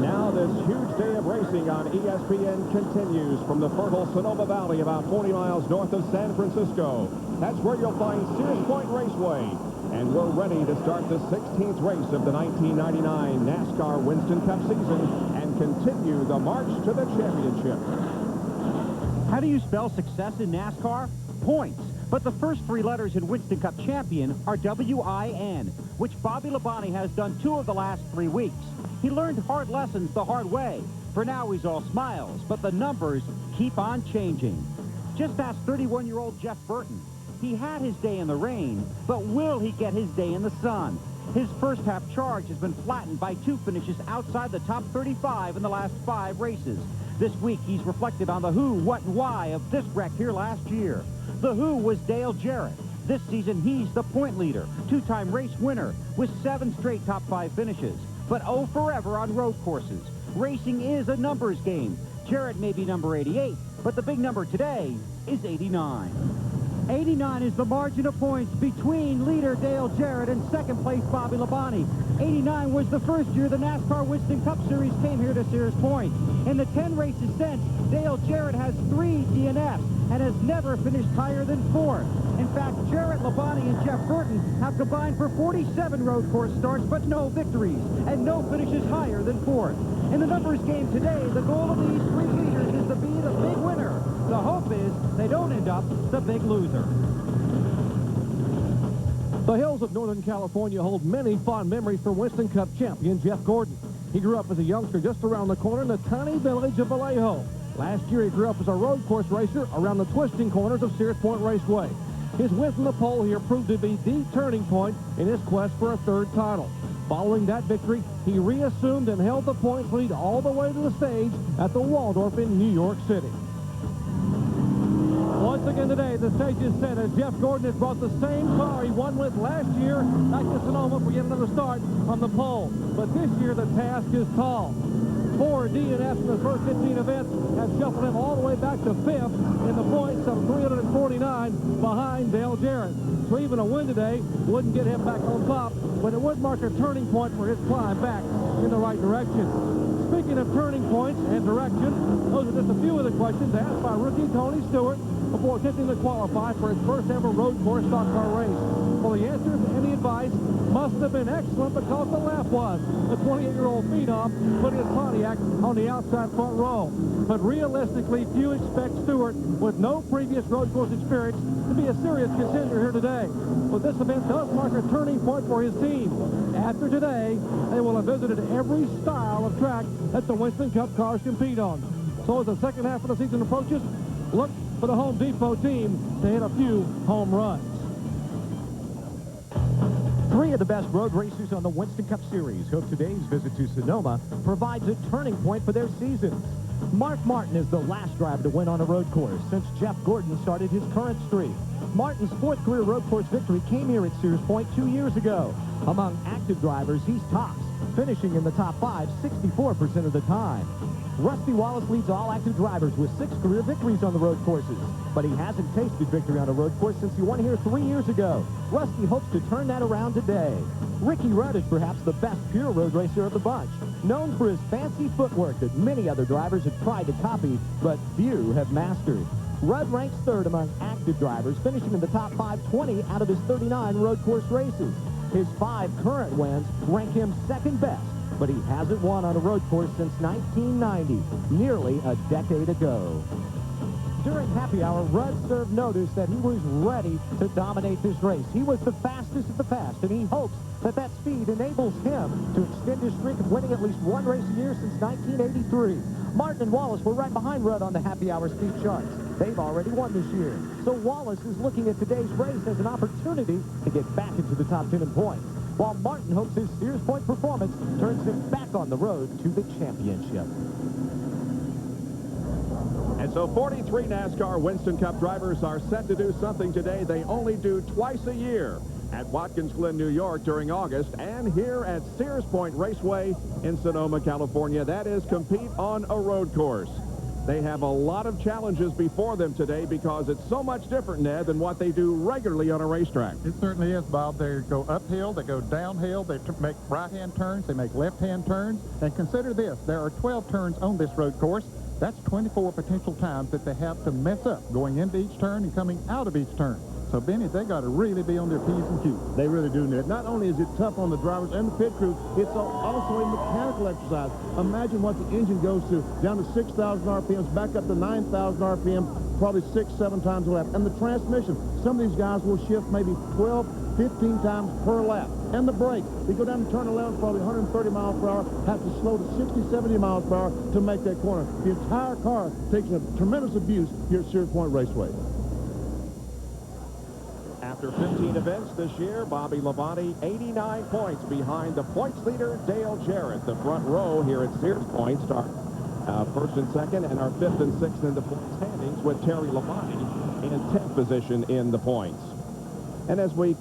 Now this huge day of racing on ESPN continues from the fertile Sonoma Valley about 40 miles north of San Francisco. That's where you'll find Sears Point Raceway. And we're ready to start the 16th race of the 1999 NASCAR Winston Cup season and continue the march to the championship. How do you spell success in NASCAR? Points. But the first three letters in Winston Cup champion are W-I-N, which Bobby Labonte has done 2 of the last 3 weeks. He learned hard lessons the hard way. For now, he's all smiles, but the numbers keep on changing. Just ask 31-year-old Jeff Burton. He had his day in the rain, but will he get his day in the sun? His first half charge has been flattened by 2 finishes outside the top 35 in the last 5 races. This week, he's reflected on the who, what, and why of this wreck here last year. The who was Dale Jarrett. This season, he's the point leader, 2-time race winner, with 7 straight top 5 finishes. But oh, forever on road courses. Racing is a numbers game. Jarrett may be number 88, but the big number today is 89. 89 is the margin of points between leader Dale Jarrett and second place Bobby Labonte. 89 was the first year the NASCAR Winston Cup Series came here to Sears Point. In the 10 races since, Dale Jarrett has 3 DNFs and has never finished higher than 4th. In fact, Jarrett, Labonte, and Jeff Burton have combined for 47 road course starts, but no victories, and no finishes higher than 4th. In the numbers game today, the goal of these 3 leaders is to be the big winner. The hope is they don't end up the big loser. The hills of Northern California hold many fond memories for Winston Cup champion Jeff Gordon. He grew up as a youngster just around the corner in the tiny village of Vallejo. Last year, he grew up as a road course racer around the twisting corners of Sears Point Raceway. His win from the pole here proved to be the turning point in his quest for a 3rd title. Following that victory, he reassumed and held the points lead all the way to the stage at the Waldorf in New York City. Once again today, the stage is set as Jeff Gordon has brought the same car he won with last year back to Sonoma for yet another start on the pole. But this year, the task is tall. 4 DNFs in the first 15 events have shuffled him all the way back to 5th in the points of 349 behind Dale Jarrett. So even a win today wouldn't get him back on top, but it would mark a turning point for his climb back in the right direction. Speaking of turning points and direction, those are just a few of the questions asked by rookie Tony Stewart before attempting to qualify for his first ever road course stock car race. Well, the answers and the advice must have been excellent because the laugh was the 28-year-old phenom putting his Pontiac on the outside front row. But realistically, few expect Stewart, with no previous road course experience, to be a serious contender here today. But this event does mark a turning point for his team. After today, they will have visited every style of track that the Winston Cup cars compete on. So as the second half of the season approaches, look for the Home Depot team to hit a few home runs. 3 of the best road racers on the Winston Cup Series hope today's visit to Sonoma provides a turning point for their seasons. Mark Martin is the last driver to win on a road course since Jeff Gordon started his current streak. Martin's 4th career road course victory came here at Sears Point 2 years ago. Among active drivers, he's tops, finishing in the top 5 64% of the time. Rusty Wallace leads all active drivers with 6 career victories on the road courses, but he hasn't tasted victory on a road course since he won here 3 years ago. Rusty hopes to turn that around today. Ricky Rudd is perhaps the best pure road racer of the bunch, known for his fancy footwork that many other drivers have tried to copy, but few have mastered. Rudd ranks 3rd among active drivers, finishing in the top 20 out of his 39 road course races. His 5 current wins rank him 2nd best, but he hasn't won on a road course since 1990, nearly a decade ago. During happy hour, Rudd served notice that he was ready to dominate this race. He was the fastest of the fast, and he hopes that that speed enables him to extend his streak of winning at least 1 race a year since 1983. Martin and Wallace were right behind Rudd on the happy hour speed charts. They've already won this year. So Wallace is looking at today's race as an opportunity to get back into the top 10 in points, while Martin hopes his Sears Point performance turns him back on the road to the championship. And so 43 NASCAR Winston Cup drivers are set to do something today they only do twice a year at Watkins Glen, New York during August, and here at Sears Point Raceway in Sonoma, California. That is compete on a road course. They have a lot of challenges before them today because it's so much different, Ned, than what they do regularly on a racetrack. It certainly is, Bob. They go uphill, they go downhill, they make right-hand turns, they make left-hand turns. And consider this, there are 12 turns on this road course. That's 24 potential times that they have to mess up going into each turn and coming out of each turn. So, Benny, they got to really be on their P's and Q's. They really do, Ned. Not only is it tough on the drivers and the pit crew, it's also a mechanical exercise. Imagine what the engine goes to, down to 6,000 RPMs, back up to 9,000 RPM, probably 6-7 times a lap. And the transmission, some of these guys will shift maybe 12, 15 times per lap. And the brakes, they go down to turn 11, probably 130 miles per hour, have to slow to 60, 70 miles per hour to make that corner. The entire car takes a tremendous abuse here at Sears Point Raceway. After 15 events this year, Bobby Labonte 89 points behind the points leader, Dale Jarrett. The front row here at Sears Point start first and second and are fifth and sixth in the point standings with Terry Labonte in 10th position in the points. And as we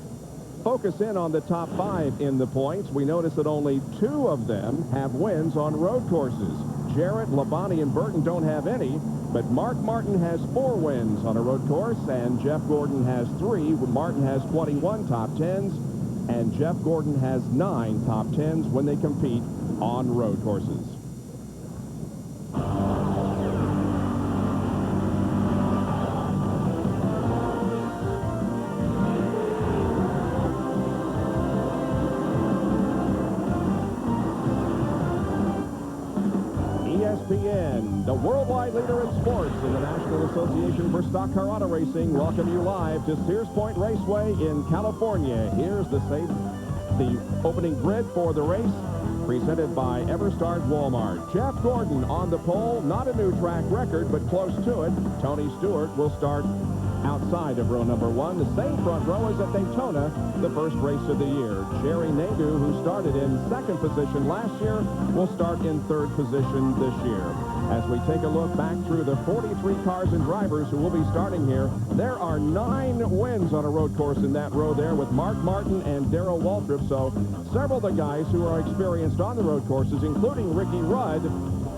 focus in on the top 5 in the points, we notice that only 2 of them have wins on road courses. Jarrett, Labonte, and Burton don't have any, but Mark Martin has 4 wins on a road course, and Jeff Gordon has 3. Martin has 21 top 10s, and Jeff Gordon has 9 top 10s when they compete on road courses. ESPN, the worldwide leader in sports in the National Association for Stock Car Auto Racing, welcome you live to Sears Point Raceway in California. Here's the opening grid for the race, presented by Everstart Walmart. Jeff Gordon on the pole, not a new track record, but close to it. Tony Stewart will start outside of row number 1, the same front row as at Daytona, the first race of the year. Jerry Nadeau, who started in 2nd position last year, will start in 3rd position this year. As we take a look back through the 43 cars and drivers who will be starting here, there are 9 wins on a road course in that row there with Mark Martin and Darrell Waltrip. So several of the guys who are experienced on the road courses, including Ricky Rudd,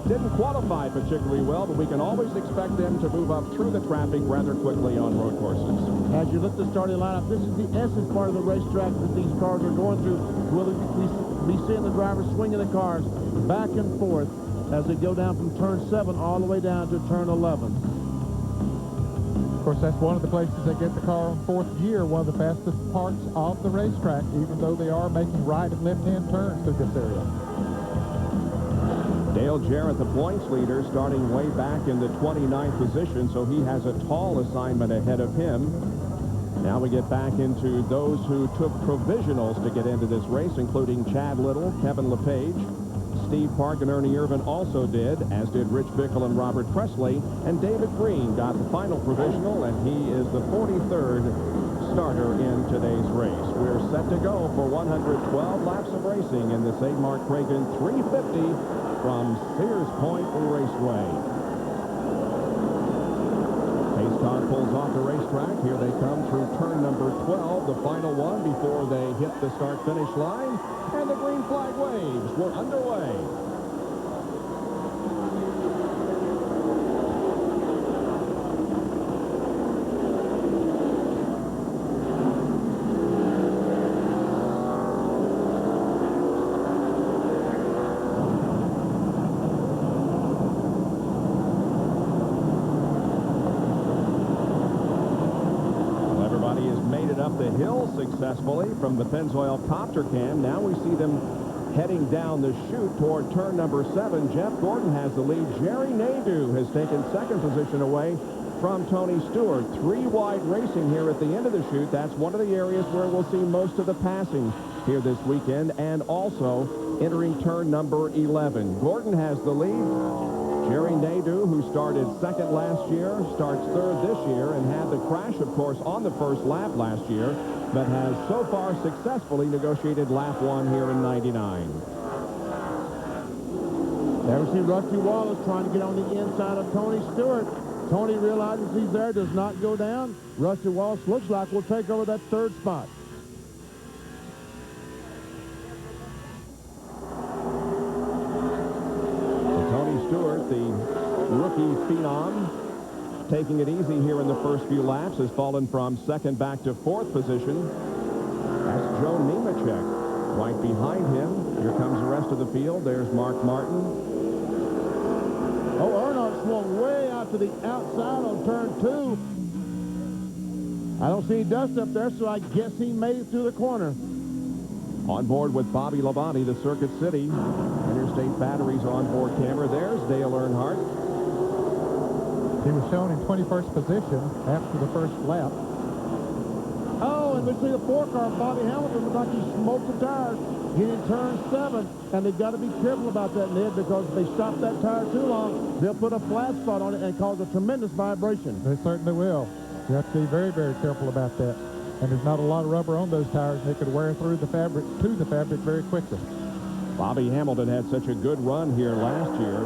didn't qualify particularly well, but we can always expect them to move up through the traffic rather quickly on road courses. As you look at the starting lineup, this is the essence part of the racetrack that these cars are going through. We'll be seeing the drivers swinging the cars back and forth as they go down from turn 7 all the way down to turn 11. Of course, that's one of the places they get the car on 4th gear, one of the fastest parts of the racetrack, even though they are making right and left-hand turns through this area. Dale Jarrett, the points leader, starting way back in the 29th position, so he has a tall assignment ahead of him. Now we get back into those who took provisionals to get into this race, including Chad Little, Kevin LePage, Steve Park and Ernie Irvin also did, as did Rich Bickle and Robert Presley, and David Green got the final provisional, and he is the 43rd starter in today's race. We're set to go for 112 laps of racing in this Mart Kragen 350 from Sears Point Raceway. Pace car pulls off the racetrack. Here they come through turn number 12, the final one before they hit the start-finish line, and the green flag waves. We're underway. The hill successfully from the Pennzoil copter cam. Now we see them heading down the chute toward turn number 7. Jeff Gordon has the lead. Jerry Nadeau has taken 2nd position away from Tony Stewart. 3 wide racing here at the end of the chute. That's one of the areas where we'll see most of the passing here this weekend, and also entering turn number 11. Gordon has the lead. Jerry Nadeau, who started 2nd last year, starts 3rd this year and had the crash, of course, on the first lap last year, but has so far successfully negotiated lap 1 here in 99. There we see Rusty Wallace trying to get on the inside of Tony Stewart. Tony realizes he's there, does not go down. Rusty Wallace looks like will take over that 3rd spot. Rookie rookie phenom, taking it easy here in the first few laps, has fallen from second back to fourth position. That's Joe Nemechek. Right behind him, here comes the rest of the field. There's Mark Martin. Oh, Earnhardt swung way out to the outside on turn 2. I don't see any dust up there, so I guess he made it through the corner. On board with Bobby Labonte, the Circuit City Interstate Batteries onboard camera. There's Dale Earnhardt. He was shown in 21st position after the first lap. Oh, and we see the 4-car, Bobby Hamilton, looks like he smoked the tires getting turn 7. And they've got to be careful about that, Ned, because if they stop that tire too long, they'll put a flat spot on it and cause a tremendous vibration. They certainly will. You have to be very, very careful about that. And there's not a lot of rubber on those tires. They could wear through the fabric, to the fabric very quickly. Bobby Hamilton had such a good run here last year.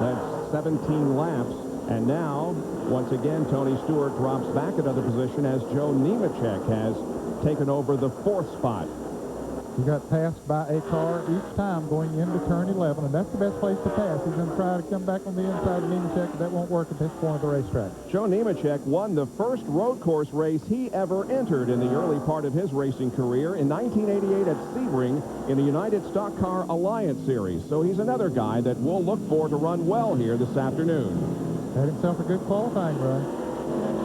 That's 17 laps. And now, once again, Tony Stewart drops back another position as Joe Nemechek has taken over the 4th spot. He got passed by a car each time going into turn 11, and that's the best place to pass. He's going to try to come back on the inside of Nemechek, but that won't work at this point of the racetrack. Joe Nemechek won the first road course race he ever entered in the early part of his racing career in 1988 at Sebring in the United Stock Car Alliance Series. So he's another guy that we'll look for to run well here this afternoon. Had himself a good qualifying run.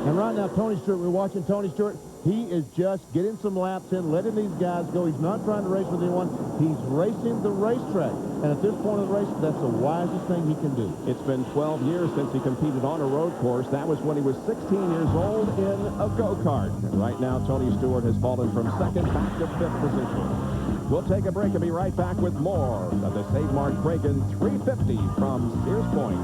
And right now, Tony Stewart, we're watching Tony Stewart. He is just getting some laps in, letting these guys go. He's not trying to race with anyone. He's racing the racetrack. And at this point of the race, that's the wisest thing he can do. It's been 12 years since he competed on a road course. That was when he was 16 years old in a go-kart. And right now, Tony Stewart has fallen from second back to 5th position. We'll take a break and be right back with more of the Save Mart Kragen 350 from Sears Point.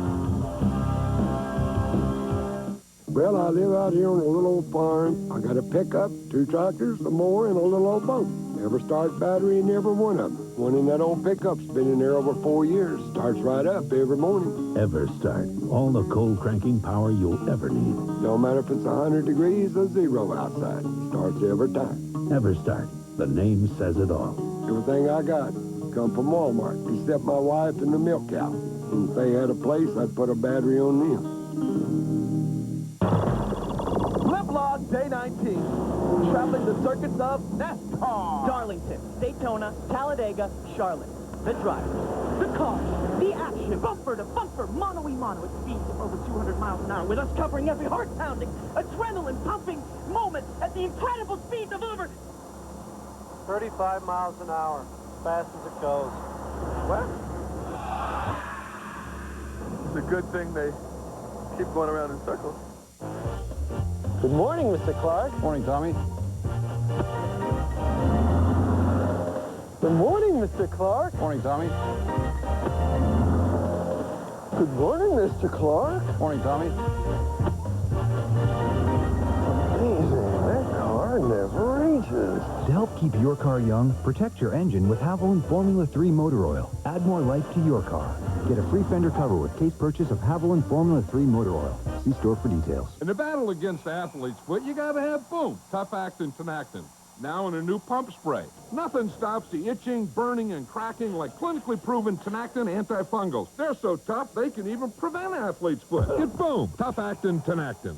Well, I live out here on a little old farm. I got a pickup, 2 tractors, a mower, and a little old boat. Everstart battery in every one of them. One in that old pickup's been in there over 4 years. Starts right up every morning. Everstart. All the cold cranking power you'll ever need. No matter if it's 100 degrees or 0 outside. Starts every time. Everstart. The name says it all. Everything I got come from Walmart, except my wife and the milk cow. And if they had a place, I'd put a battery on them. Log Day 19. Traveling the circuits of NASCAR. Darlington, Daytona, Talladega, Charlotte. The drivers, the cars, the action, bumper to bumper, mano-a-mano at speeds of over 200 miles an hour, with us covering every heart-pounding, adrenaline-pumping moment at the incredible speeds of over 35 miles an hour, fast as it goes. What? It's a good thing they keep going around in circles. Good morning, Mr. Clark. Morning, Tommy. Good morning, Mr. Clark. Morning, Tommy. Good morning, Mr. Clark. Morning, Tommy. Amazing, that car never ages. To help keep your car young, protect your engine with Haviland Formula 3 motor oil. Add more life to your car. Get a free fender cover with case purchase of Haviland Formula 3 motor oil. See store for details. In the battle against the athlete's foot, you gotta have boom, tough-acting Tenactin. Now in a new pump spray. Nothing stops the itching, burning, and cracking like clinically proven Tenactin antifungals. They're so tough, they can even prevent athlete's foot. Get boom, tough-acting Tenactin.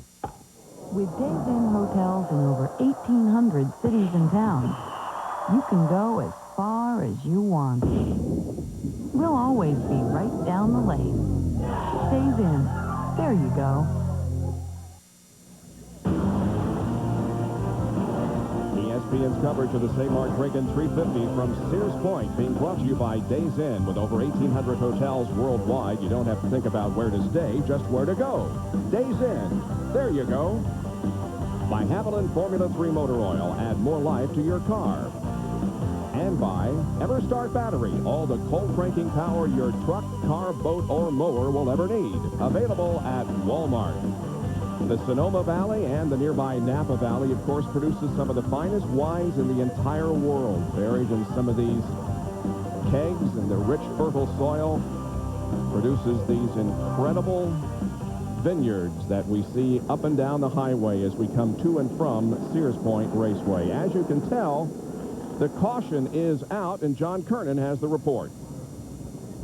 With Days Inn hotels in over 1,800 cities and towns, you can go as far as you want. We'll always be right down the lane. Days Inn. There you go. ESPN's coverage of the Save Mart Kragen 350 from Sears Point being brought to you by Days Inn. With over 1,800 hotels worldwide, you don't have to think about where to stay, just where to go. Days Inn. There you go. By Haviland Formula 3 motor oil, add more life to your car. And by Everstart Battery, all the cold cranking power your truck, car, boat, or mower will ever need. Available at Walmart. The Sonoma Valley and the nearby Napa Valley, of course, produces some of the finest wines in the entire world. Buried in some of these kegs and the rich, fertile soil, produces these incredible vineyards that we see up and down the highway as we come to and from Sears Point Raceway. As you can tell, the caution is out, and John Kernan has the report.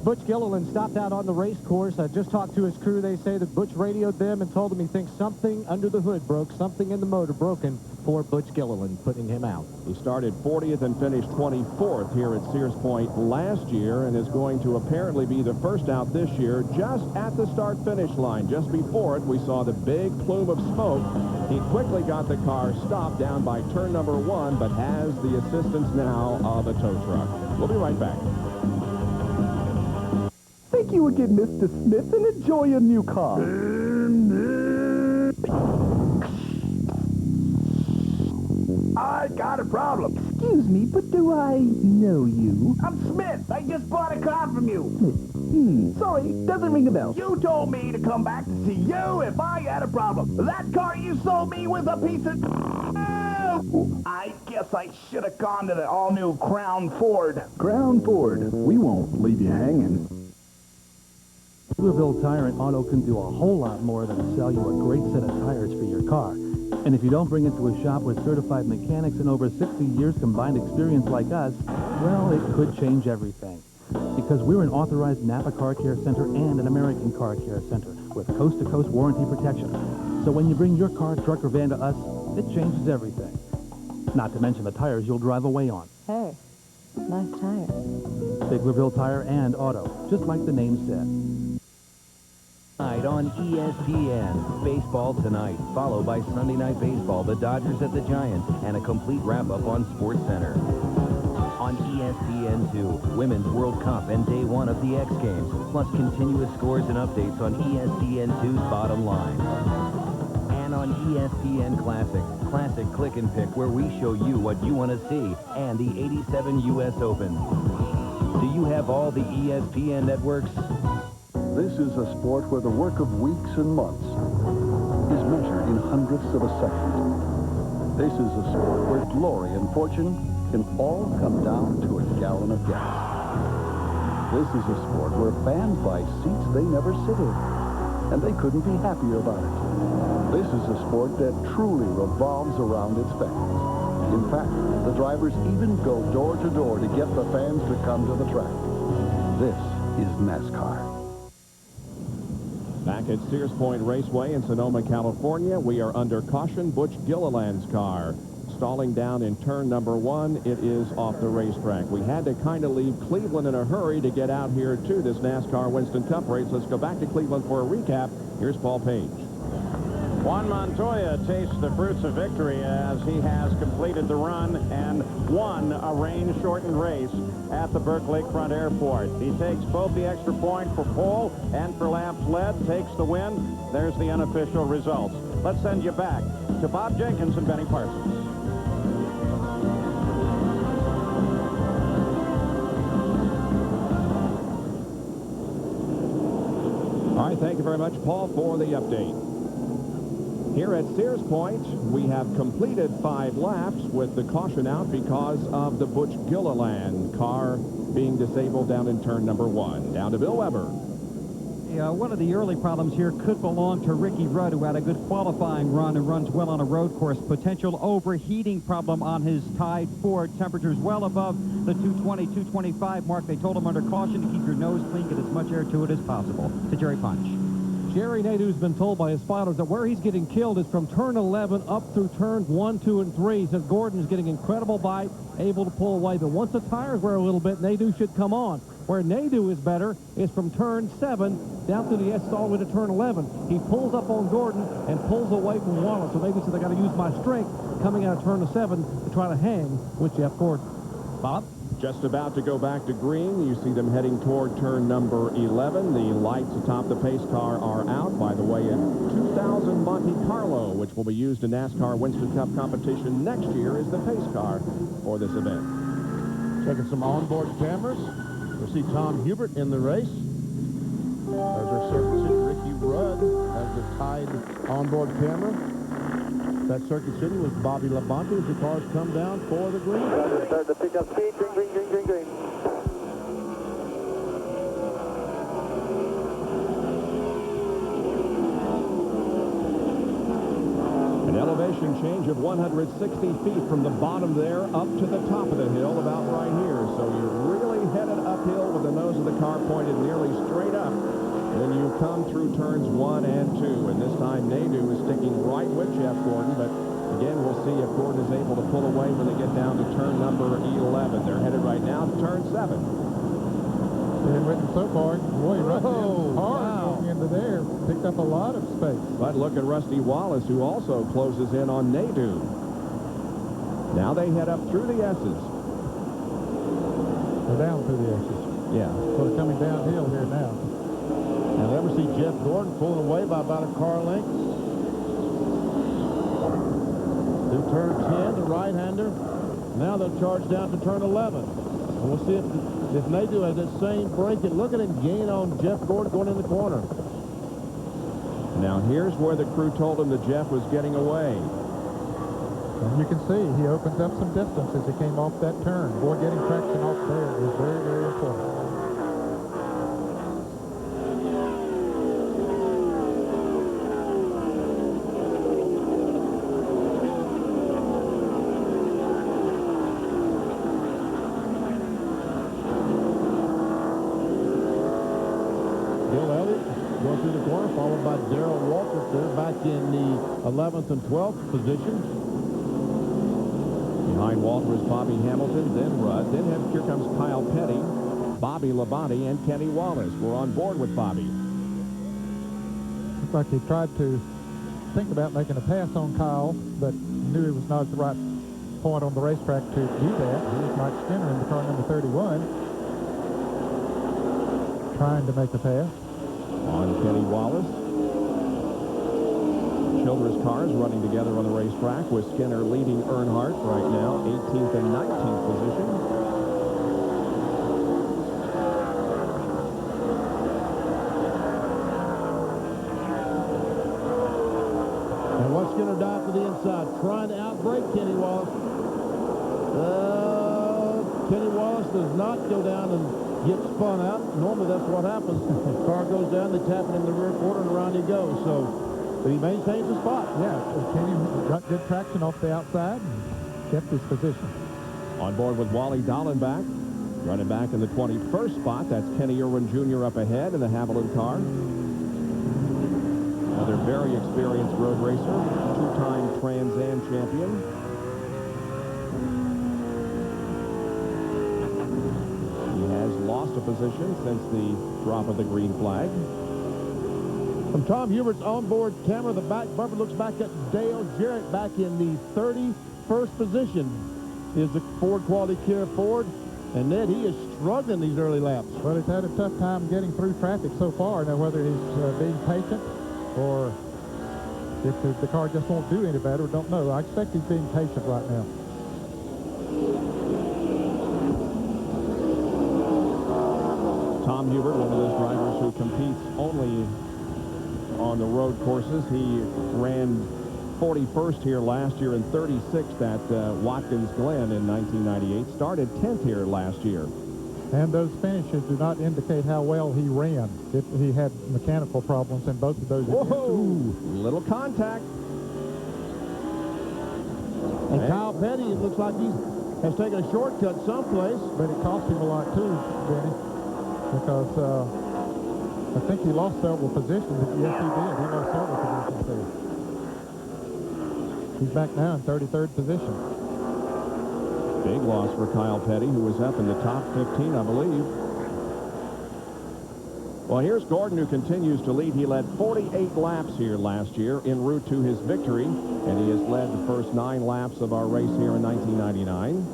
Butch Gilliland stopped out on the race course. I just talked to his crew. They say that Butch radioed them and told them he thinks something under the hood broke, something in the motor broken for Butch Gilliland, putting him out. He started 40th and finished 24th here at Sears Point last year and is going to apparently be the first out this year just at the start-finish line. Just before it, we saw the big plume of smoke. He quickly got the car stopped down by turn number 1, but has the assistance now of a tow truck. We'll be right back. Think you would get Mr. Smith and enjoy your new car. I got a problem. Excuse me, but do I know you? I'm Smith. I just bought a car from you. Sorry, doesn't ring a bell. You told me to come back to see you if I had a problem. That car you sold me was a piece of... I guess I should have gone to the all-new Crown Ford. Crown Ford. We won't leave you hanging. Weaverville Tire and Auto can do a whole lot more than sell you a great set of tires for your car. And if you don't bring it to a shop with certified mechanics and over 60 years combined experience like us, well, it could change everything. Because we're an authorized Napa Car Care Center and an American Car Care Center with coast-to-coast warranty protection. So when you bring your car, truck, or van to us, it changes everything. Not to mention the tires you'll drive away on. Hey, nice tires. Big Weaverville Tire and Auto, just like the name said. Tonight on ESPN. Baseball tonight, followed by Sunday Night Baseball, the Dodgers at the Giants, and a complete wrap-up on SportsCenter. On ESPN2, Women's World Cup and Day 1 of the X Games, plus continuous scores and updates on ESPN2's Bottom Line. And on ESPN Classic Click and Pick, where we show you what you want to see, and the 87 U.S. Open. Do you have all the ESPN networks? This is a sport where the work of weeks and months is measured in hundredths of a second. This is a sport where glory and fortune can all come down to a gallon of gas. This is a sport where fans buy seats they never sit in, and they couldn't be happier about it. This is a sport that truly revolves around its fans. In fact, the drivers even go door to door to get the fans to come to the track. This is NASCAR. Back at Sears Point Raceway in Sonoma, California, we are under caution. Butch Gilliland's car stalling down in turn number 1. It is off the racetrack. We had to kind of leave Cleveland in a hurry to get out here to this NASCAR Winston Cup race. Let's go back to Cleveland for a recap. Here's Paul Page. Juan Montoya tastes the fruits of victory as he has completed the run and won a rain-shortened race at the Berkeley Lakefront Airport. He takes both the extra point for pole and for laps led, takes the win. There's the unofficial results. Let's send you back to Bob Jenkins and Benny Parsons. All right, thank you very much, Paul, for the update. Here at Sears Point, we have completed 5 laps with the caution out because of the Butch Gilliland car being disabled down in turn number 1. Down to Bill Weber. Yeah, one of the early problems here could belong to Ricky Rudd, who had a good qualifying run and runs well on a road course. Potential overheating problem on his Tide Ford. Temperatures well above the 220, 225 mark. They told him under caution to keep your nose clean, get as much air to it as possible. To Jerry Punch. Jerry Nadeau's been told by his spotters that where he's getting killed is from turn 11 up through turns 1, 2, and 3. He says Gordon is getting incredible bite, able to pull away. But once the tires wear a little bit, Nadeau should come on. Where Nadeau is better is from turn 7 down through the S all the way to turn 11. He pulls up on Gordon and pulls away from Wallace. So Nadeau says, I got to use my strength coming out of turn 7 to try to hang with Jeff Gordon. Bob? Just about to go back to green. You see them heading toward turn number 11. The lights atop the pace car are out. By the way, a 2000 Monte Carlo, which will be used in NASCAR Winston Cup competition next year, is the pace car for this event. Checking some onboard cameras. We'll see Tom Hubert in the race. There's our Circuit City Ricky Rudd as the Tide onboard camera. That Circuit City was Bobby Labonte as the cars come down for the green. Start to pick up speed. Green, green, green, green, green. An elevation change of 160 feet from the bottom there up to the top of the hill, about right here. So you're really headed uphill with the nose of the car pointed nearly straight up. Then you come through turns 1 and 2. And this time, Nadeau is sticking right with Jeff Gordon. But again, we'll see if Gordon is able to pull away when they get down to turn number 11. They're headed right now to turn 7. And Whitten so far, boy, hard going into there. Picked up a lot of space. But look at Rusty Wallace, who also closes in on Nadeau. Now they head up through the S's. They're down through the S's. Yeah. So they're coming downhill here now. And there we see Jeff Gordon pulling away by about a car length. Through turn 10, the right-hander. Now they'll charge down to turn 11. And we'll see if Nadeau has that same break. And look at him gain on Jeff Gordon going in the corner. Now here's where the crew told him that Jeff was getting away. And you can see he opens up some distance as he came off that turn. Boy, getting traction off there is very, very important. Followed by Darrell Waltrip there back in the 11th and 12th position. Behind Walter is Bobby Hamilton, then Rudd. Then here comes Kyle Petty, Bobby Labonte, and Kenny Wallace. We're on board with Bobby. Looks like he tried to think about making a pass on Kyle, but knew it was not at the right point on the racetrack to do that. Here's Mike Skinner in the car number 31, trying to make a pass. On Kenny Wallace. Childress cars running together on the racetrack with Skinner leading Earnhardt right now, 18th and 19th position. And what's Skinner dive to the inside, trying to outbrake Kenny Wallace. Kenny Wallace does not go down and get spun out. Normally that's what happens. The car goes down, they tap it in the rear quarter, and around he goes. But he maintains the spot. Yeah, Kenny got good traction off the outside and kept his position. On board with Wally Dallenbach. Running back in the 21st spot. That's Kenny Irwin Jr. up ahead in the Haviland car. Another very experienced road racer. Two-time Trans Am champion. Lost a position since the drop of the green flag. From Tom Hubert's onboard camera, the back bumper looks back at Dale Jarrett back in the 31st position. Is the Ford Quality Care Ford. And Ned, he is struggling these early laps. Well, he's had a tough time getting through traffic so far. Now, whether he's being patient or if the car just won't do any better, don't know. I expect he's being patient right now. Tom Hubert, one of those drivers who competes only on the road courses. He ran 41st here last year and 36th at Watkins Glen in 1998. Started 10th here last year. And those finishes do not indicate how well he ran. He had mechanical problems in both of those. Whoa! Little contact. And Kyle Petty, it looks like he has taken a shortcut someplace. But it cost him a lot too, Benny. Because I think he lost several positions. Yes, he did. He lost several positions there. He's back now in 33rd position. Big loss for Kyle Petty, who was up in the top 15, I believe. Well, here's Gordon, who continues to lead. He led 48 laps here last year en route to his victory, and he has led the first 9 laps of our race here in 1999.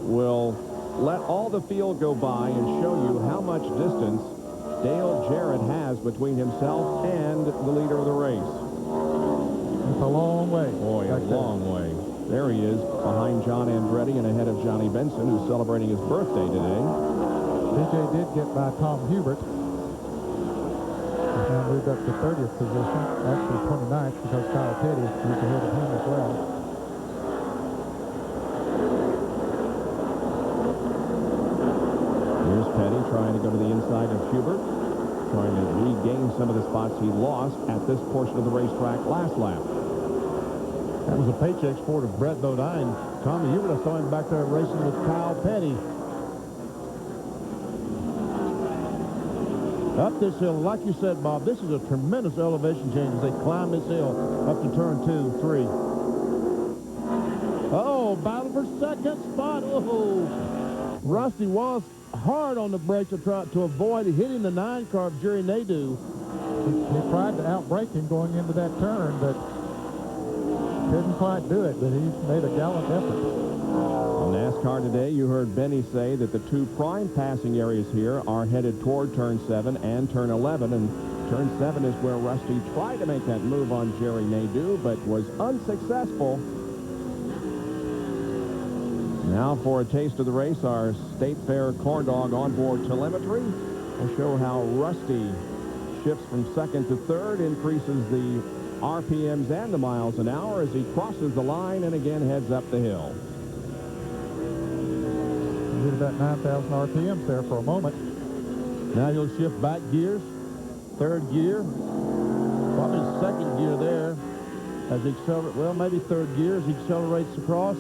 We'll let all the field go by and show you how much distance Dale Jarrett has between himself and the leader of the race. It's a long way. Boy, a long way. There he is, behind John Andretti and ahead of Johnny Benson, who's celebrating his birthday today. DJ did get by Tom Hubert. He's now moved up to 30th position, actually 29th, because Kyle Petty is ahead of him as well. Here's Petty trying to go to the inside of Hubert, trying to regain some of the spots he lost at this portion of the racetrack last lap. That was a paycheck sport of Brett Bodine. Tommy, you would have saw him back there racing with Kyle Petty. Up this hill, like you said, Bob, this is a tremendous elevation change as they climb this hill up to turn 2, 3. Oh, battle for second spot. Oh, Rusty was hard on the brakes to try to avoid hitting the 9 car of Jerry Nadeau. He tried to outbrake him going into that turn, but couldn't quite do it, but he made a gallant effort. On NASCAR today, you heard Benny say that the 2 prime passing areas here are headed toward turn 7 and turn 11, and turn 7 is where Rusty tried to make that move on Jerry Nadeau, but was unsuccessful. Now for a taste of the race, our State Fair Corn Dog onboard telemetry will show how Rusty shifts from second to third, increases the RPMs and the miles an hour as he crosses the line and again heads up the hill. He did about 9,000 RPMs there for a moment. Now he'll shift back gears, third gear, probably second gear there as he accelerates. Well, maybe third gear as he accelerates across.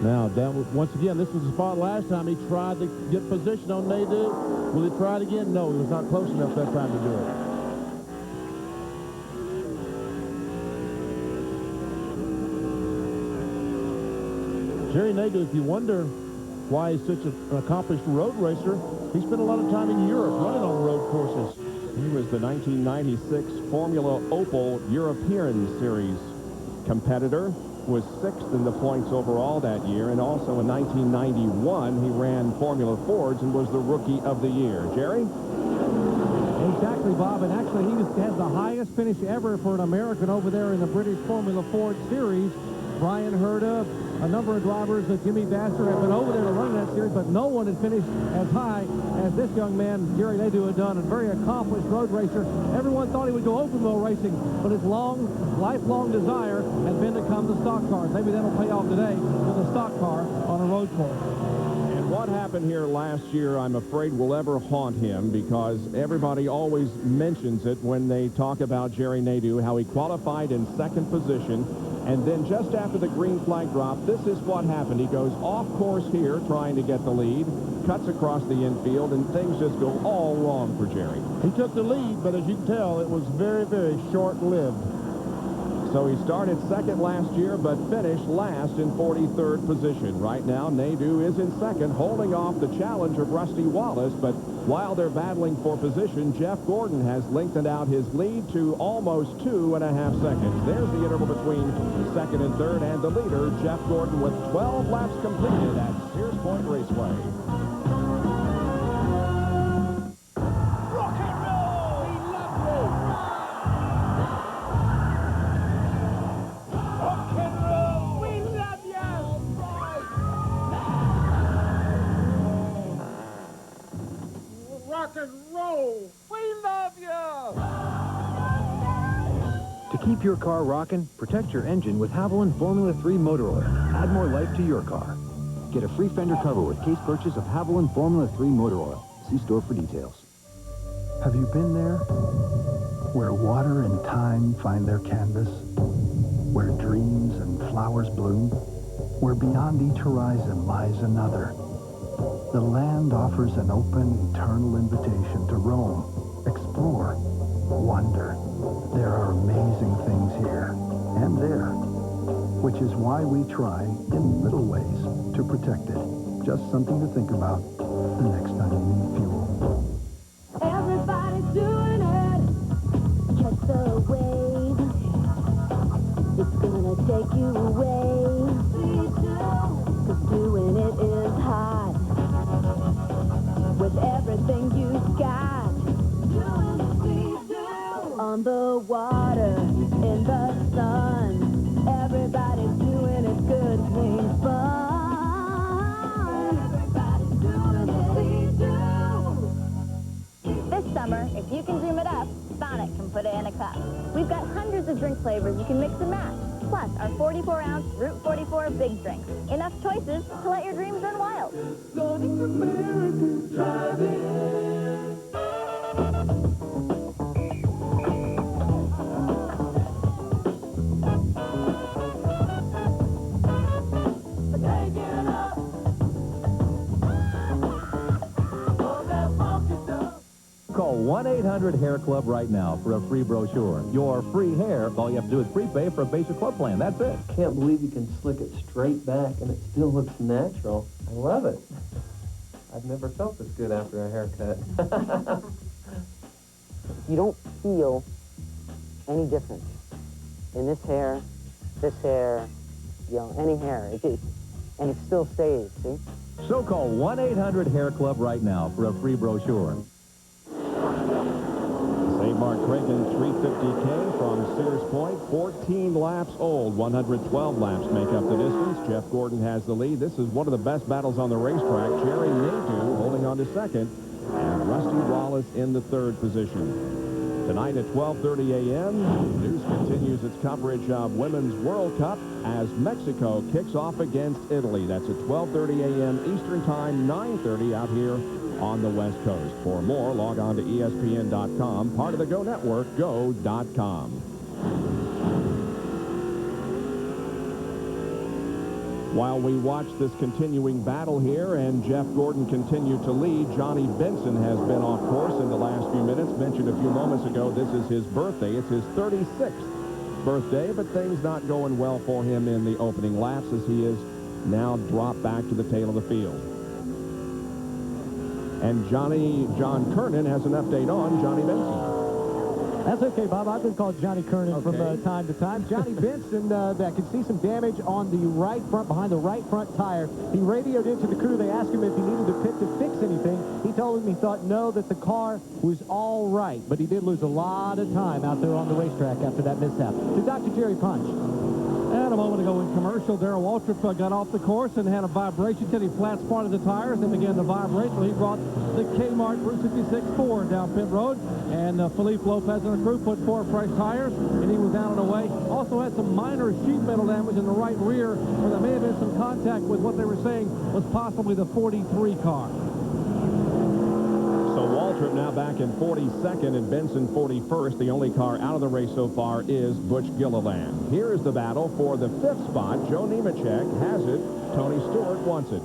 Now, down once again, this was the spot last time he tried to get position on Nadeau. Will he try it again? No, he was not close enough that time to do it. Jerry Nadeau, if you wonder why he's such an accomplished road racer, he spent a lot of time in Europe running on road courses. He was the 1996 Formula Opel European Series competitor, was 6th in the points overall that year, and also in 1991 he ran Formula Fords and was the Rookie of the Year. Jerry? Exactly, Bob, and actually he has the highest finish ever for an American over there in the British Formula Ford Series. Brian Herta, a number of drivers, Jimmy Vasser, have been over there to run that series, but no one had finished as high as this young man, Jerry Nadeau, had done. A very accomplished road racer. Everyone thought he would go open wheel racing, but his lifelong desire has been to come to stock cars. Maybe that'll pay off today with a stock car on a road course. And what happened here last year, I'm afraid, will ever haunt him, because everybody always mentions it when they talk about Jerry Nadeau, how he qualified in second position. And then just after the green flag drop, this is what happened. He goes off course here trying to get the lead, cuts across the infield, and things just go all wrong for Jerry. He took the lead, but as you can tell, it was very, very short-lived. So he started second last year, but finished last in 43rd position. Right now, Nadeau is in second, holding off the challenge of Rusty Wallace, but while they're battling for position, Jeff Gordon has lengthened out his lead to almost 2.5 seconds. There's the interval between second and third, and the leader, Jeff Gordon, with 12 laps completed at Sears Point Raceway. Rock and roll! We love you! To keep your car rocking, protect your engine with Haviland Formula 3 motor oil. Add more life to your car. Get a free fender cover with case purchase of Haviland Formula 3 motor oil. See store for details. Have you been there? Where water and time find their canvas? Where dreams and flowers bloom? Where beyond each horizon lies another? The land offers an open, eternal invitation to roam, explore, wonder. There are amazing things here and there, which is why we try, in little ways, to protect it. Just something to think about the next time you need fuel. Everybody's doing it. Catch the wave. It's gonna take you away. Please do. 'Cause doing it is hard. With everything you've got. Doing it, please do. On the water, in the sun. Everybody's doing it, good, clean fun. Everybody's doing it, please do. This summer, if you can dream it up, Sonic can put it in a cup. We've got hundreds of drink flavors you can mix and match. Plus, our 44-ounce Route 44 big drinks. Enough choices to let your dreams run wild. Call 1-800-HAIR-CLUB right now for a free brochure. Your free hair, all you have to do is prepay for a basic club plan. That's it. Can't believe you can slick it straight back and it still looks natural. I love it. I've never felt this good after a haircut. You don't feel any difference in this hair, you know, any hair. And it still stays, see? So call 1-800-HAIR-CLUB right now for a free brochure. St. Mart Kragen 350K from Sears Point, 14 laps old, 112 laps make up the distance. Jeff Gordon has the lead. This is one of the best battles on the racetrack. Jerry Nadeau holding on to second, and Rusty Wallace in the third position. Tonight at 12:30 a.m., news continues its coverage of Women's World Cup as Mexico kicks off against Italy. That's at 12:30 a.m. Eastern Time, 9:30 out here on the West Coast. For more, log on to ESPN.com, part of the Go Network, go.com. While we watch this continuing battle here and Jeff Gordon continue to lead, Johnny Benson has been off course in the last few minutes. Mentioned a few moments ago, this is his birthday. It's his 36th birthday, but things not going well for him in the opening laps as he is now dropped back to the tail of the field. And John Kernan has an update on Johnny Benson. That's okay, Bob. I've been called Johnny Kernan from time to time. Johnny Benson, I can see some damage on the right front, behind the right front tire. He radioed into the crew. They asked him if he needed the pit to fix anything. He told them he thought no, that the car was all right. But he did lose a lot of time out there on the racetrack after that mishap. To Dr. Jerry Punch. And a moment ago in commercial, Darrell Waltrip got off the course and had a vibration till he flat spotted the tires. They began to vibrate. So he brought the Kmart Route 56 Ford down pit road. And Felipe Lopez and the crew put 4 fresh tires, and he was down and away. Also had some minor sheet metal damage in the right rear, where there may have been some contact with what they were saying was possibly the 43 car. So Waltrip now back in 42nd and Benson 41st. The only car out of the race so far is Butch Gilliland. Here is the battle for the 5th spot. Joe Nemechek has it. Tony Stewart wants it.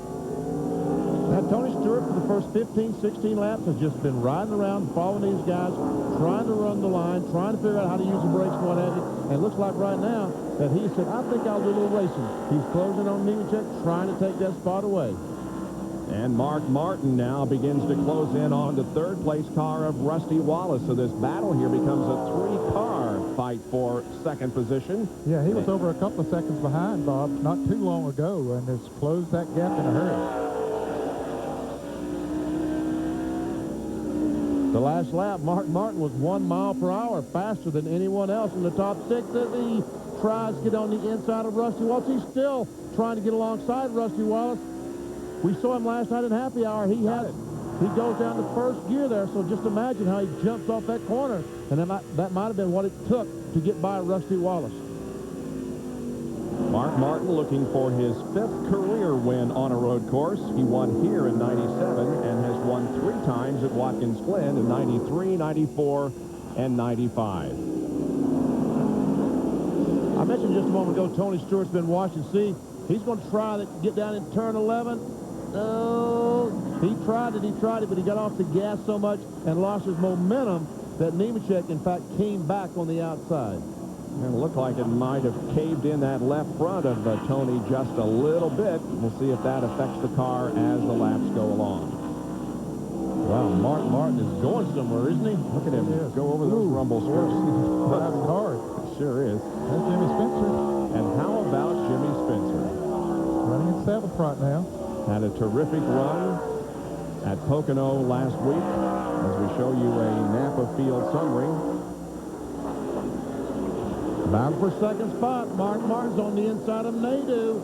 Now, Tony Stewart, for the first 15, 16 laps, has just been riding around, following these guys, trying to run the line, trying to figure out how to use the brakes going at it. And it looks like right now that he said, I think I'll do a little racing. He's closing on Nemechek, trying to take that spot away. And Mark Martin now begins to close in on the third-place car of Rusty Wallace. So this battle here becomes a 3-car fight for second position. Yeah, he was over a couple of seconds behind, Bob, not too long ago, and has closed that gap in a hurry. The last lap, Mark Martin was 1 mile per hour faster than anyone else in the top 6 as he tries to get on the inside of Rusty Wallace. He's still trying to get alongside Rusty Wallace. We saw him last night in happy hour. He goes down to first gear there, so just imagine how he jumps off that corner. And that might have been what it took to get by Rusty Wallace. Mark Martin looking for his 5th career win on a road course. He won here in '97 and has won 3 times at Watkins Glen in '93, '94, and '95. I mentioned just a moment ago, Tony Stewart's been watching. See, he's going to try to get down in turn 11. No, he tried it, but he got off the gas so much and lost his momentum that Nemechek, in fact, came back on the outside. And it looked like it might have caved in that left front of Tony just a little bit. We'll see if that affects the car as the laps go along. Wow, Mark Martin is going somewhere, isn't he? Look at him go over those rumble strips. Driving hard. Sure is. That's Jimmy Spencer. And how about Jimmy Spencer? Running in 7th right now. Had a terrific run at Pocono last week as we show you a Napa Field summary. Bound for second spot. Mark Martin's on the inside of Nadeau.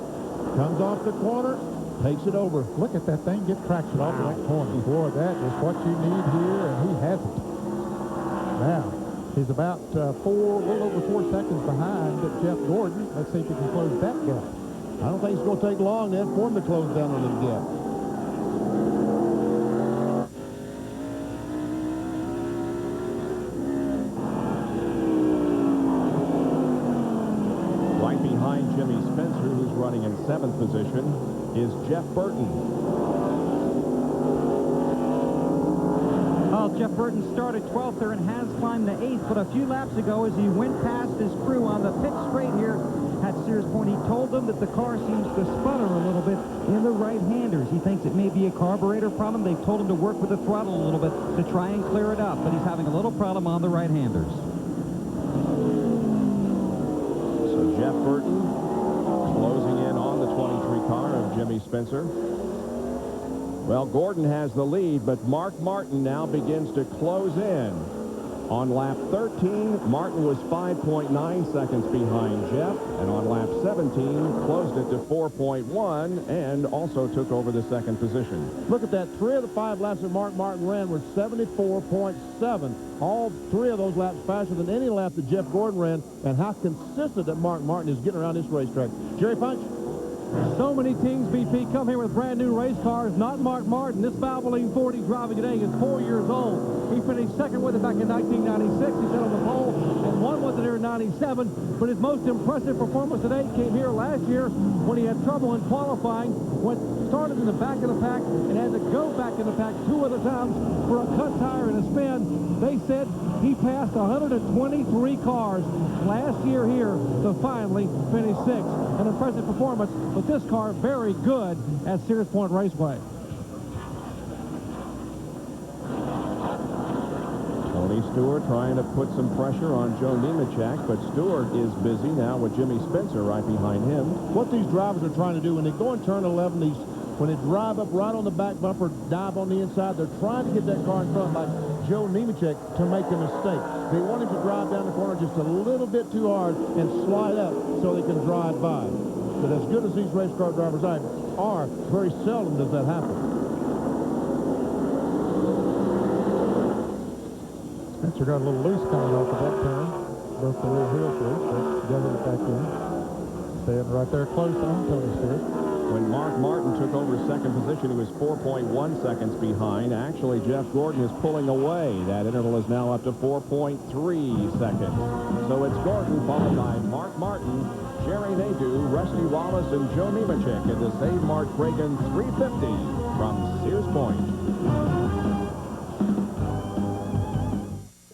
Comes off the corner, takes it over. Look at that thing get traction off of that corner. Boy, that is what you need here, and he has it. Now, He's about a little over 4 seconds behind Jeff Gordon. Let's see if he can close that gap. I don't think it's going to take long then for him to close down on the gap. Right behind Jimmy Spencer, who's running in 7th position, is Jeff Burton. Well, Jeff Burton started 12th there and has climbed to 8th, but a few laps ago as he went past his crew on the pit straight here at Sears Point, he told them that the car seems to sputter a little bit in the right-handers. He thinks it may be a carburetor problem. They've told him to work with the throttle a little bit to try and clear it up, but he's having a little problem on the right-handers. So Jeff Burton closing in on the 23 car of Jimmy Spencer. Well, Gordon has the lead, but Mark Martin now begins to close in. On lap 13, Martin was 5.9 seconds behind Jeff, and on lap 17, closed it to 4.1 and also took over the 2nd position. Look at that. 3 of the 5 laps that Mark Martin ran were 74.7. All 3 of those laps faster than any lap that Jeff Gordon ran, and how consistent that Mark Martin is getting around this racetrack. Jerry Punch? So many teams, BP, come here with brand new race cars. Not Mark Martin. This Valvoline Ford he's driving today is 4 years old. He finished 2nd with it back in 1996. He sat on the pole and won with it here in 97. But his most impressive performance today came here last year when he had trouble in qualifying. Started in the back of the pack and had to go back in the pack 2 other times for a cut tire and a spin. They said he passed 123 cars last year here to finally finish 6th. An impressive performance, but this car very good at Sears Point Raceway. Tony Stewart trying to put some pressure on Joe Nemechek, but Stewart is busy now with Jimmy Spencer right behind him. What these drivers are trying to do when they go in turn 11, when they drive up right on the back bumper, dive on the inside, they're trying to get that car in front like Joe Nemechek to make a mistake. They want him to drive down the corner just a little bit too hard and slide up so they can drive by. But as good as these race car drivers are, very seldom does that happen. Spencer got a little loose coming off of that turn. Broke the little heel switch, but got it back in. Staying right there close on Tony Stewart. When Mark Martin took over 2nd position, he was 4.1 seconds behind. Actually, Jeff Gordon is pulling away. That interval is now up to 4.3 seconds. So it's Gordon followed by Mark Martin, Jerry Nadeau, Rusty Wallace, and Joe Nemechek in the Save Mart Kragen 350 from Sears Point.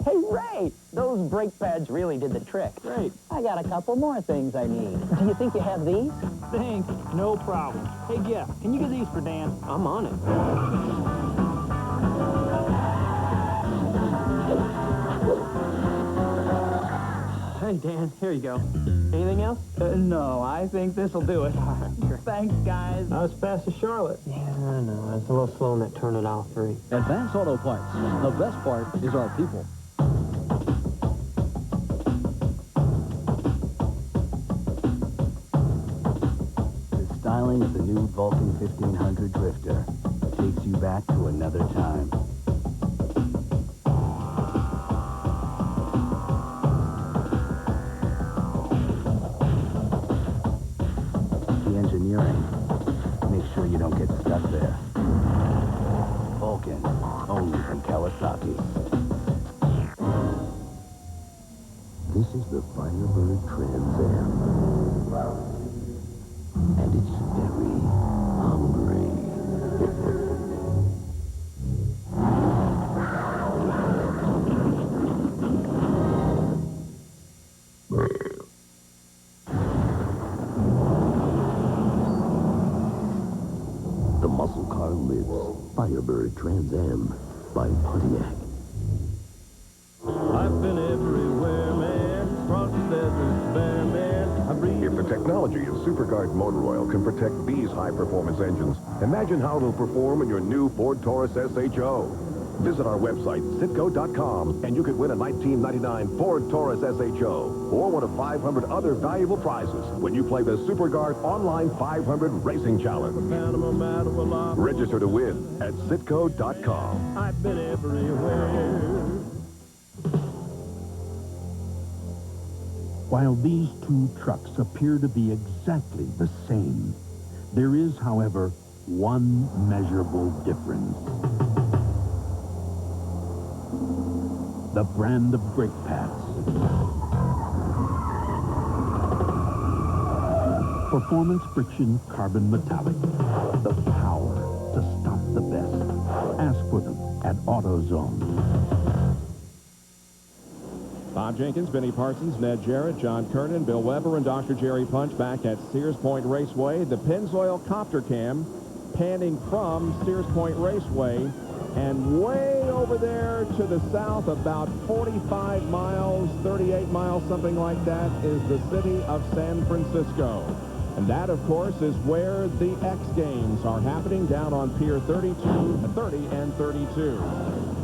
Hey, Ray, those brake pads really did the trick. Great. I got a couple more things I need. Do you think you have these? Thanks. No problem. Hey, Jeff, can you get these for Dan? I'm on it. Hey, Dan, here you go. Anything else? No, I think this'll do it. Thanks, guys. Not as fast as Charlotte. Yeah, I know. It's a little slow in that turn it off 3. Advance Auto Parts. The best part is our people. The styling of the new Vulcan 1500 Drifter takes you back to another time. The engineering, make sure you don't get stuck there. Vulcan, only from Kawasaki. This is the Firebird Trans Am. And it's very hungry. The muscle car lives. Firebird Trans Am by Pontiac. I've been everywhere, man. Across the desert, bare, man. If the technology of SuperGuard motor oil can protect these high-performance engines, imagine how it'll perform in your new Ford Taurus SHO. Visit our website, Citgo.com, and you could win a 1999 Ford Taurus SHO or one of 500 other valuable prizes when you play the SuperGuard Online 500 Racing Challenge. Register to win at Citgo.com. I've been everywhere. While these two trucks appear to be exactly the same, there is, however, one measurable difference. The brand of brake pads. Performance friction carbon metallic. The power to stop the best. Ask for them at AutoZone. Bob Jenkins, Benny Parsons, Ned Jarrett, John Kernan, Bill Weber, and Dr. Jerry Punch back at Sears Point Raceway. The Pennzoil Copter Cam panning from Sears Point Raceway. And way over there to the south, about 45 miles, 38 miles, something like that, is the city of San Francisco. And that, of course, is where the X Games are happening down on Pier 30 and 32.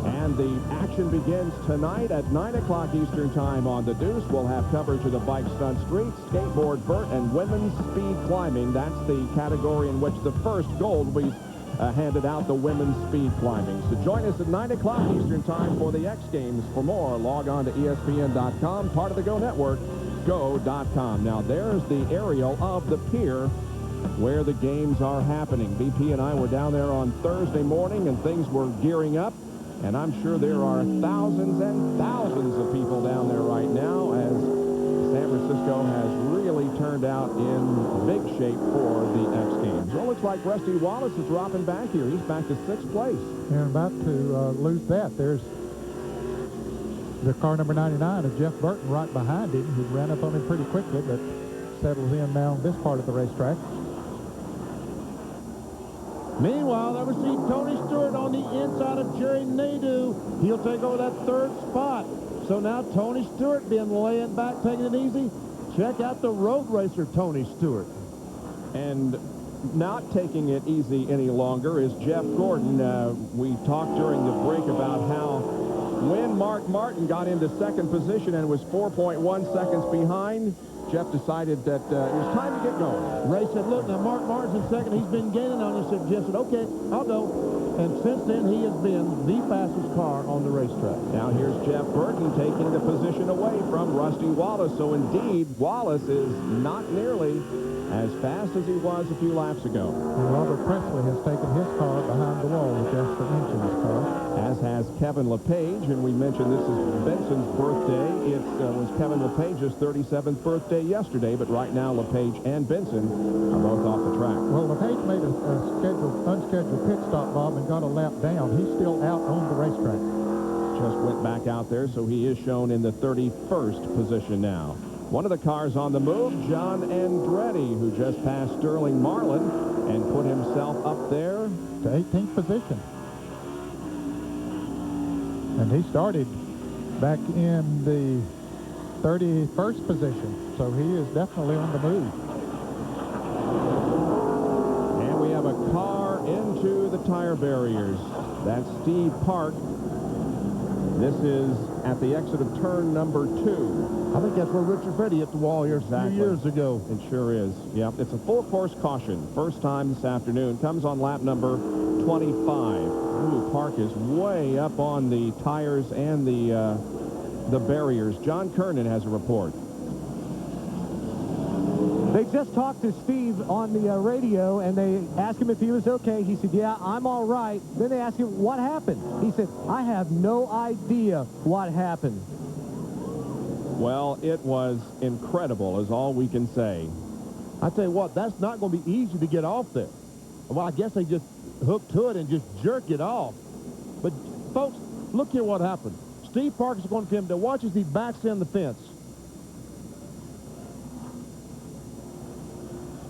And the action begins tonight at 9 o'clock Eastern Time on the Deuce. We'll have coverage of the bike stunt street, skateboard vert, and women's speed climbing. That's the category in which the first gold will be handed out, the women's speed climbing. So join us at 9 o'clock Eastern Time for the X Games. For more, log on to ESPN.com, part of the Go Network, go.com. Now, there's the aerial of the pier where the games are happening. BP and I were down there on Thursday morning, and things were gearing up. And I'm sure there are thousands and thousands of people down there right now, as San Francisco has really turned out in big shape for the X Games. Well, looks like Rusty Wallace is dropping back here. He's back to 6th place. And about to lose that. There's the car number 99 of Jeff Burton right behind him, who ran up on him pretty quickly, but settles in now this part of the racetrack. Meanwhile, there we see Tony Stewart on the inside of Jerry Nadeau. He'll take over that 3rd spot. So now Tony Stewart being laying back, taking it easy. Check out the road racer, Tony Stewart. And not taking it easy any longer is Jeff Gordon. We talked during the break about how when Mark Martin got into 2nd position and was 4.1 seconds behind, Jeff decided that it was time to get going. Ray said, look, now Mark Martin's in 2nd. He's been gaining on you. So Jeff said, okay, I'll go. And since then, he has been the fastest car on the racetrack. Now here's Jeff Burton taking the position away from Rusty Wallace. So indeed, Wallace is not nearly as fast as he was a few laps ago. And Robert Presley has taken his car behind the wall with just the engine's car. As has Kevin LePage, and we mentioned this is Benson's birthday. It was Kevin LePage's 37th birthday yesterday, but right now LePage and Benson are both off the track. Well, LePage made a unscheduled pit stop, Bob, and got a lap down. He's still out on the racetrack. Just went back out there, so he is shown in the 31st position now. One of the cars on the move, John Andretti, who just passed Sterling Marlin and put himself up there to 18th position. And he started back in the 31st position, so he is definitely on the move. And we have a car into the tire barriers. That's Steve Park. This is at the exit of turn number 2. I think that's where Richard Petty hit the wall here a few years ago. It sure is. Yep, it's a full course caution. First time this afternoon. Comes on lap number 25. Ooh, Park is way up on the tires and the barriers. John Kernan has a report. They just talked to Steve on the radio, and they asked him if he was okay. He said, yeah, I'm all right. Then they asked him, what happened? He said, I have no idea what happened. Well, it was incredible, is all we can say. I tell you what, that's not going to be easy to get off there. Well, I guess they just hook to it and just jerk it off. But, folks, look here what happened. Steve Park is going to come to watch as he backs in the fence.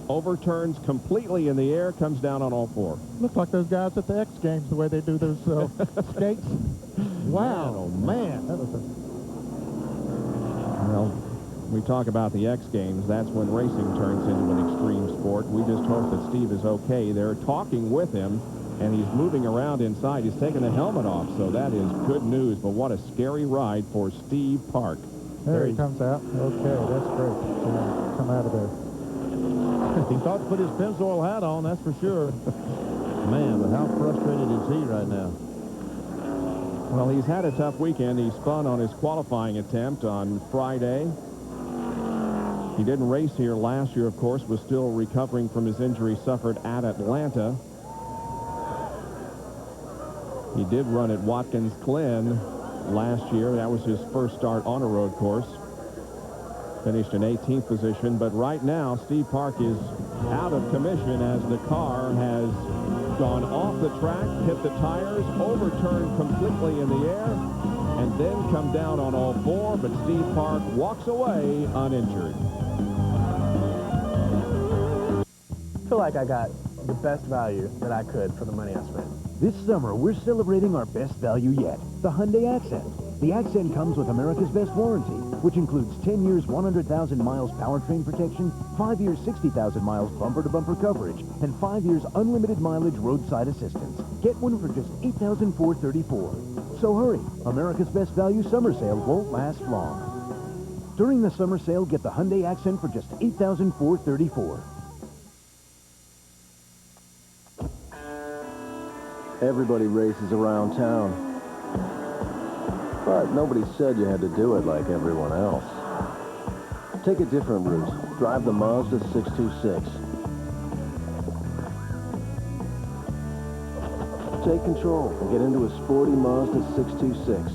Overturns completely in the air, comes down on all 4. Looks like those guys at the X Games, the way they do those skates. Wow. Oh, man. That was Well, we talk about the X Games. That's when racing turns into an extreme sport. We just hope that Steve is okay. They're talking with him, and he's moving around inside. He's taking the helmet off, so that is good news. But what a scary ride for Steve Park. There he comes out. Okay, that's great. Come out of there. He thought to put his Pennzoil hat on, that's for sure. Man, but how frustrated is he right now? Well, he's had a tough weekend. He spun on his qualifying attempt on Friday. He didn't race here last year, of course, was still recovering from his injury suffered at Atlanta. He did run at Watkins Glen last year. That was his first start on a road course. Finished in 18th position, but right now Steve Park is out of commission as the car has gone off the track, hit the tires, overturned completely in the air, and then come down on all four, but Steve Park walks away uninjured. I feel like I got the best value that I could for the money I spent. This summer, we're celebrating our best value yet, the Hyundai Accent. The Accent comes with America's best warranty, which includes 10 years, 100,000 miles powertrain protection, 5 years, 60,000 miles bumper-to-bumper coverage, and 5 years unlimited mileage roadside assistance. Get one for just $8,434. So hurry, America's best value summer sale won't last long. During the summer sale, get the Hyundai Accent for just $8,434. Everybody races around town. But nobody said you had to do it like everyone else. Take a different route. Drive the Mazda 626. Take control and get into a sporty Mazda 626.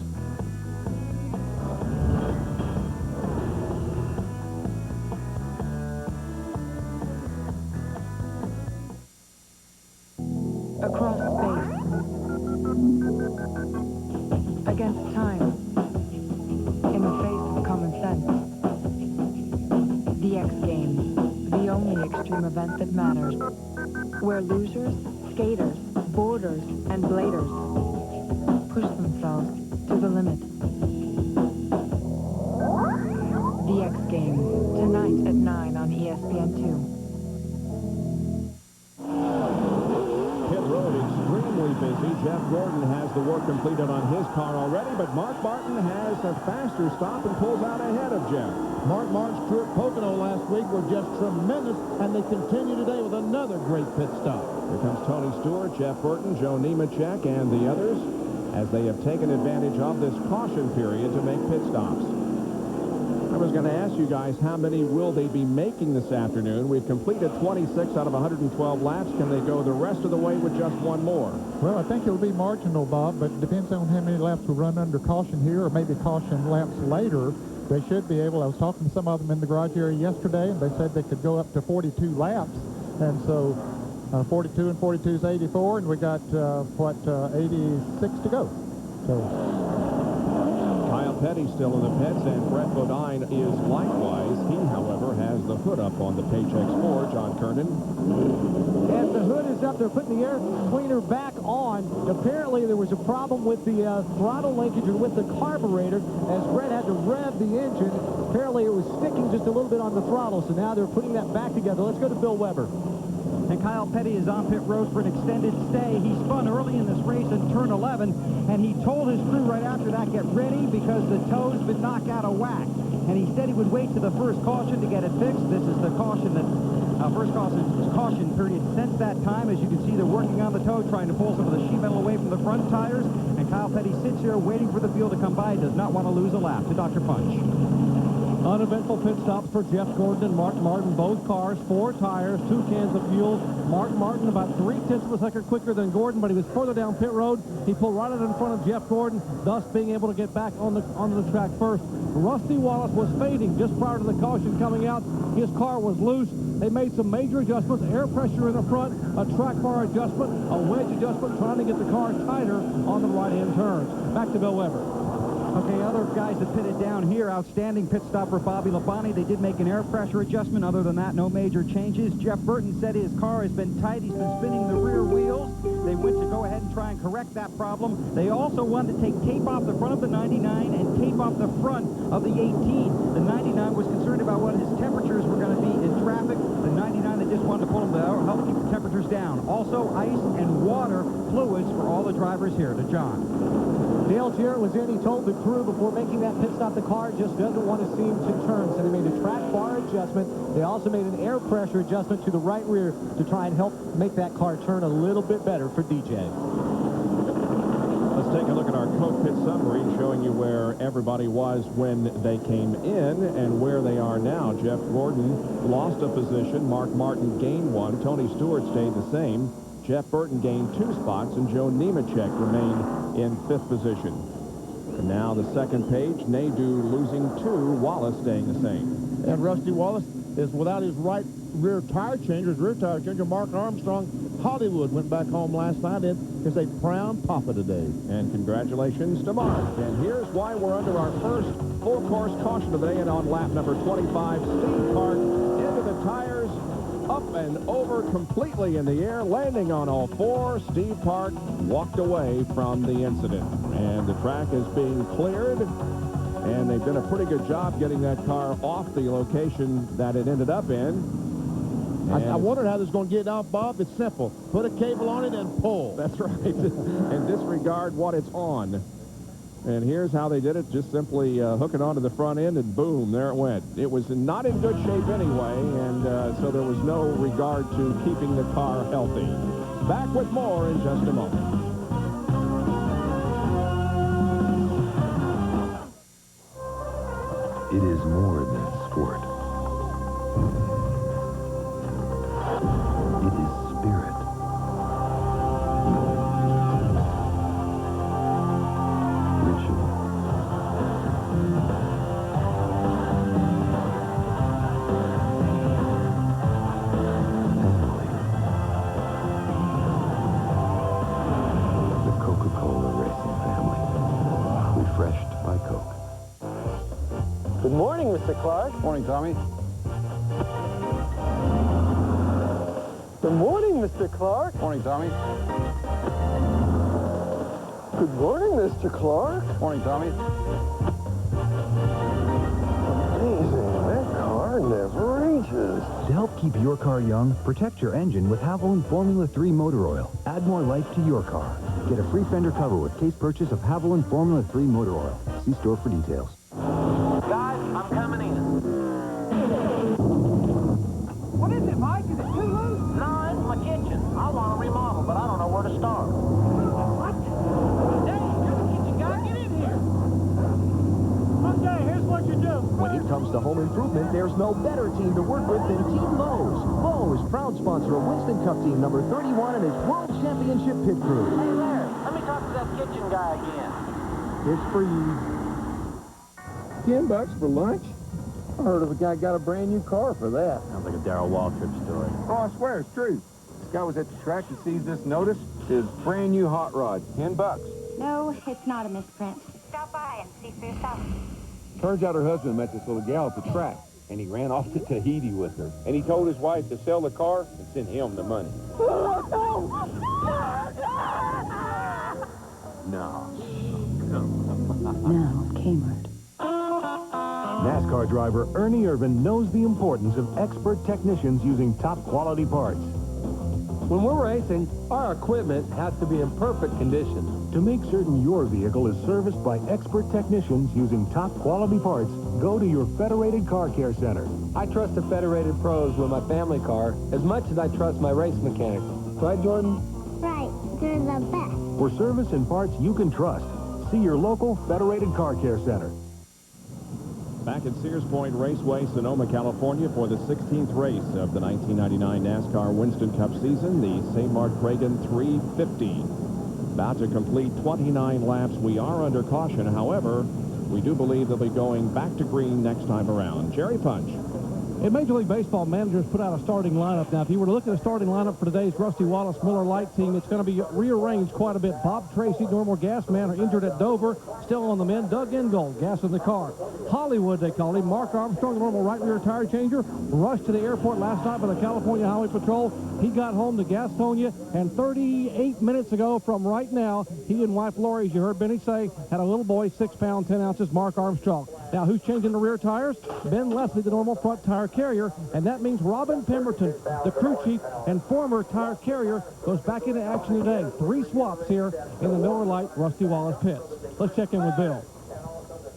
Across space, against time, in the face of common sense. The X Games, the only extreme event that matters, where losers, skaters, boarders, and bladers push themselves to the limit. The X Games, tonight at 9 on ESPN2. Extremely busy. Jeff Gordon has the work completed on his car already, but Mark Martin has a faster stop and pulls out ahead of Jeff. Mark Martin's crew at Pocono last week were just tremendous, and they continue today with another great pit stop. Here comes Tony Stewart, Jeff Burton, Joe Nemechek, and the others as they have taken advantage of this caution period to make pit stops. I was going to ask you guys, how many will they be making this afternoon? We've completed 26 out of 112 laps. Can they go the rest of the way with just one more? Well, I think it'll be marginal, Bob, but it depends on how many laps will run under caution here, or maybe caution laps later. They should be able. I was talking to some of them in the garage area yesterday, and they said they could go up to 42 laps. And so 42 and 42 is 84, and we got, 86 to go. So Petty still in the pits, and Brett Bodine is likewise. He, however, has the hood up on the Paychex 4, John Kernan. As the hood is up, they're putting the air cleaner back on. Apparently, there was a problem with the throttle linkage or with the carburetor as Brett had to rev the engine. Apparently, it was sticking just a little bit on the throttle, so now they're putting that back together. Let's go to Bill Weber. And Kyle Petty is on pit road for an extended stay. He spun early in this race in turn 11, and he told his crew right after that, get ready because the toe's been knocked out of whack. And he said he would wait to the first caution to get it fixed. This is the caution that first caution period since that time. As you can see, they're working on the toe, trying to pull some of the sheet metal away from the front tires. And Kyle Petty sits here waiting for the field to come by. He does not want to lose a lap. To Dr. Punch. Uneventful pit stops for Jeff Gordon and Mark Martin. Both cars, 4 tires, 2 cans of fuel. Mark Martin about 0.3 of a second quicker than Gordon, but he was further down pit road. He pulled right out in front of Jeff Gordon, thus being able to get back onto the track first. Rusty Wallace was fading just prior to the caution coming out. His car was loose. They made some major adjustments, air pressure in the front, a track bar adjustment, a wedge adjustment, trying to get the car tighter on the right-hand turns. Back to Bill Weber. Okay, other guys that pitted down here, outstanding pit stop for Bobby Labonte. They did make an air pressure adjustment. Other than that, no major changes. Jeff Burton said his car has been tight. He's been spinning the rear wheels. They went to go ahead and try and correct that problem. They also wanted to take tape off the front of the 99 and tape off the front of the 18. The 99 was concerned about what his temperatures were going to be in traffic. The 99, they just wanted to pull them to help keep the temperatures down. Also, ice and water fluids for all the drivers here. To John. Dale Jarrett was in. He told the crew before making that pit stop the car just doesn't want to seem to turn. So they made a track bar adjustment. They also made an air pressure adjustment to the right rear to try and help make that car turn a little bit better for DJ. Let's take a look at our cockpit summary showing you where everybody was when they came in and where they are now. Jeff Gordon lost a position. Mark Martin gained one. Tony Stewart stayed the same. Jeff Burton gained 2 spots, and Joe Nemechek remained in 5th position. And now the second page, Nadeau losing 2, Wallace staying the same. And Rusty Wallace is without his right rear tire changer. His rear tire changer, Mark Armstrong, Hollywood, went back home last night and is a proud papa today. And congratulations to Mark. And here's why we're under our first full-course caution of the day, and on lap number 25, Steve Park into the tires, up and over completely in the air, landing on all 4. Steve Park walked away from the incident. And the track is being cleared, and they've done a pretty good job getting that car off the location that it ended up in. I wondered how this is going to get off, Bob. It's simple. Put a cable on it and pull. That's right. And disregard what it's on. And here's how they did it. Just simply hook it onto the front end, and boom, there it went. It was not in good shape anyway, and so there was no regard to keeping the car healthy. Back with more in just a moment. It is more than sport. It is spirit. Ritual. Family. The Coca-Cola Racing family. Refreshed by Coke. Good morning, Mr. Clark. Morning, Tommy. Good morning, Mr. Clark. Morning, Tommy. Good morning, Mr. Clark. Morning, Tommy. Amazing, that car never ages. To help keep your car young, protect your engine with Haviland Formula 3 motor oil. Add more life to your car. Get a free fender cover with case purchase of Haviland Formula 3 motor oil. See store for details. Guys, I'm coming in. What is it, Mike? Is it too loose? No, it's my kitchen. I want to remodel, but I don't know where to start. What? Dave, you're the kitchen guy. Get in here. Okay, here's what you do. When it comes to home improvement, there's no better team to work with than Team Lowe's. Lowe's, proud sponsor of Winston Cup team number 31 and his World Championship pit crew. Hey there, let me talk to that kitchen guy again. It's for you. $10 for lunch? I heard of a guy got a brand new car for that. Sounds like a Darrell Waltrip story. Oh, I swear, it's true. This guy was at the track and sees this notice. His brand new hot rod, $10. No, it's not a misprint. Stop by and see for yourself. Turns out her husband met this little gal at the track, and he ran off to Tahiti with her. And he told his wife to sell the car and send him the money. No. Now, Kmart. NASCAR driver Ernie Irvin knows the importance of expert technicians using top quality parts. When we're racing, our equipment has to be in perfect condition. To make certain your vehicle is serviced by expert technicians using top quality parts, go to your Federated Car Care Center. I trust the Federated Pros with my family car as much as I trust my race mechanics. Right, Jordan? Right, they're the best. For service and parts you can trust, see your local Federated Car Care Center. Back at Sears Point Raceway, Sonoma, California, for the 16th race of the 1999 NASCAR Winston Cup season, the St. Mart Kragen 350. About to complete 29 laps. We are under caution. However, we do believe they'll be going back to green next time around. Jerry Punch. In Major League Baseball, managers put out a starting lineup. Now, if you were to look at a starting lineup for today's Rusty Wallace Miller Lite team, it's going to be rearranged quite a bit. Bob Tracy, normal gas man, are injured at Dover. Still on the men. Doug Ingold, gas in the car. Hollywood, they call him. Mark Armstrong, the normal right rear tire changer, rushed to the airport last night by the California Highway Patrol. He got home to Gastonia, and 38 minutes ago from right now, he and wife Lori, as you heard Benny say, had a little boy, 6 pounds, 10 ounces, Mark Armstrong. Now, who's changing the rear tires? Ben Leslie, the normal front tire carrier, and that means Robin Pemberton, the crew chief and former tire carrier, goes back into action today. 3 swaps here in the Miller Lite Rusty Wallace pits. Let's check in with Bill.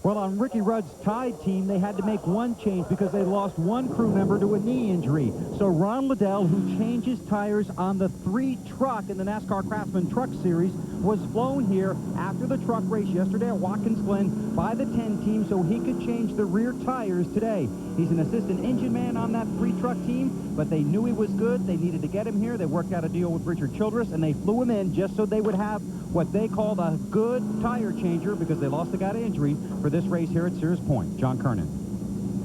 Well, on Ricky Rudd's Tide team, they had to make one change because they lost one crew member to a knee injury. So Ron Liddell, who changes tires on the 3 truck in the NASCAR Craftsman Truck Series, was flown here after the truck race yesterday at Watkins Glen by the 10 team so he could change the rear tires today. He's an assistant engine man on that 3-truck team, but they knew he was good. They needed to get him here. They worked out a deal with Richard Childress, and they flew him in just so they would have what they called a good tire changer because they lost a guy to injury for this race here at Sears Point. John Kernan.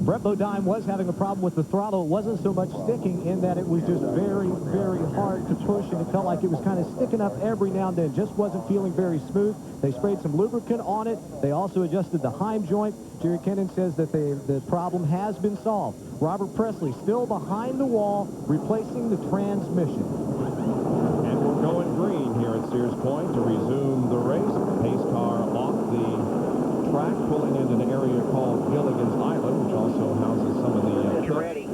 Brett Bodine was having a problem with the throttle. It wasn't so much sticking in that it was just very, very hard to push, and it felt like it was kind of sticking up every now and then. Just wasn't feeling very smooth. They sprayed some lubricant on it. They also adjusted the Heim joint. Jerry Kennan says that the problem has been solved. Robert Presley still behind the wall, replacing the transmission. And we're going green here at Sears Point to resume the race. Pace car off the track, pulling into an area called Gilligan's Island, which also houses some of the... It's ready.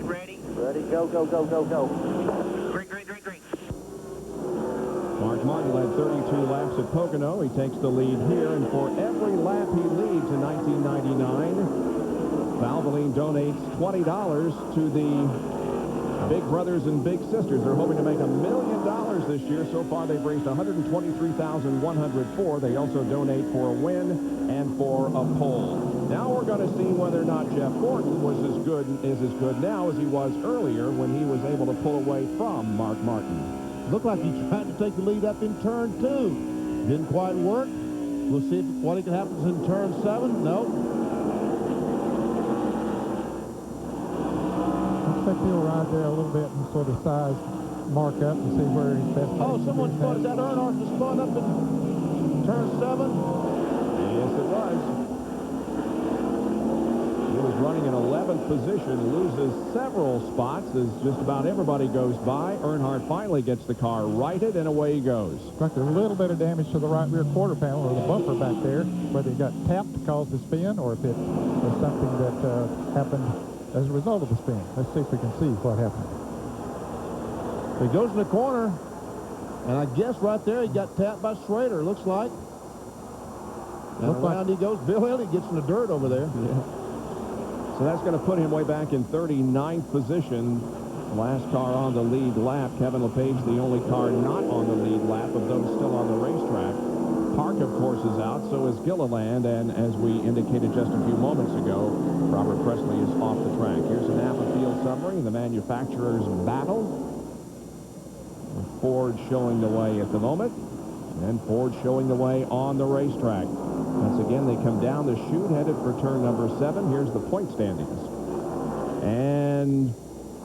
Ready, go, go, go, go, go. Green. Mark Martin led 32 laps at Pocono. He takes the lead here, and for every lap he leads in 1999, Valvoline donates $20 to the Big Brothers and Big Sisters. They're hoping to make $1 million this year. So far, they've raised $123,104. They also donate for a win and for a pole. Now we're going to see whether or not Jeff Gordon is as good now as he was earlier when he was able to pull away from Mark Martin. Looked like he tried to take the lead up in turn 2. Didn't quite work. We'll see what happens in turn 7. No. I think he'll ride there a little bit and sort of size Mark up and see where he's best. Oh, someone spun. Is that Earnhardt that spun up in turn 7? Yes, it was. He was running in 11th position, loses several spots as just about everybody goes by. Earnhardt finally gets the car righted, and away he goes. Like a little bit of damage to the right rear quarter panel or the bumper back there, whether he got tapped to cause the spin or if it was something that happened as a result of the spin. Let's see if we can see what happened. He goes in the corner, and I guess right there he got tapped by Schrader, looks like. And around he goes. Bill Elliott gets in the dirt over there. Yeah. So that's going to put him way back in 39th position. Last car on the lead lap. Kevin LePage, the only car not on the lead lap of those still on the racetrack. Park, of course, is out. So is Gilliland. And as we indicated just a few moments ago, Robert Presley is off the track. Here's a Napa field summary. The manufacturer's battle. Ford showing the way at the moment. And Ford showing the way on the racetrack. Once again, they come down the chute, headed for turn number 7. Here's the point standings. And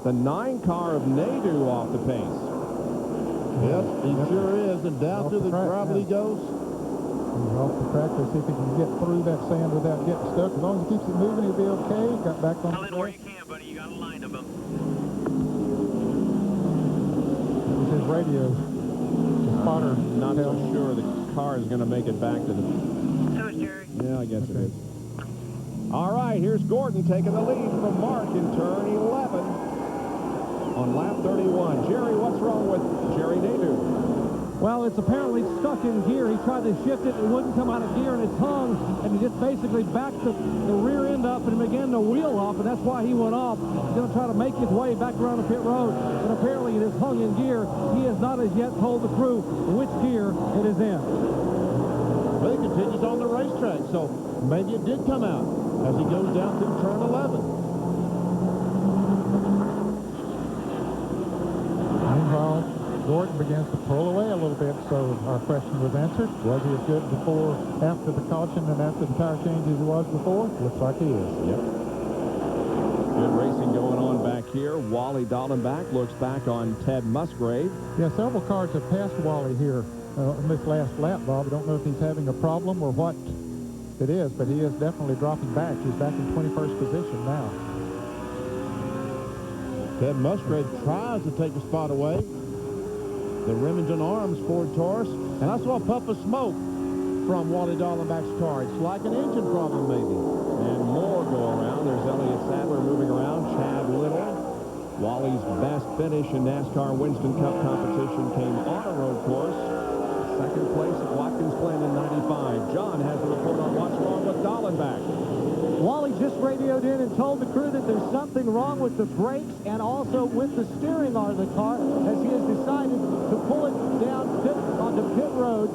the 9 car of Nadeau off the pace. Yes, he sure is. And down to the gravel he goes. He's off the track. Let's see if he can get through that sand without getting stuck. As long as he keeps it moving, he'll be okay. Got back on the track. Where you can, buddy. You got a line of them. That was his radio. The spotter. Not so sure the car is going to make it back to the... So is Jerry. Yeah, I guess it is. All right, here's Gordon taking the lead from Mark in turn 11 on lap 31. Jerry, what's wrong with Jerry Nadeau? Well, it's apparently stuck in gear. He tried to shift it, it wouldn't come out of gear, and it's hung, and he just basically backed the rear end up and began to wheel off, and that's why he went off. He's going to try to make his way back around the pit road, and apparently it is hung in gear. He has not as yet told the crew which gear it is in. But he continues on the racetrack, so maybe it did come out as he goes down through turn 11. Meanwhile, Gordon begins to pull away a little bit, so our question was answered. Was he as good after the caution and after the tire change as he was before? Looks like he is. Yep. Good racing going on back here. Wally Dallenbach looks back on Ted Musgrave. Yeah, several cars have passed Wally here in this last lap, Bob. I don't know if he's having a problem or what it is, but he is definitely dropping back. He's back in 21st position now. Ted Musgrave tries to take the spot away. The Remington Arms Ford Taurus. And I saw a puff of smoke from Wally Dallenbach's car. It's like an engine problem, maybe. And more go around. There's Elliott Sadler moving around. Chad Little. Wally's best finish in NASCAR Winston Cup competition came on a road course. second place at Watkins Glen in 95. John has the report on what's wrong with Dallenbach. Wally just radioed in and told the crew that there's something wrong with the brakes and also with the steering arm of the car, as he has decided to pull it down onto pit road.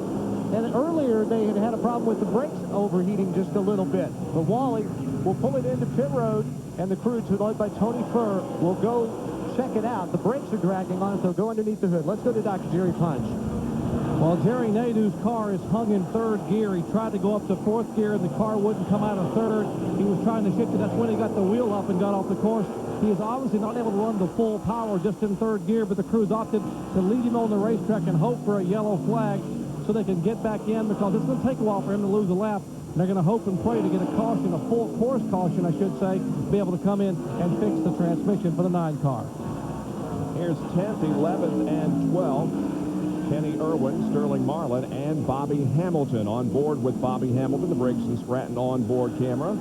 And earlier they had a problem with the brakes overheating just a little bit. But Wally will pull it into pit road, and the crew, led by Tony Furr, will go check it out. The brakes are dragging on it. They'll go underneath the hood. Let's go to Dr. Jerry Punch. Well, Jerry Nadeau's car is hung in third gear. He tried to go up to fourth gear, and the car wouldn't come out of third. He was trying to shift it. That's when he got the wheel up and got off the course. He is obviously not able to run the full power just in third gear, but the crew's opted to lead him on the racetrack and hope for a yellow flag so they can get back in, because it's going to take a while for him to lose a lap. And they're going to hope and pray to get a caution, a full course caution, I should say, be able to come in and fix the transmission for the 9 car. Here's 10th, 11th, and 12th. Kenny Irwin, Sterling Marlin, and Bobby Hamilton on board with Bobby Hamilton, the Briggs & Stratton onboard camera.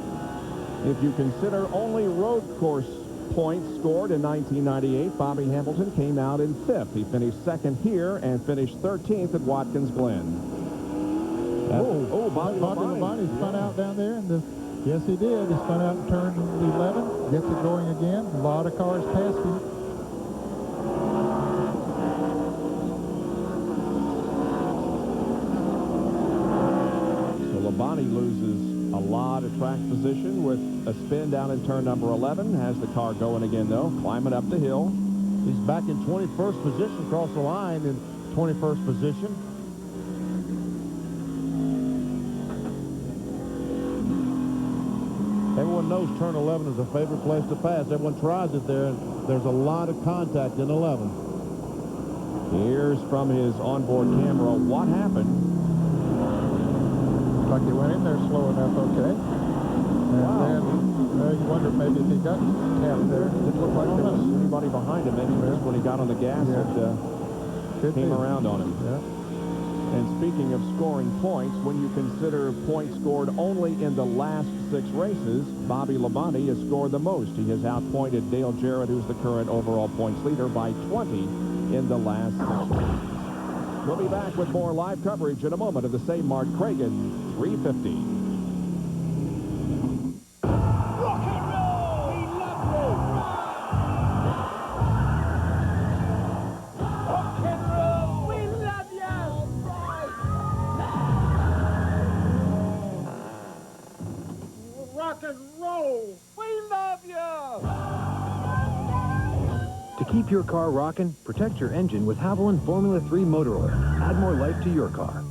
If you consider only road course points scored in 1998, Bobby Hamilton came out in 5th. He finished 2nd here and finished 13th at Watkins Glen. Bobby Labonte spun out down there, and yes, he did. He spun out in turn 11, gets it going again. A lot of cars past him. Labonte loses a lot of track position with a spin down in turn number 11. Has the car going again, though, climbing up the hill. He's back in 21st position, across the line in 21st position. Everyone knows turn 11 is a favorite place to pass. Everyone tries it there, and there's a lot of contact in 11. Here's from his onboard camera what happened. Like he went in there slow enough, okay. And then you wonder maybe if he got tapped there. Didn't look like there was anybody behind him. Maybe just when he got on the gas, it came around on him. Yeah. And speaking of scoring points, when you consider points scored only in the last 6 races, Bobby Labonte has scored the most. He has outpointed Dale Jarrett, who's the current overall points leader, by 20 in the last 6 races. We'll be back with more live coverage in a moment of the same Mart Kragen 350. Rock and roll! We love you! Rock and roll! We love you! Rock and roll! We love you! To keep your car rocking, protect your engine with Haviland Formula 3 motor oil. Add more life to your car.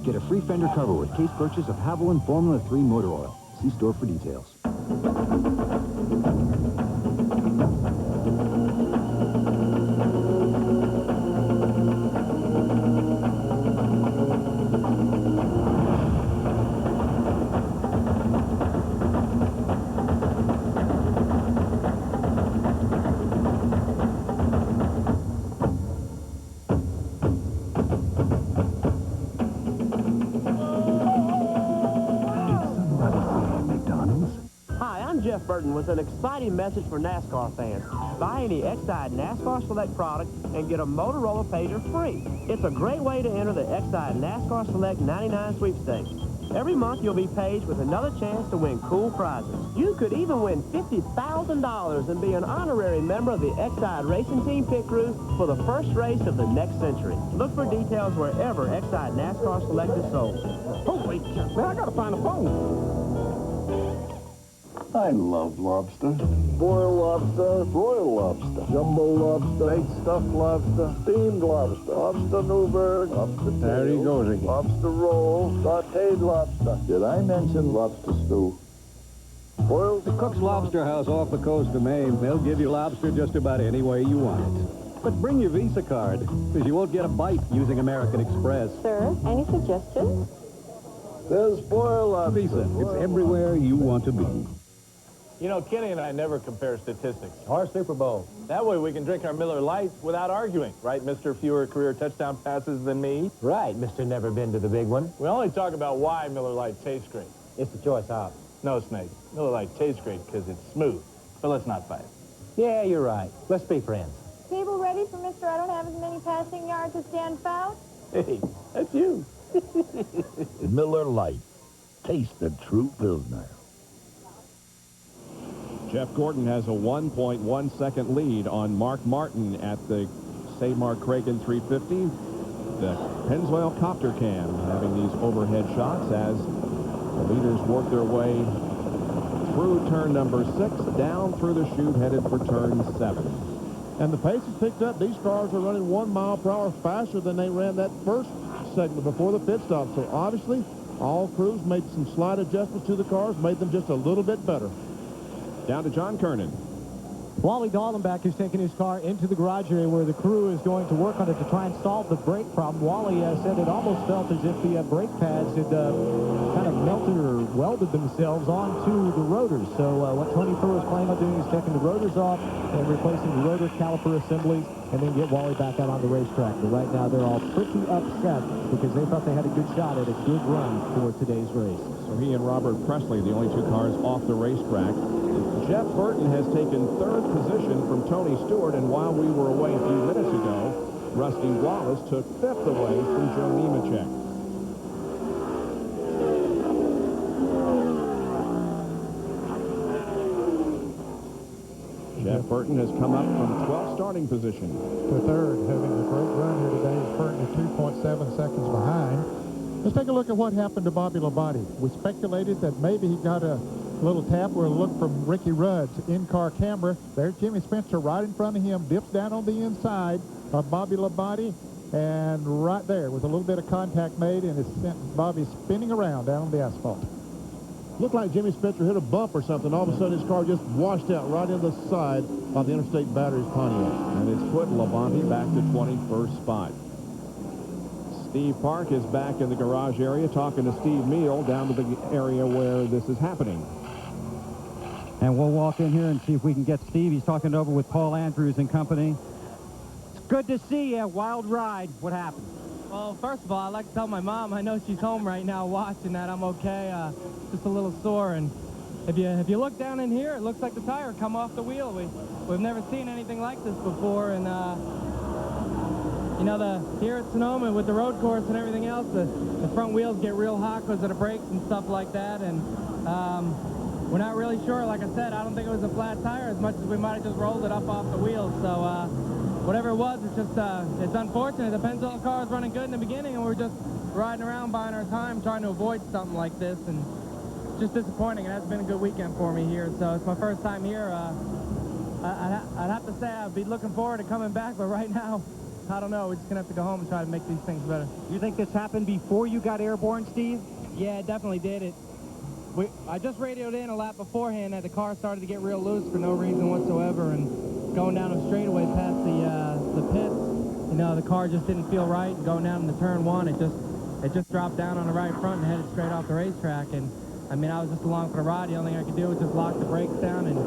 Get a free fender cover with case purchase of Haviland Formula 3 motor oil. See store for details. Jeff Burton with an exciting message for NASCAR fans. Buy any Exide NASCAR Select product and get a Motorola pager free. It's a great way to enter the Exide NASCAR Select 99 sweepstakes. Every month you'll be paged with another chance to win cool prizes. You could even win $50,000 and be an honorary member of the Exide Racing Team Pit Crew for the first race of the next century. Look for details wherever Exide NASCAR Select is sold. Holy cow, man, I gotta find a phone. I love lobster. Boiled lobster, broiled lobster, jumbo lobster, baked stuffed lobster, steamed lobster, lobster Newburg, lobster tail, there he goes again. Lobster roll, sauteed lobster. Did I mention lobster stew? Boiled the Cook's Lobster House off the coast of Maine. They'll give you lobster just about any way you want it. But bring your Visa card, because you won't get a bite using American Express. Sir, any suggestions? There's boiled lobster. Visa, it's everywhere you want to be. You know, Kenny and I never compare statistics. Our Super Bowl. That way we can drink our Miller Lite without arguing. Right, Mr. Fewer career touchdown passes than me? Right, Mr. Never Been to the Big One. We only talk about why Miller Lite tastes great. It's the choice hops. No, Snake. Miller Lite tastes great because it's smooth. But let's not fight. Yeah, you're right. Let's be friends. Table ready for Mr. I don't have as many passing yards as Dan Fouts? Hey, That's you. Miller Lite. Taste the true Pilsner. Jeff Gordon has a 1.1 second lead on Mark Martin at the Mark Kragen 350. The Pennzoil Copter Cam having these overhead shots as the leaders work their way through turn number 6, down through the chute, headed for turn 7. And the pace has picked up. These cars are running 1 mile per hour faster than they ran that first segment before the pit stop. So obviously, all crews made some slight adjustments to the cars, made them just a little bit better. Down to John Kernan. Wally Dallenbach has taken his car into the garage area where the crew is going to work on it to try and solve the brake problem. Wally said it almost felt as if the brake pads had kind of melted or welded themselves onto the rotors. So what Tony Furr is planning on doing is taking the rotors off and replacing the rotor caliper assemblies and then get Wally back out on the racetrack. But right now they're all pretty upset because they thought they had a good shot at a good run for today's race. So he and Robert Presley, the only 2 cars off the racetrack. Jeff Burton has taken 3rd position from Tony Stewart, and while we were away a few minutes ago, Rusty Wallace took 5th away from Joe Nemechek. Jeff Burton has come up from 12th starting position to 3rd, having a great run here today. Burton is 2.7 seconds behind. Let's take a look at what happened to Bobby Labonte. We speculated that maybe he got a little tap or a look from Ricky Rudd's in-car camera. There's Jimmy Spencer right in front of him, dips down on the inside of Bobby Labonte, and right there with a little bit of contact made, and it sent Bobby spinning around down on the asphalt. Looked like Jimmy Spencer hit a bump or something. All of a sudden, his car just washed out right in the side of the Interstate Batteries Pontiac. And it's put Labonte back to 21st spot. Steve Park is back in the garage area talking to Steve Meal down to the area where this is happening. And we'll walk in here and see if we can get Steve. He's talking over with Paul Andrews and company. It's good to see you. Wild ride. What happened? Well, first of all, I'd like to tell my mom I know she's home right now watching that I'm okay. Just a little sore. And if you look down in here, it looks like the tire come off the wheel. We've never seen anything like this before. And you know, here at Sonoma with the road course and everything else, the front wheels get real hot because of the brakes and stuff like that. And we're not really sure. Like I said, I don't think it was a flat tire as much as we might have just rolled it up off the wheels. So whatever it was, it's just it's unfortunate. The Pennzoil car was running good in the beginning, and we're just riding around buying our time trying to avoid something like this. And it's just disappointing. It hasn't been a good weekend for me here. So it's my first time here. I'd have to say I'd be looking forward to coming back, but right now, I don't know. We're just going to have to go home and try to make these things better. You think this happened before you got airborne, Steve? Yeah, it definitely did. I just radioed in a lap beforehand that the car started to get real loose for no reason whatsoever, and going down a straightaway past the pits, you know, the car just didn't feel right. And going down into turn 1, it just dropped down on the right front and headed straight off the racetrack. And I mean, I was just along for the ride. The only thing I could do was just lock the brakes down and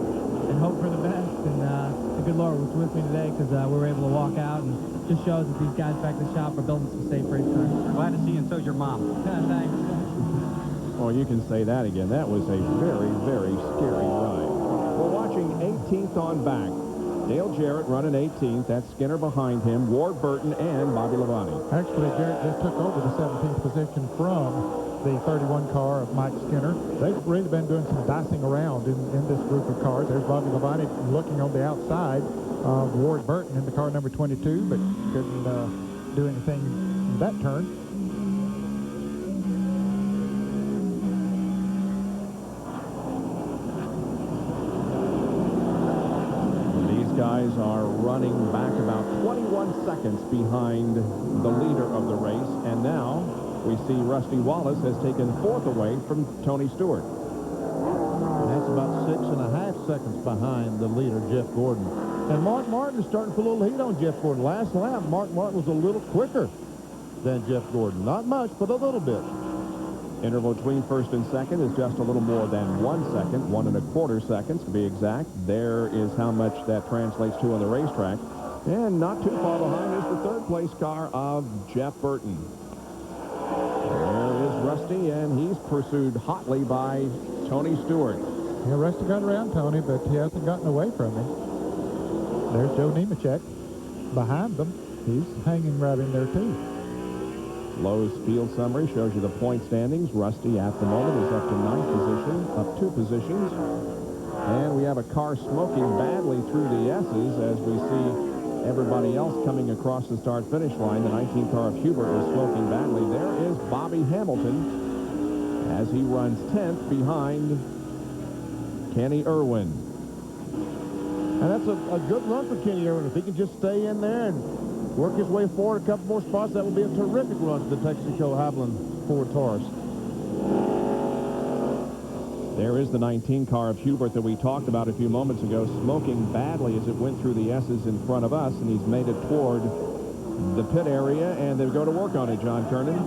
hope for the best. And the good Lord was with me today because we were able to walk out, and just shows that these guys back in the shop are building some safe race cars. Glad to see you, and so's your mom. Thanks. Well, you can say that again. That was a very, very scary ride. We're watching 18th on back. Dale Jarrett running 18th. That's Skinner behind him, Ward Burton, and Bobby Labonte. Actually, Jarrett just took over the 17th position from the 31 car of Mike Skinner. They've really been doing some dicing around in this group of cars. There's Bobby Labonte looking on the outside of Ward Burton in the car number 22, but couldn't do anything in that turn. Guys are running back about 21 seconds behind the leader of the race, and now we see Rusty Wallace has taken 4th away from Tony Stewart. That's about 6.5 seconds behind the leader, Jeff Gordon. And Mark Martin is starting to put a little heat on Jeff Gordon. Last lap, Mark Martin was a little quicker than Jeff Gordon. Not much, but a little bit. Interval between 1st and 2nd is just a little more than 1 second, 1 1/4 seconds to be exact. There is how much that translates to on the racetrack. And not too far behind is the 3rd place car of Jeff Burton. There is Rusty, and he's pursued hotly by Tony Stewart. Yeah, Rusty got around Tony, but he hasn't gotten away from him. There's Joe Nemechek behind them. He's hanging right in there, too. Lowe's field summary shows you the point standings. Rusty at the moment is up to 9th position, up 2 positions. And we have a car smoking badly through the S's as we see everybody else coming across the start-finish line. The 19 car of Hubert is smoking badly. There is Bobby Hamilton as he runs 10th behind Kenny Irwin. And that's a good run for Kenny Irwin. If he can just stay in there and work his way forward a couple more spots, that will be a terrific run for the Texaco Haviland Ford Taurus. There is the 19 car of Hubert that we talked about a few moments ago, smoking badly as it went through the S's in front of us, and he's made it toward the pit area, and they go to work on it, John Kernan.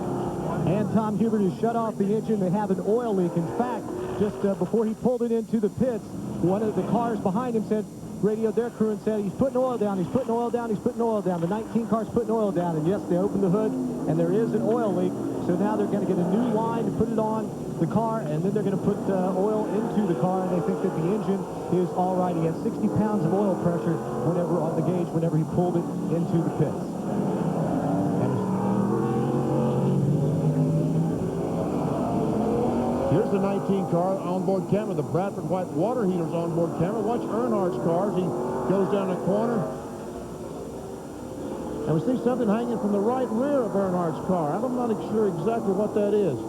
And Tom Hubert has shut off the engine. They have an oil leak. In fact, just before he pulled it into the pits, one of the cars behind him said, radioed their crew and said, he's putting oil down, he's putting oil down, he's putting oil down. The 19 car's putting oil down, and yes, they opened the hood, and there is an oil leak. So now they're going to get a new line to put it on the car, and then they're going to put oil into the car, and they think that the engine is all right. He had 60 pounds of oil pressure whenever on the gauge whenever he pulled it into the pits. Here's the 19 car onboard camera, the Bradford White water heaters onboard camera. Watch Earnhardt's car as he goes down the corner. And we see something hanging from the right rear of Earnhardt's car. I'm not sure exactly what that is.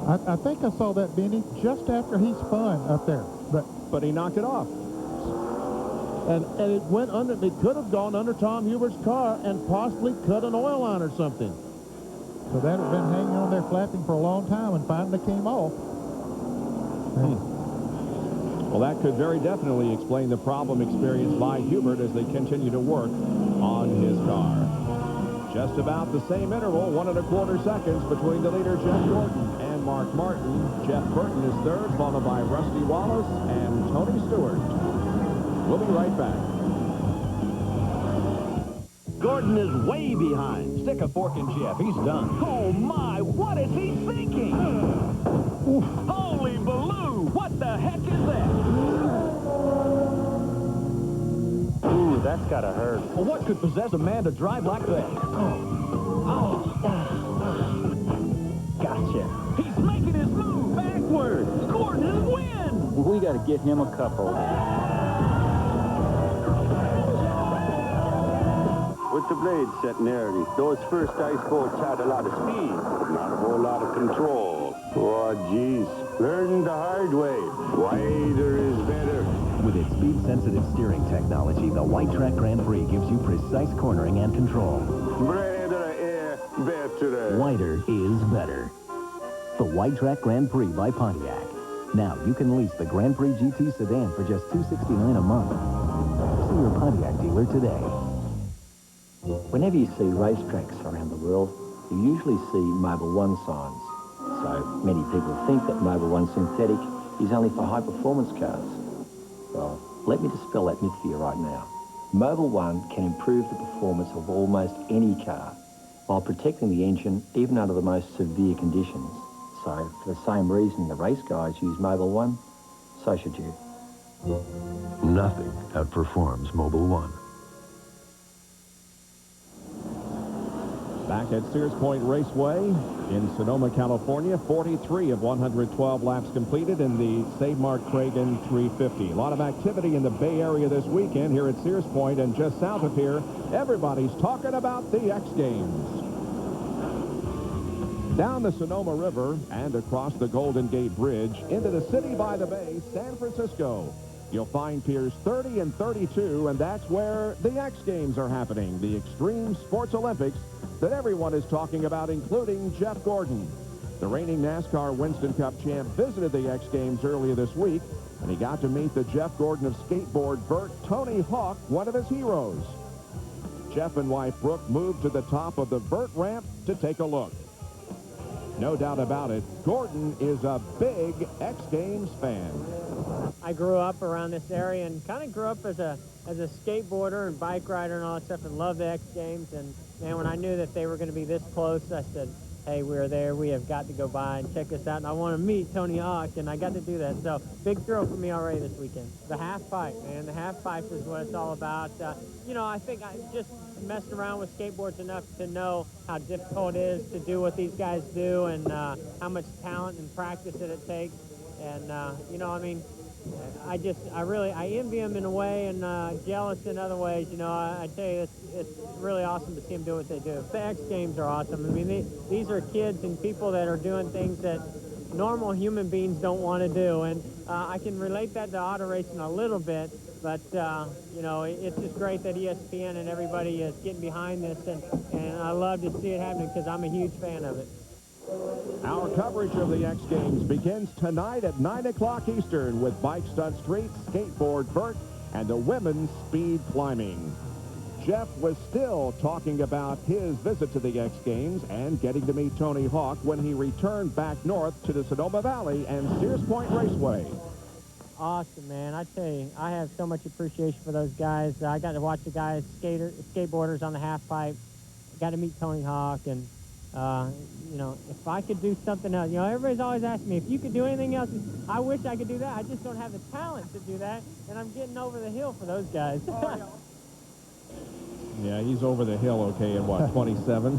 I think I saw that, Benny, just after he spun up there. But he knocked it off. And it went under, it could have gone under Tom Hubert's car and possibly cut an oil line or something. So that had been hanging on there flapping for a long time and finally came off. Well, that could very definitely explain the problem experienced by Hubert as they continue to work on his car. Just about the same interval, 1 1/4 seconds between the leader, Jeff Gordon, and Mark Martin. Jeff Burton is third, followed by Rusty Wallace and Tony Stewart. We'll be right back. Gordon is way behind. Stick a fork in Jeff. He's done. Oh, my. What is he thinking? Holy baloo. What the heck is that? Ooh, that's gotta hurt. Well, what could possess a man to drive like that? Gotcha. He's making his move backwards. Gordon is win. We gotta get him a couple. With the blades set nearly, those first ice boats had a lot of speed, but not a whole lot of control. Oh, geez. Learned the hard way. Wider is better. With its speed-sensitive steering technology, the White Track Grand Prix gives you precise cornering and control. Better, better. Wider is better. The White Track Grand Prix by Pontiac. Now you can lease the Grand Prix GT sedan for just $269 a month. See your Pontiac dealer today. Whenever you see racetracks around the world, you usually see Mobil 1 signs. So many people think that Mobil 1 synthetic is only for high-performance cars. Well, let me dispel that myth for you right now. Mobil 1 can improve the performance of almost any car while protecting the engine even under the most severe conditions. So, for the same reason the race guys use Mobil 1, so should you. Nothing outperforms Mobil 1. Back at Sears Point Raceway in Sonoma, California, 43 of 112 laps completed in the Save Mart Kragen 350. A lot of activity in the Bay Area this weekend here at Sears Point, and just south of here, everybody's talking about the X Games. Down the Sonoma River and across the Golden Gate Bridge into the city by the bay, San Francisco. You'll find Piers 30 and 32, and that's where the X Games are happening, the Extreme Sports Olympics that everyone is talking about, including Jeff Gordon. The reigning NASCAR Winston Cup champ visited the X Games earlier this week, and he got to meet the Jeff Gordon of skateboard vert, Tony Hawk, one of his heroes. Jeff and wife Brooke moved to the top of the vert ramp to take a look. No doubt about it, Gordon is a big X Games fan. I grew up around this area and kind of grew up as a skateboarder and bike rider and all that stuff, and loved the X Games. And man, when I knew that they were going to be this close, I said, hey, we were there. We have got to go by and check this out. And I want to meet Tony Hawk, and I got to do that. So big thrill for me already this weekend. The half pipe, man. The half pipe is what it's all about. You know, I think I just messed around with skateboards enough to know how difficult it is to do what these guys do and how much talent and practice that it takes. And, you know, I mean, I envy them in a way and jealous in other ways. You know, I tell you, it's really awesome to see them do what they do. The X Games are awesome. I mean, these are kids and people that are doing things that normal human beings don't want to do. And I can relate that to auto racing a little bit, but, you know, it's just great that ESPN and everybody is getting behind this, and I love to see it happening because I'm a huge fan of it. Our coverage of the X Games begins tonight at 9 o'clock Eastern with Bike Stunt Street, Skateboard Vert, and the women's speed climbing. Jeff was still talking about his visit to the X Games and getting to meet Tony Hawk when he returned back north to the Sonoma Valley and Sears Point Raceway. Awesome, man. I tell you, I have so much appreciation for those guys. I got to watch the guys, skateboarders on the half pipe. Got to meet Tony Hawk, and you know, if I could do something else, you know, everybody's always asking me, if you could do anything else, I wish I could do that. I just don't have the talent to do that, and I'm getting over the hill for those guys. Yeah, he's over the hill, okay, in what, 27?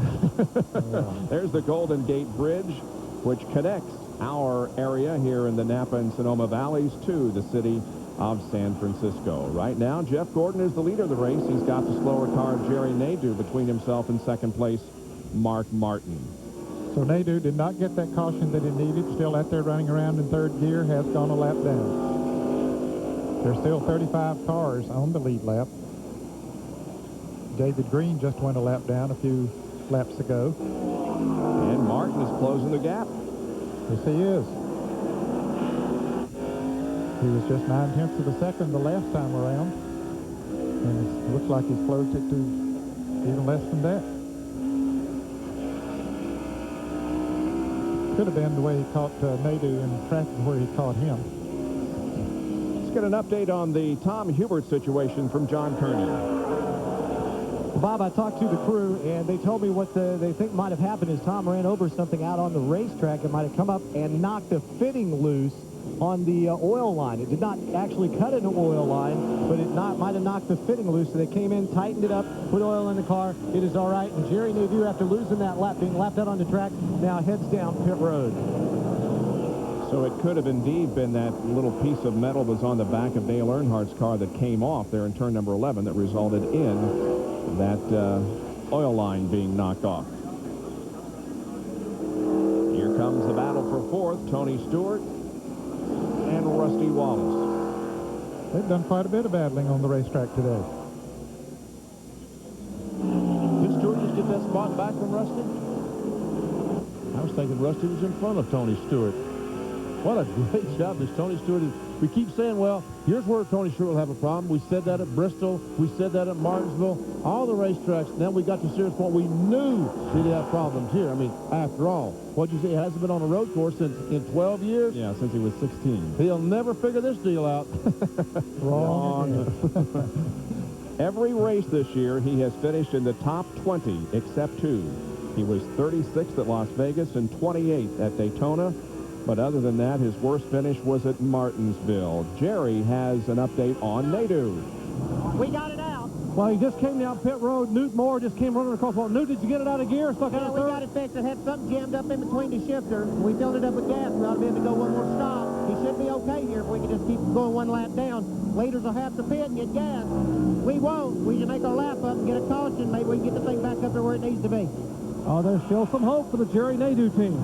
There's the Golden Gate Bridge, which connects our area here in the Napa and Sonoma Valleys to the city of San Francisco. Right now, Jeff Gordon is the leader of the race. He's got the slower car, Jerry Nadeau, between himself and second place, Mark Martin. So Nadeau did not get that caution that he needed. Still out there running around in third gear, has gone a lap down. There's still 35 cars on the lead lap. David Green just went a lap down a few laps ago. And Martin is closing the gap. Yes, he is. He was just 9/10 of a second the last time around. And it looks like he's closed it to even less than that. Could have been the way he caught Nadeau in traffic where he caught him. Let's get an update on the Tom Hubert situation from John Kernan. Bob, I talked to the crew, and they told me what they think might have happened is Tom ran over something out on the racetrack. It might have come up and knocked a fitting loose on the oil line. It did not actually cut an oil line, but it might have knocked the fitting loose. So they came in, tightened it up, put oil in the car. It is all right. And Jerry Nadeau, after losing that lap, being lapped out on the track, now heads down pit road. So it could have indeed been that little piece of metal that was on the back of Dale Earnhardt's car that came off there in turn number 11 that resulted in that oil line being knocked off. Here comes the battle for fourth. Tony Stewart and Rusty Wallace. They've done quite a bit of battling on the racetrack today. Did Stewart just get that spot back from Rusty? I was thinking Rusty was in front of Tony Stewart. What a great job this Tony Stewart is. We keep saying, well, here's where Tony Stewart will have a problem. We said that at Bristol. We said that at Martinsville. All the racetracks. Then we got to Sears Point. We knew he'd have problems here. I mean, after all, what'd you say? He hasn't been on a road course in 12 years? Yeah, since he was 16. He'll never figure this deal out. Wrong. Every race this year, he has finished in the top 20, except two. He was 36th at Las Vegas and 28th at Daytona. But other than that, his worst finish was at Martinsville. Jerry has an update on Nadeau. We got it out. Well, he just came down pit road. Newt Moore just came running across. Well, Newt, did you get it out of gear? Stuck out of we third? got it fixed. It had something jammed up in between the shifter. We filled it up with gas. We ought to be able to go one more stop. He should be okay here if we can just keep going one lap down. Leaders will have to pit and get gas. We won't. We can make our lap up and get a caution. Maybe we can get the thing back up there where it needs to be. Oh, there's still some hope for the Jerry Nadeau team.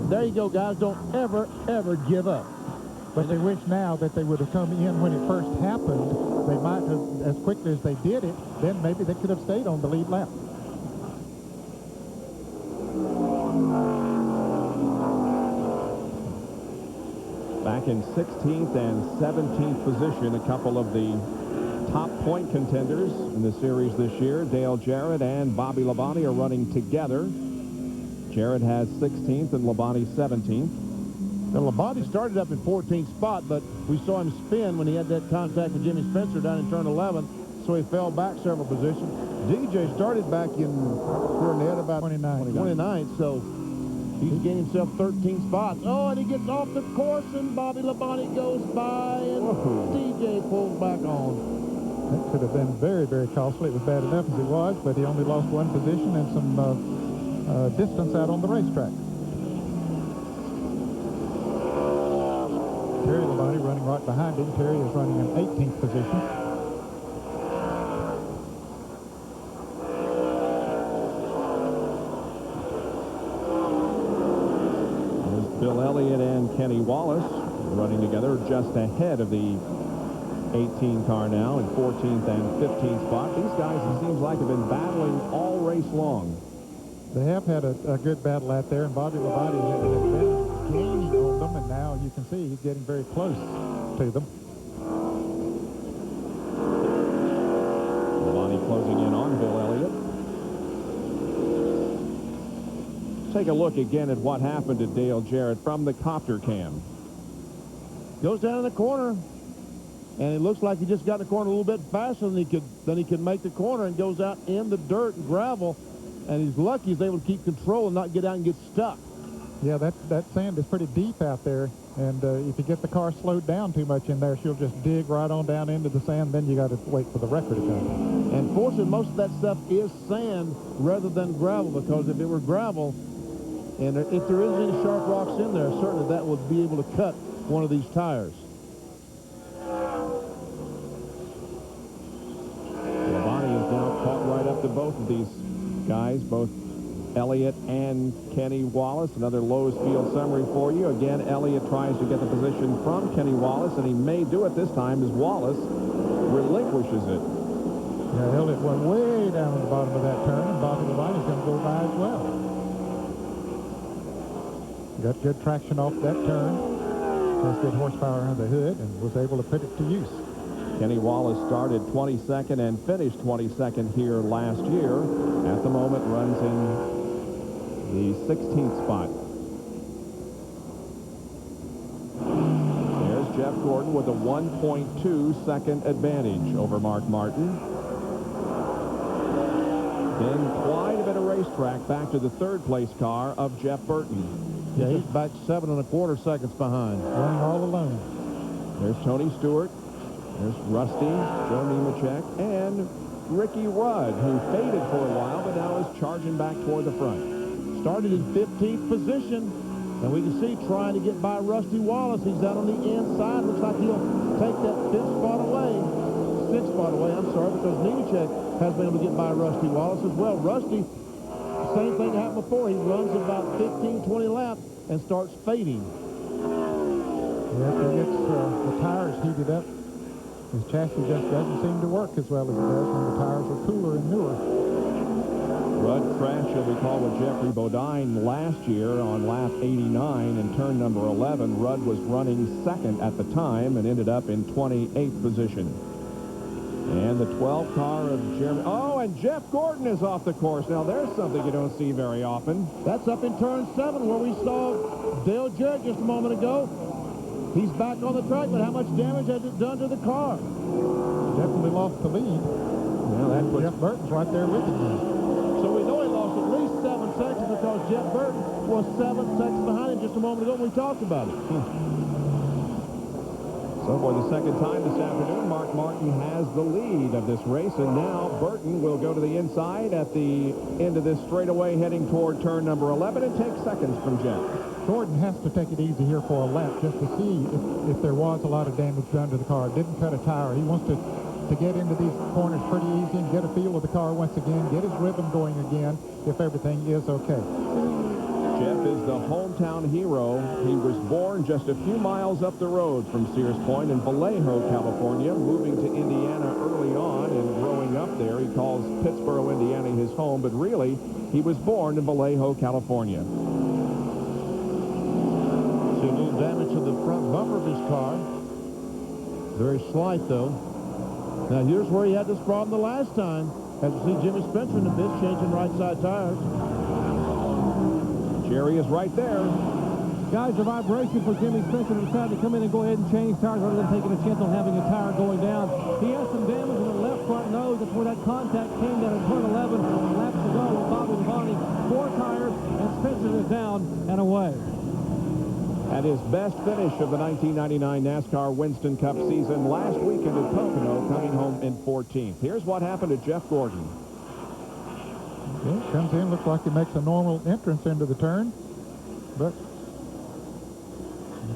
There you go, guys. Don't ever, ever give up. But they wish now that they would have come in when it first happened. They might have, as quickly as they did it, then maybe they could have stayed on the lead lap. Back in 16th and 17th position, a couple of the top point contenders in the series this year. Dale Jarrett and Bobby Labonte are running together. Jarrett has 16th and Labonte 17th. Now, Labonte started up in 14th spot, but we saw him spin when he had that contact with Jimmy Spencer down in turn 11, so he fell back several positions. DJ started back in, we're in the head about 29th, so He's gained himself 13 spots. Oh, and he gets off the course, and Bobby Labonte goes by, and DJ pulls back on. That could have been very, very costly. It was bad enough as it was, but he only lost one position and some distance out on the racetrack. Terry Labonte running right behind him. Terry is running in 18th position. Bill Elliott and Kenny Wallace running together just ahead of the 18 car now in 14th and 15th spot. These guys, it seems like, have been battling all race long. They have had a good battle out there, and Bobby Labonte has been gaining on them, and now you can see he's getting very close to them. Labonte closing in on Bill Elliott. Take a look again at what happened to Dale Jarrett from the copter cam. Goes down in the corner, and it looks like he just got in the corner a little bit faster than he could make the corner, and goes out in the dirt and gravel, and he's lucky he's able to keep control and not get out and get stuck. Yeah, that sand is pretty deep out there, and if you get the car slowed down too much in there, she'll just dig right on down into the sand. Then you got to wait for the wrecker to come. And fortunately, most of that stuff is sand rather than gravel, because if it were gravel, and if there isn't any sharp rocks in there, certainly that would be able to cut one of these tires. Labonte is now caught right up to both of these guys, both Elliott and Kenny Wallace. Another Lowe's field summary for you. Again, Elliott tries to get the position from Kenny Wallace, and he may do it this time as Wallace relinquishes it. Yeah, Elliott went way down at the bottom of that turn, and Bobby Labonte is going to go by as well. Got good traction off that turn. Has good horsepower under the hood and was able to put it to use. Kenny Wallace started 22nd and finished 22nd here last year. At the moment, runs in the 16th spot. There's Jeff Gordon with a 1.2 second advantage over Mark Martin. Then quite a bit of racetrack back to the third place car of Jeff Burton. Yeah, he's back 7 1/4 seconds behind. Running all alone. There's Tony Stewart. There's Rusty, Joe Nemechek, and Ricky Rudd, who faded for a while, but now is charging back toward the front. Started in 15th position, and we can see trying to get by Rusty Wallace. He's out on the inside. Looks like he'll take that 6th spot away, I'm sorry, because Nemechek has been able to get by Rusty Wallace as well. Rusty, same thing happened before. He runs about 15, 20 laps and starts fading. Yeah, after he gets the tires heated up, his chassis just doesn't seem to work as well as it does when the tires are cooler and newer. Rudd crashed, you'll recall, with Jeffrey Bodine last year on lap 89 in turn number 11. Rudd was running second at the time and ended up in 28th position. And the 12 car of Jeremy. Oh, and Jeff Gordon is off the course. Now, there's something you don't see very often. That's up in turn 7 where we saw Dale Jarrett just a moment ago. He's back on the track, but how much damage has it done to the car? Definitely lost the lead. Well, that puts Jeff Burton's right there with him. So we know he lost at least 7 seconds because Jeff Burton was 7 seconds behind him just a moment ago when we talked about it. So for the second time this afternoon, Mark Martin has the lead of this race, and now Burton will go to the inside at the end of this straightaway heading toward turn number 11 and take seconds from Jeff. Gordon has to take it easy here for a lap just to see if there was a lot of damage done to the car. Didn't cut a tire. He wants to get into these corners pretty easy and get a feel of the car once again, get his rhythm going again if everything is okay. Jeff is the hometown hero. He was born just a few miles up the road from Sears Point in Vallejo, California, moving to Indiana early on and growing up there. He calls Pittsboro, Indiana his home, but really, he was born in Vallejo, California. See a little damage to the front bumper of his car. Very slight, though. Now, here's where he had this problem the last time. As you see Jimmy Spencer in the pits changing right side tires. Jerry is right there. Guys, a vibration for Jimmy Spencer to decide to come in and go ahead and change tires rather than taking a chance on having a tire going down. He has some damage in the left front nose. That's where that contact came down in turn 11 laps ago with Bobby Labonte. 4 tires, and Spencer is down and away. At his best finish of the 1999 NASCAR Winston Cup season last weekend at Pocono, coming home in 14th. Here's what happened to Jeff Gordon. Yeah, comes in, looks like he makes a normal entrance into the turn, but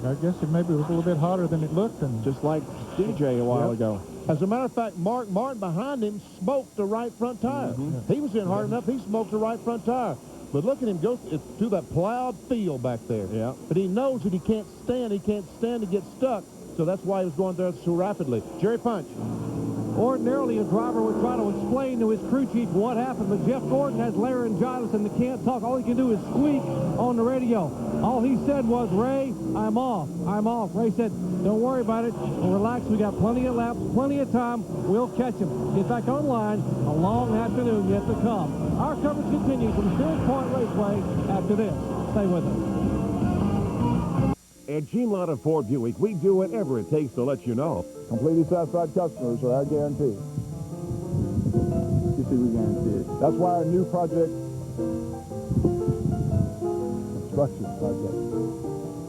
I guess it maybe was a little bit hotter than it looked. And just like DJ a while ago. As a matter of fact, Mark Martin behind him smoked the right front tire. He was in hard enough, he smoked the right front tire. But look at him go through that plowed field back there. Yeah. But he knows that he can't stand to get stuck. So that's why he was going there so rapidly. Jerry Punch. Ordinarily, a driver would try to explain to his crew chief what happened, but Jeff Gordon has laryngitis and can't talk. All he can do is squeak on the radio. All he said was, Ray, I'm off. I'm off. Ray said, don't worry about it. Relax. We got plenty of laps, plenty of time. We'll catch him. Get back online. A long afternoon yet to come. Our coverage continues from Sears Point Raceway after this. Stay with us. At Gene Lotta Ford Buick, we do whatever it takes to let you know. Completely satisfied customers are our guarantee. You see, we guarantee it. That's why our new project, construction project,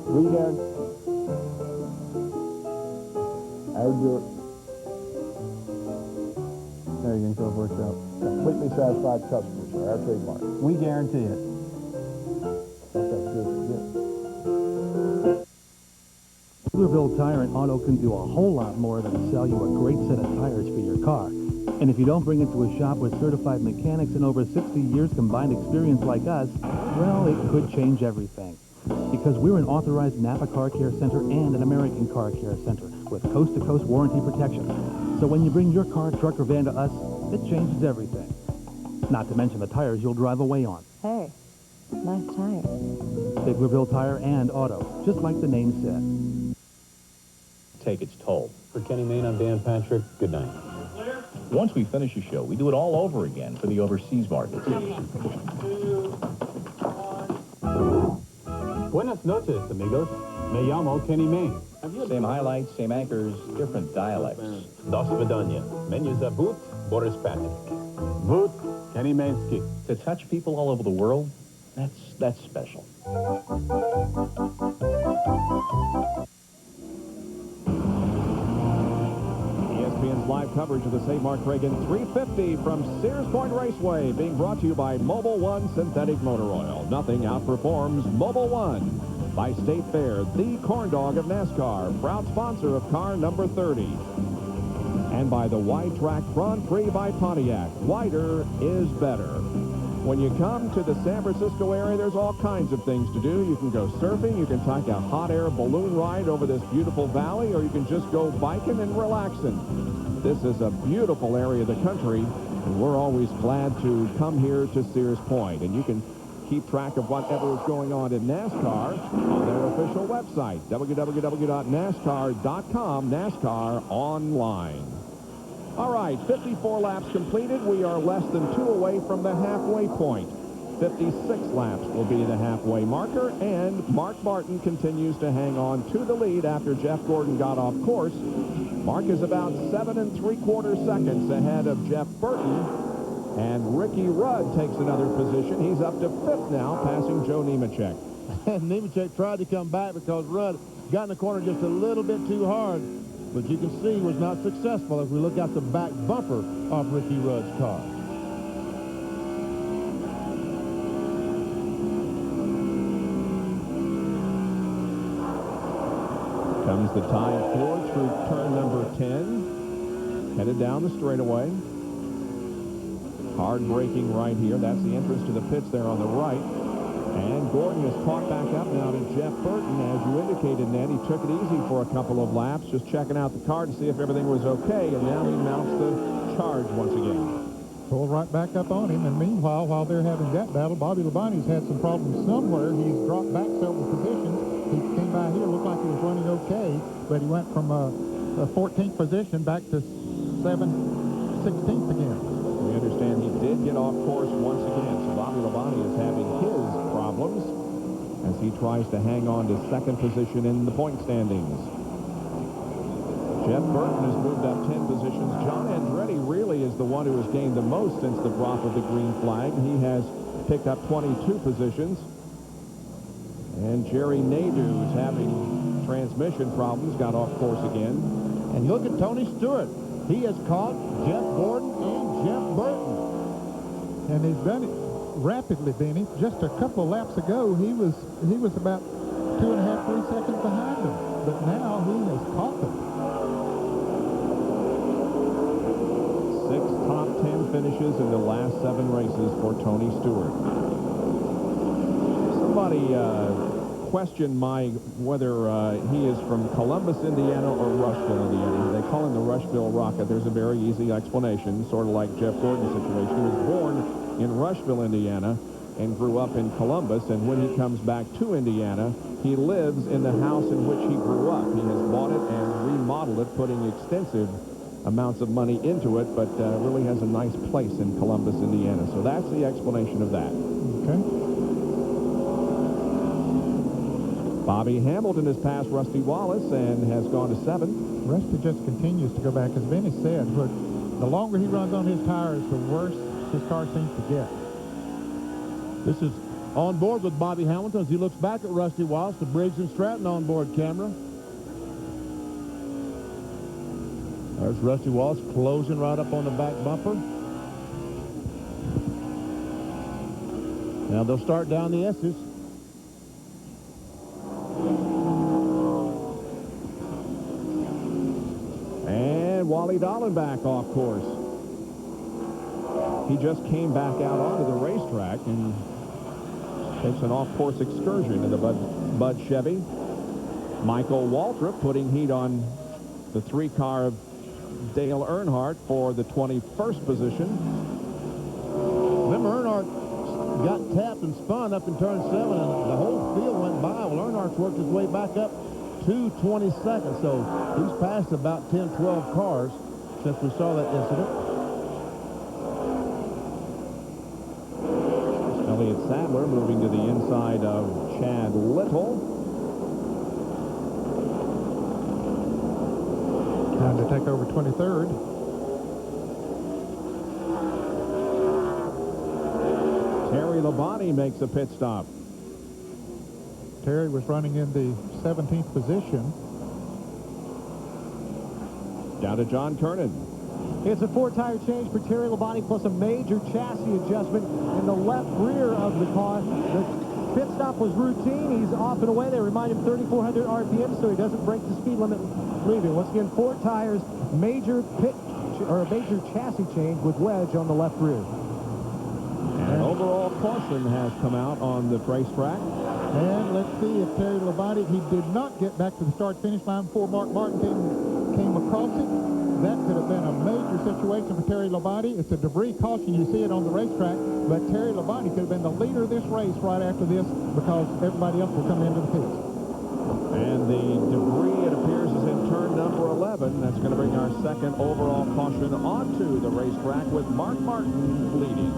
we guarantee our Buick. There you go, worked out. Completely satisfied customers are our trademark. We guarantee it. That's good. Pflugerville Tire and Auto can do a whole lot more than sell you a great set of tires for your car. And if you don't bring it to a shop with certified mechanics and over 60 years combined experience like us, well, it could change everything. Because we're an authorized Napa Car Care Center and an American Car Care Center with coast-to-coast warranty protection. So when you bring your car, truck, or van to us, it changes everything. Not to mention the tires you'll drive away on. Hey, nice tires. Pflugerville Tire and Auto, just like the name said. Take its toll. For Kenny Mayne, I'm Dan Patrick. Good night. Once we finish a show, we do it all over again for the overseas markets. Buenas noches, amigos. Me llamo Kenny Mayne. Same highlights, same anchors, different dialects. Dos Vidania. Menus Boot, Boris Patrick. Boot, Kenny Mainski. To touch people all over the world, that's special. ESPN's live coverage of the St. Mark Kragen 350 from Sears Point Raceway, being brought to you by Mobil 1 Synthetic Motor Oil. Nothing outperforms Mobil 1. By State Fair, the corn dog of NASCAR, proud sponsor of car number 30. And by the Wide Track Grand Prix by Pontiac. Wider is better. When you come to the San Francisco area, there's all kinds of things to do. You can go surfing, you can take a hot air balloon ride over this beautiful valley, or you can just go biking and relaxing. This is a beautiful area of the country, and we're always glad to come here to Sears Point. And you can keep track of whatever is going on in NASCAR on their official website, www.nascar.com, NASCAR Online. All right, 54 laps completed. We are less than 2 away from the halfway point. 56 laps will be the halfway marker, and Mark Martin continues to hang on to the lead after Jeff Gordon got off course. Mark is about 7 3/4 seconds ahead of Jeff Burton, and Ricky Rudd takes another position. He's up to 5th now, passing Joe Nemechek. Nemechek tried to come back because Rudd got in the corner just a little bit too hard. But you can see was not successful as we look at the back bumper of Ricky Rudd's car. Comes the tide Ford through turn number 10. Headed down the straightaway. Hard braking right here. That's the entrance to the pits there on the right. And Gordon is caught back up now to Jeff Burton. As you indicated, Ned, he took it easy for a couple of laps, just checking out the car to see if everything was okay, and now he mounts the charge once again. Pulled right back up on him, and meanwhile, while they're having that battle, Bobby Labonte's had some problems somewhere. He's dropped back several positions. He came by here, looked like he was running okay, but he went from a 14th position back to 16th again. We understand he did get off course once again, so Bobby Labonte is having his problems. as he tries to hang on to second position in the point standings. Jeff Burton has moved up 10 positions. John Andretti really is the one who has gained the most since the drop of the green flag. He has picked up 22 positions. And Jerry Nadeau, who's having transmission problems, got off course again. And look at Tony Stewart. He has caught Jeff Gordon and Jeff Burton. And he's done it rapidly, Benny. Just a couple of laps ago, he was about 2.5, 3 seconds behind him. But now he has caught them. 6 top 10 finishes in the last 7 races for Tony Stewart. Somebody questioned whether he is from Columbus, Indiana or Rushville, Indiana. They call him the Rushville Rocket. There's a very easy explanation, sort of like Jeff Gordon's situation. He was born in Rushville, Indiana, and grew up in Columbus, and when he comes back to Indiana, he lives in the house in which he grew up. He has bought it and remodeled it, putting extensive amounts of money into it, but really has a nice place in Columbus, Indiana. So that's the explanation of that. Okay. Bobby Hamilton has passed Rusty Wallace and has gone to 7. Rusty just continues to go back. As Benny said, the longer he runs on his tires, the worse his car seems to get. This is on board with Bobby Hamilton as he looks back at Rusty Wallace, the Briggs and Stratton onboard camera. There's Rusty Wallace closing right up on the back bumper. Now they'll start down the S's. And Wally Dallenbach off course. He just came back out onto the racetrack and takes an off-course excursion in the Bud Chevy. Michael Waltrip putting heat on the 3-car of Dale Earnhardt for the 21st position. Remember, Earnhardt got tapped and spun up in turn 7, and the whole field went by. Well, Earnhardt's worked his way back up to 22nd, so he's passed about 10, 12 cars since we saw that incident. Elliott Sadler moving to the inside of Chad Little. Time to take over 23rd. Terry Labonte makes a pit stop. Terry was running in the 17th position. Down to John Kernan. It's a 4-tire change for Terry Labonte plus a major chassis adjustment in the left rear of the car. The pit stop was routine. He's off and away. They remind him 3,400 RPM so he doesn't break the speed limit leaving. Once again, 4 tires, major chassis change with wedge on the left rear. And an overall caution has come out on the racetrack. And let's see if Terry Labonte, he did not get back to the start-finish line before Mark Martin came across it. That could have been a major situation for Terry Labonte. It's a debris caution. You see it on the racetrack. But Terry Labonte could have been the leader of this race right after this because everybody else will come into the pits. And the debris, it appears, is in turn number 11. That's going to bring our second overall caution onto the racetrack with Mark Martin leading.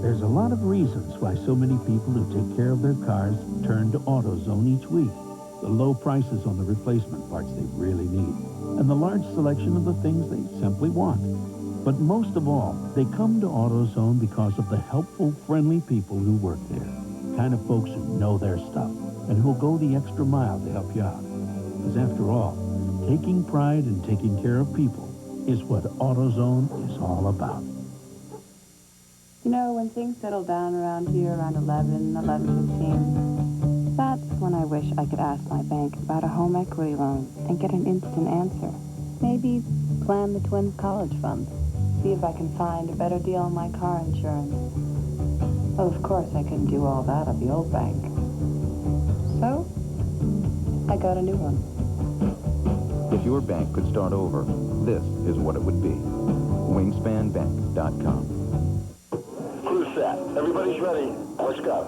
There's a lot of reasons why so many people who take care of their cars turn to AutoZone each week. The low prices on the replacement parts they really need, and the large selection of the things they simply want. But most of all, they come to AutoZone because of the helpful, friendly people who work there. Kind of folks who know their stuff and who'll go the extra mile to help you out. Because after all, taking pride in taking care of people is what AutoZone is all about. You know, when things settle down around here around 11:15, that's when I wish I could ask my bank about a home equity loan and get an instant answer. Maybe plan the twins' college fund. See if I can find a better deal on my car insurance. Well, of course, I couldn't do all that at the old bank. So, I got a new one. If your bank could start over, this is what it would be. Wingspanbank.com. Crew set. Everybody's ready. Let's go.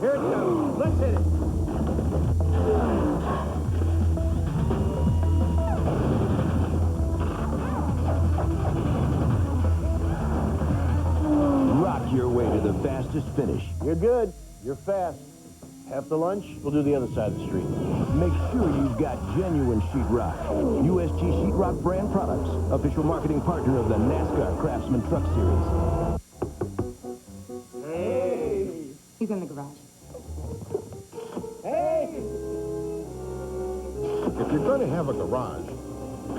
Here it goes. Let's hit it. Rock your way to the finish. You're good. You're fast. After lunch, we'll do the other side of the street. Make sure you've got genuine sheetrock. USG Sheetrock brand products. Official marketing partner of the NASCAR Craftsman Truck Series. Hey! He's in the garage. Hey! If you're going to have a garage,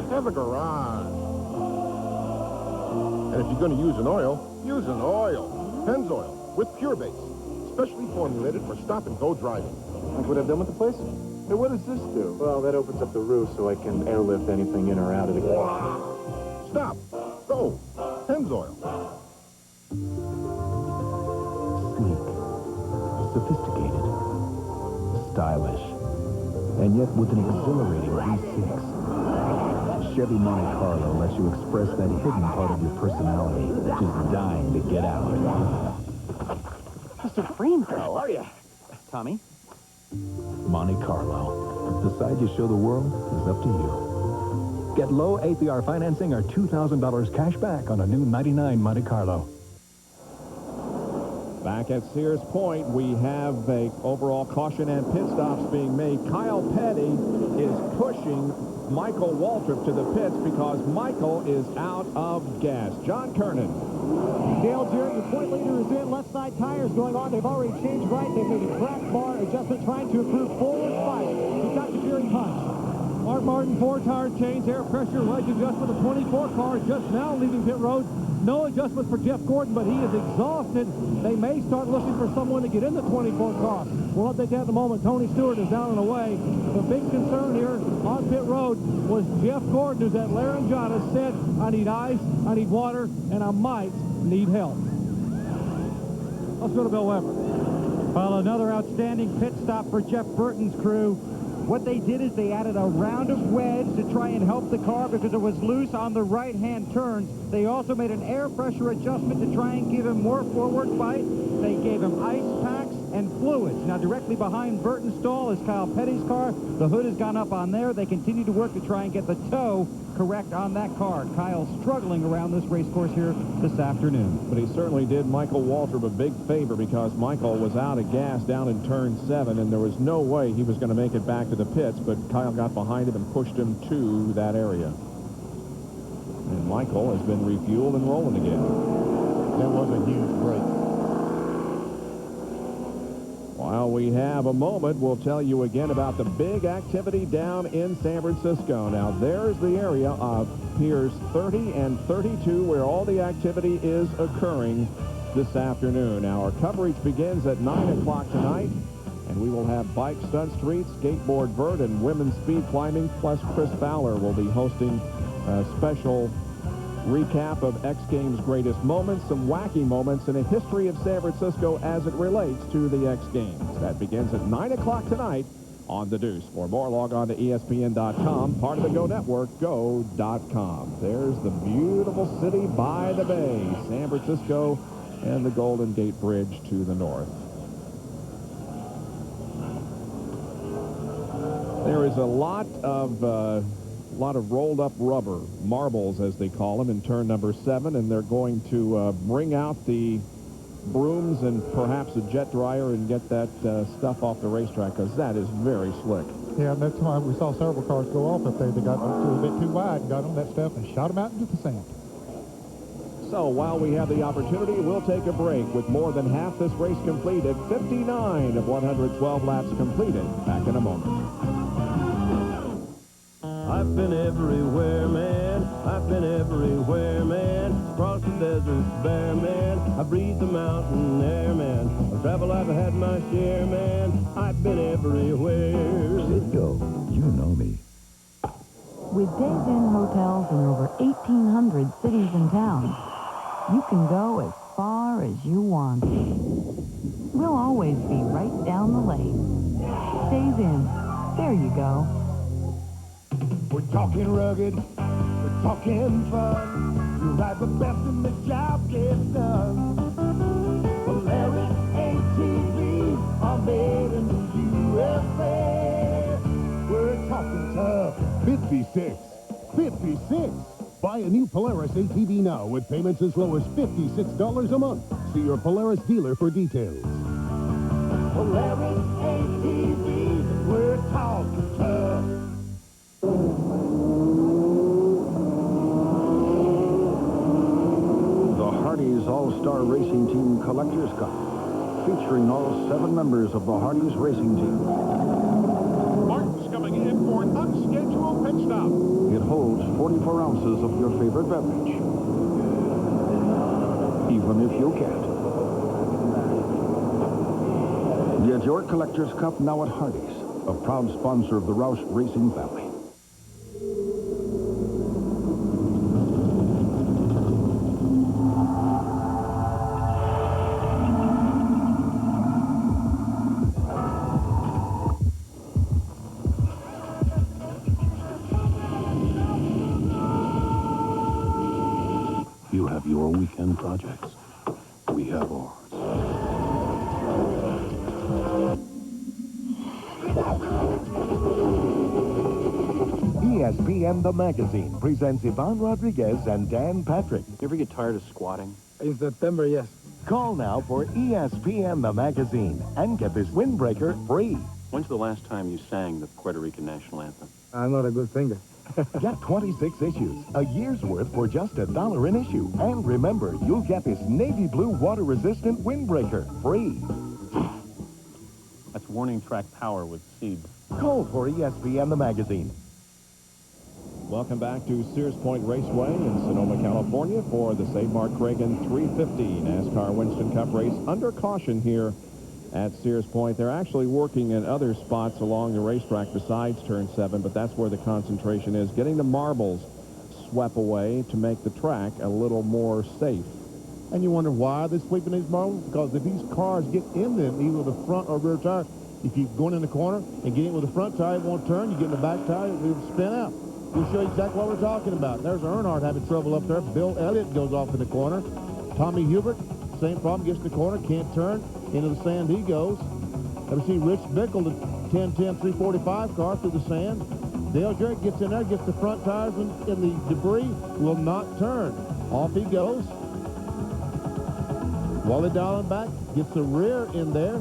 have a garage. And if you're going to use an oil, use an oil. Pennzoil with pure base. Specially formulated for stop-and-go driving. Like what I've done with the place? Hey, what does this do? Well, that opens up the roof so I can airlift anything in or out of the garage. Stop. Go. Pennzoil. Sleek, sophisticated, stylish, and yet with an exhilarating V6. Chevy Monte Carlo lets you express that hidden part of your personality, just dying to get out. Mr. Greenberg. How are you? Tommy? Monte Carlo. The side you show the world is up to you. Get low APR financing or $2,000 cash back on a new 99 Monte Carlo. Back at Sears Point, we have a overall caution and pit stops being made. Kyle Petty is pushing Michael Waltrip to the pits because Michael is out of gas. John Kernan. Dale Jarrett, your point leader is in. Left side tires going on. They've already changed right. They've made a track bar adjustment trying to improve forward fight. He's got the gearing punch. Mark Martin, 4-tire change, air pressure, wedge adjustment. The 24 car just now leaving pit road. No adjustment for Jeff Gordon, but he is exhausted. They may start looking for someone to get in the 24 car. We'll update that in a moment. Tony Stewart is down and away. The big concern here on pit road was Jeff Gordon, who's at laryngitis, said, I need ice, I need water, and I might need help. Let's go to Bill Weber. Well, another outstanding pit stop for Jeff Burton's crew. What they did is they added a round of wedge to try and help the car because it was loose on the right-hand turns. They also made an air pressure adjustment to try and give him more forward fight. They gave him ice packs and fluids. Now, directly behind Burton's stall is Kyle Petty's car. The hood has gone up on there. They continue to work to try and get the toe correct on that car. Kyle's struggling around this race course here this afternoon. But he certainly did Michael Waltrip a big favor because Michael was out of gas down in turn 7, and there was no way he was going to make it back to the pits, but Kyle got behind him and pushed him to that area. And Michael has been refueled and rolling again. That was a huge break. While we have a moment, we'll tell you again about the big activity down in San Francisco. Now, there's the area of Piers 30 and 32 where all the activity is occurring this afternoon. Now, our coverage begins at 9 o'clock tonight, and we will have bike stunt street, skateboard vert, and women's speed climbing, plus Chris Fowler will be hosting a special recap of X Games' greatest moments, some wacky moments, and a history of San Francisco as it relates to the X Games. That begins at 9 o'clock tonight on The Deuce. For more, log on to ESPN.com, part of the Go Network, go.com. There's the beautiful city by the bay, San Francisco, and the Golden Gate Bridge to the north. There is a lot of rolled up rubber, marbles as they call them, in turn number 7, and they're going to bring out the brooms and perhaps a jet dryer and get that stuff off the racetrack, because that is very slick. Yeah, and that's why we saw several cars go off up there. They got a bit too wide and got on that stuff and shot them out into the sand. So while we have the opportunity, we'll take a break with more than half this race completed, 59 of 112 laps completed. Back in a moment. I've been everywhere, man. I've been everywhere, man. Across the desert bare, man. I breathe the mountain air, man. I travel, I've had my share, man. I've been everywhere. Cisco, you know me. With Days Inn hotels in over 1,800 cities and towns, you can go as far as you want. We'll always be right down the lane. Days Inn. There you go. We're talking rugged, we're talking fun. You ride the best and the job gets done. Polaris ATVs are made in the USA. We're talking tough. 56. Buy a new Polaris ATV now with payments as low as $56 a month. to your Polaris dealer for details. Polaris ATV, we're talking tough. The Hardee's All-Star Racing Team Collectors Cup, featuring all 7 members of the Hardee's Racing Team. Martin's coming in for an unscheduled pit stop. It holds 44 ounces of your favorite beverage, even if you can't. Get your Collector's Cup now at Hardee's, a proud sponsor of the Roush Racing family. You have your weekend projects. We have ours. ESPN The Magazine presents Ivan Rodriguez and Dan Patrick. You ever get tired of squatting? In September, yes. Call now for ESPN The Magazine and get this windbreaker free. When's the last time you sang the Puerto Rican national anthem? I'm not a good singer. Get 26 issues, a year's worth for just $1 an issue. And remember, you'll get this navy blue water-resistant windbreaker free. That's warning track power with seed. Call for ESPN The Magazine. Welcome back to Sears Point Raceway in Sonoma, California for the Save Mart Kragen 350 NASCAR Winston Cup race. Under caution here at Sears Point. They're actually working in other spots along the racetrack besides Turn 7, but that's where the concentration is. Getting the marbles swept away to make the track a little more safe. And you wonder why they're sweeping these marbles? Because if these cars get in them, either the front or rear tire, if you're going in the corner and get in with the front tire, it won't turn. You get in the back tire, it will spin out. We'll show you exactly what we're talking about. There's Earnhardt having trouble up there. Bill Elliott goes off in the corner. Tommy Hubert, same problem, gets in the corner, can't turn. Into the sand he goes. Ever see Rich Bickle, the 10-10 345 car through the sand? Dale Jarrett gets in there, gets the front tires in the debris, will not turn. Off he goes. Wally Dowling back, gets the rear in there.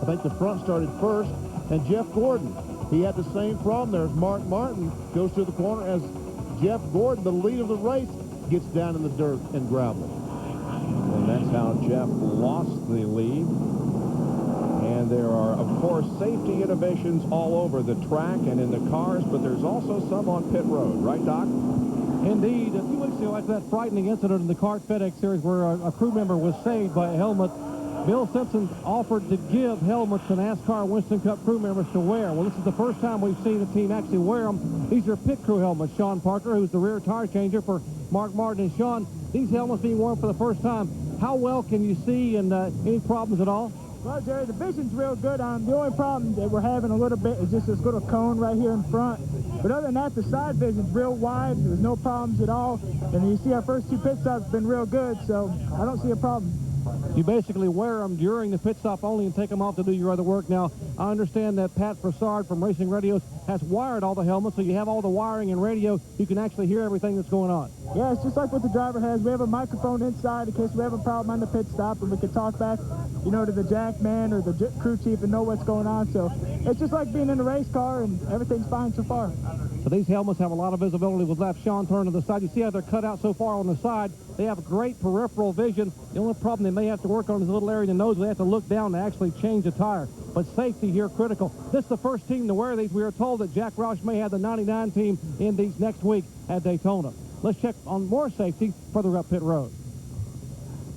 I think the front started first. And Jeff Gordon, he had the same problem. There's Mark Martin, goes to the corner as Jeff Gordon, the lead of the race, gets down in the dirt and gravel. And that's how Jeff lost the lead. And there are, of course, safety innovations all over the track and in the cars, but there's also some on pit road. Right, Doc? Indeed. A few weeks ago, after that frightening incident in the CART FedEx Series where a crew member was saved by a helmet, Bill Simpson offered to give helmets to NASCAR Winston Cup crew members to wear. Well, this is the first time we've seen a team actually wear them. These are pit crew helmets. Sean Parker, who's the rear tire changer for Mark Martin. And Sean, these helmets being worn for the first time, how well can you see, and any problems at all? Well, Jerry, the vision's real good on them. The only problem that we're having a little bit is just this little cone right here in front. But other than that, the side vision's real wide. There's no problems at all. And you see our first 2 pit stops have been real good, so I don't see a problem. You basically wear them during the pit stop only and take them off to do your other work. Now, I understand that Pat Broussard from Racing Radios has wired all the helmets, so you have all the wiring and radio. You can actually hear everything that's going on. Yeah, it's just like what the driver has. We have a microphone inside in case we have a problem on the pit stop, and we can talk back, you know, to the jack man or the crew chief and know what's going on. So it's just like being in a race car, and everything's fine so far. So these helmets have a lot of visibility with left. Sean, turn to the side. You see how they're cut out so far on the side. They have great peripheral vision. The only problem they may have to work on is a little area in the nose. They have to look down to actually change the tire. But safety here critical. This is the first team to wear these. We are told that Jack Roush may have the 99 team in these next week at Daytona. Let's check on more safety further up pit road.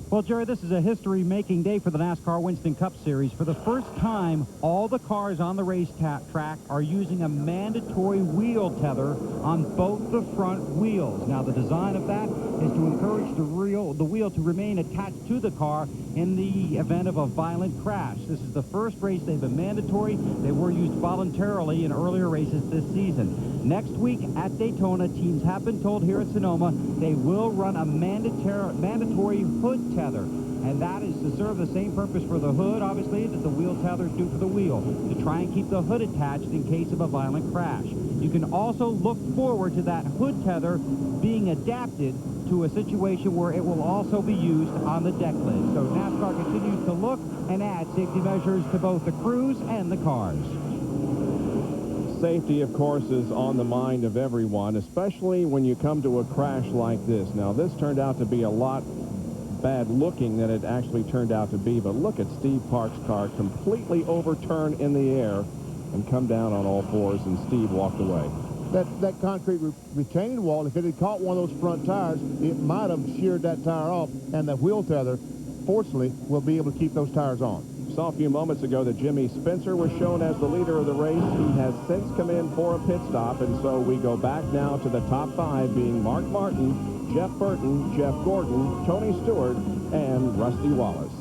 Well, Jerry, this is a history-making day for the NASCAR Winston Cup Series. For the first time, all the cars on the race track are using a mandatory wheel tether on both the front wheels. Now, the design of that is to encourage the wheel to remain attached to the car in the event of a violent crash. This is the first race they've been mandatory. They were used voluntarily in earlier races this season. Next week at Daytona, teams have been told here at Sonoma they will run a mandatory hood tether, and that is to serve the same purpose for the hood, obviously, that the wheel tethers do for the wheel, to try and keep the hood attached in case of a violent crash. You can also look forward to that hood tether being adapted to a situation where it will also be used on the deck lid. So NASCAR continues to look and add safety measures to both the crews and the cars. Safety, of course, is on the mind of everyone, especially when you come to a crash like this. Now, this turned out to be a lot bad looking than it actually turned out to be, but look at Steve Park's car completely overturn in the air and come down on all fours, and Steve walked away. That concrete retaining wall, if it had caught one of those front tires, it might have sheared that tire off, and the wheel tether, fortunately, will be able to keep those tires on. Saw a few moments ago that Jimmy Spencer was shown as the leader of the race. He has since come in for a pit stop, and so we go back now to the top 5 being Mark Martin, Jeff Burton, Jeff Gordon, Tony Stewart, and Rusty Wallace.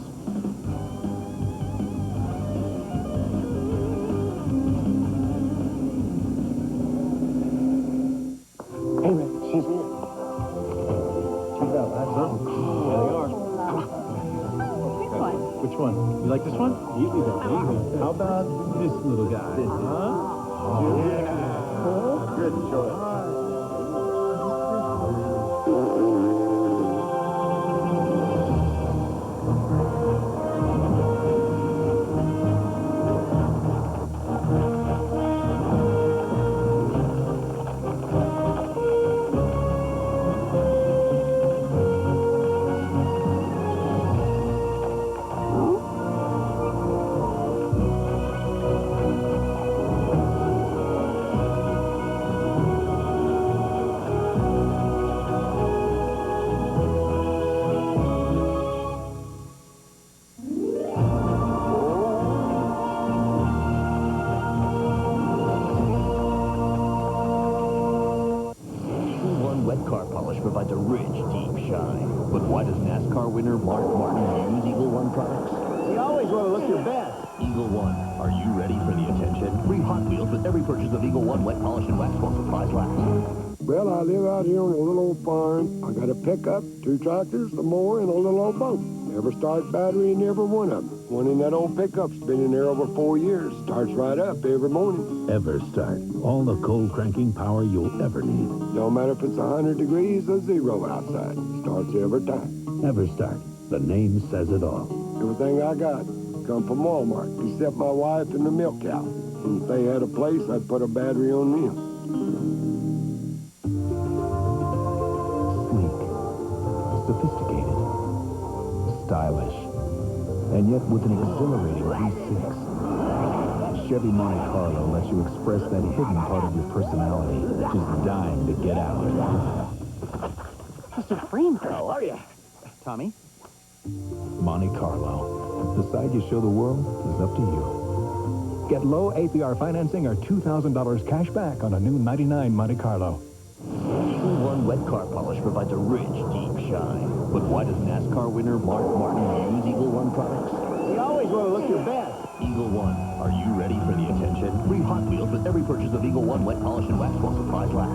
Hey, man, she's here. She's out. That's something. There they are. Which one? You like this one? Easy then. How about this little guy? Yeah. Good choice. Provides a rich, deep shine. But why does NASCAR winner Mark Martin use Eagle One products? You always want to look your best. Eagle One, are you ready for the attention? Free Hot Wheels with every purchase of Eagle One wet polish and wax while supplies last. Well, I live out here on a little old farm. I got a pickup, 2 tractors, a mower, and a little old boat. Never start battery in every one of them. One in that old pickup's been in there over 4 years. Starts right up every morning. EverStart. All the cold cranking power you'll ever need. No matter if it's 100 degrees or 0 outside. Starts every time. EverStart. The name says it all. Everything I got come from Walmart, except my wife and the milk cow. And if they had a place, I'd put a battery on them. Sleek, sophisticated, stylish, and yet with an exhilarating V6. Chevy Monte Carlo lets you express that hidden part of your personality, just dying to get out. Mr. Freeman. How are you? Tommy? Monte Carlo. The side you show the world is up to you. Get low APR financing or $2,000 cash back on a new 99 Monte Carlo. Eagle One wet car polish provides a rich, deep shine. But why does NASCAR winner Mark Martin use Eagle One products? You always want to look your best. Eagle One, are you ready for the attention? Free Hot Wheels with every purchase of Eagle One wet polish and wax while supplies last.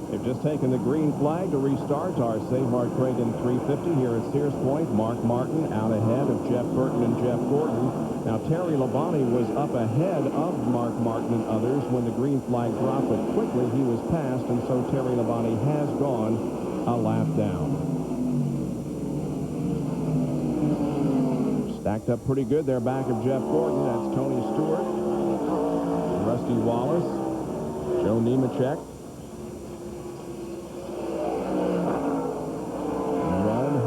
They've just taken the green flag to restart our Save Mark Kragen 350 here at Sears Point. Mark Martin out ahead of Jeff Burton and Jeff Gordon. Now, Terry Labonte was up ahead of Mark Martin and others when the green flag dropped, but quickly he was passed, and so Terry Labonte has gone a lap down. Stacked up pretty good there back of Jeff Gordon. That's Tony Stewart, Rusty Wallace, Joe Nemechek,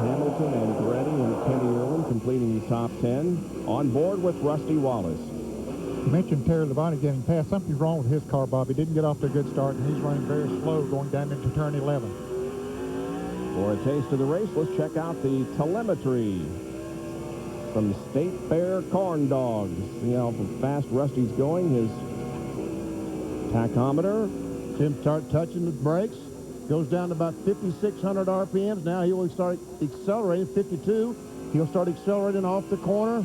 Hamilton, Andretti, and Kenny Irwin completing the top 10. On board with Rusty Wallace. You mentioned Terry Labonte getting past. Something's wrong with his car, Bob. He didn't get off to a good start, and he's running very slow going down into turn 11. For a taste of the race, let's check out the telemetry from State Fair Corn Dogs. See how fast Rusty's going. His tachometer. Tim start touching the brakes. Goes down to about 5,600 RPMs. Now he will start accelerating, 52. He'll start accelerating off the corner.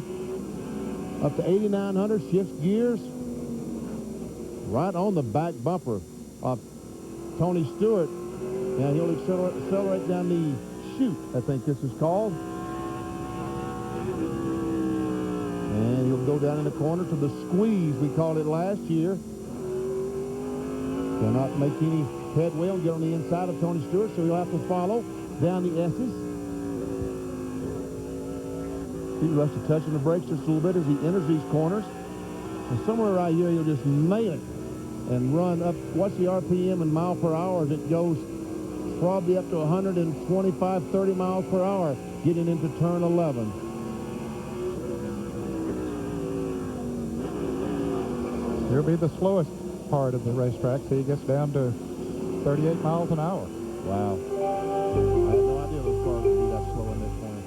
Up to 8,900, shifts gears. Right on the back bumper of Tony Stewart. Now he'll accelerate down the chute, I think this is called. And he'll go down in the corner to the squeeze, we called it last year. Cannot make any headway and get on the inside of Tony Stewart, so he'll have to follow down the S's. He rush to touching the brakes just a little bit as he enters these corners. And somewhere right here, you'll just nail it and run up. What's the RPM in mile per hour as it goes probably up to 125, 30 miles per hour getting into turn 11. He'll be the slowest part of the racetrack, so he gets down to 38 miles an hour. Wow. I had no idea those cars would be that slow in this corner.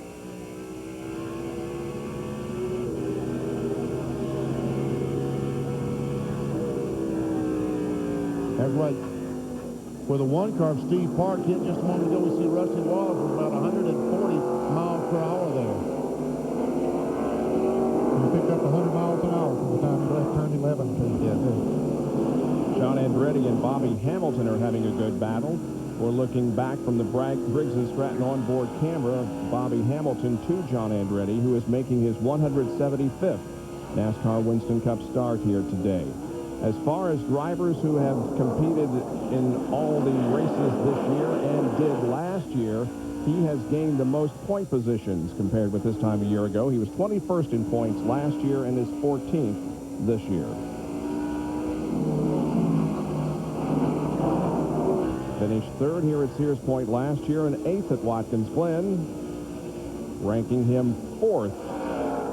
That's right. Where the one car of Steve Park hit just a moment ago, we see Rusty Wallace was about 140 miles per hour there. He picked up 100 miles an hour from the time he left turn 11 to John Andretti and Bobby Hamilton are having a good battle. We're looking back from the Briggs & Stratton onboard camera of Bobby Hamilton to John Andretti, who is making his 175th NASCAR Winston Cup start here today. As far as drivers who have competed in all the races this year and did last year, he has gained the most point positions compared with this time a year ago. He was 21st in points last year and is 14th this year. Finished third here at Sears Point last year and 8th at Watkins Glen, ranking him 4th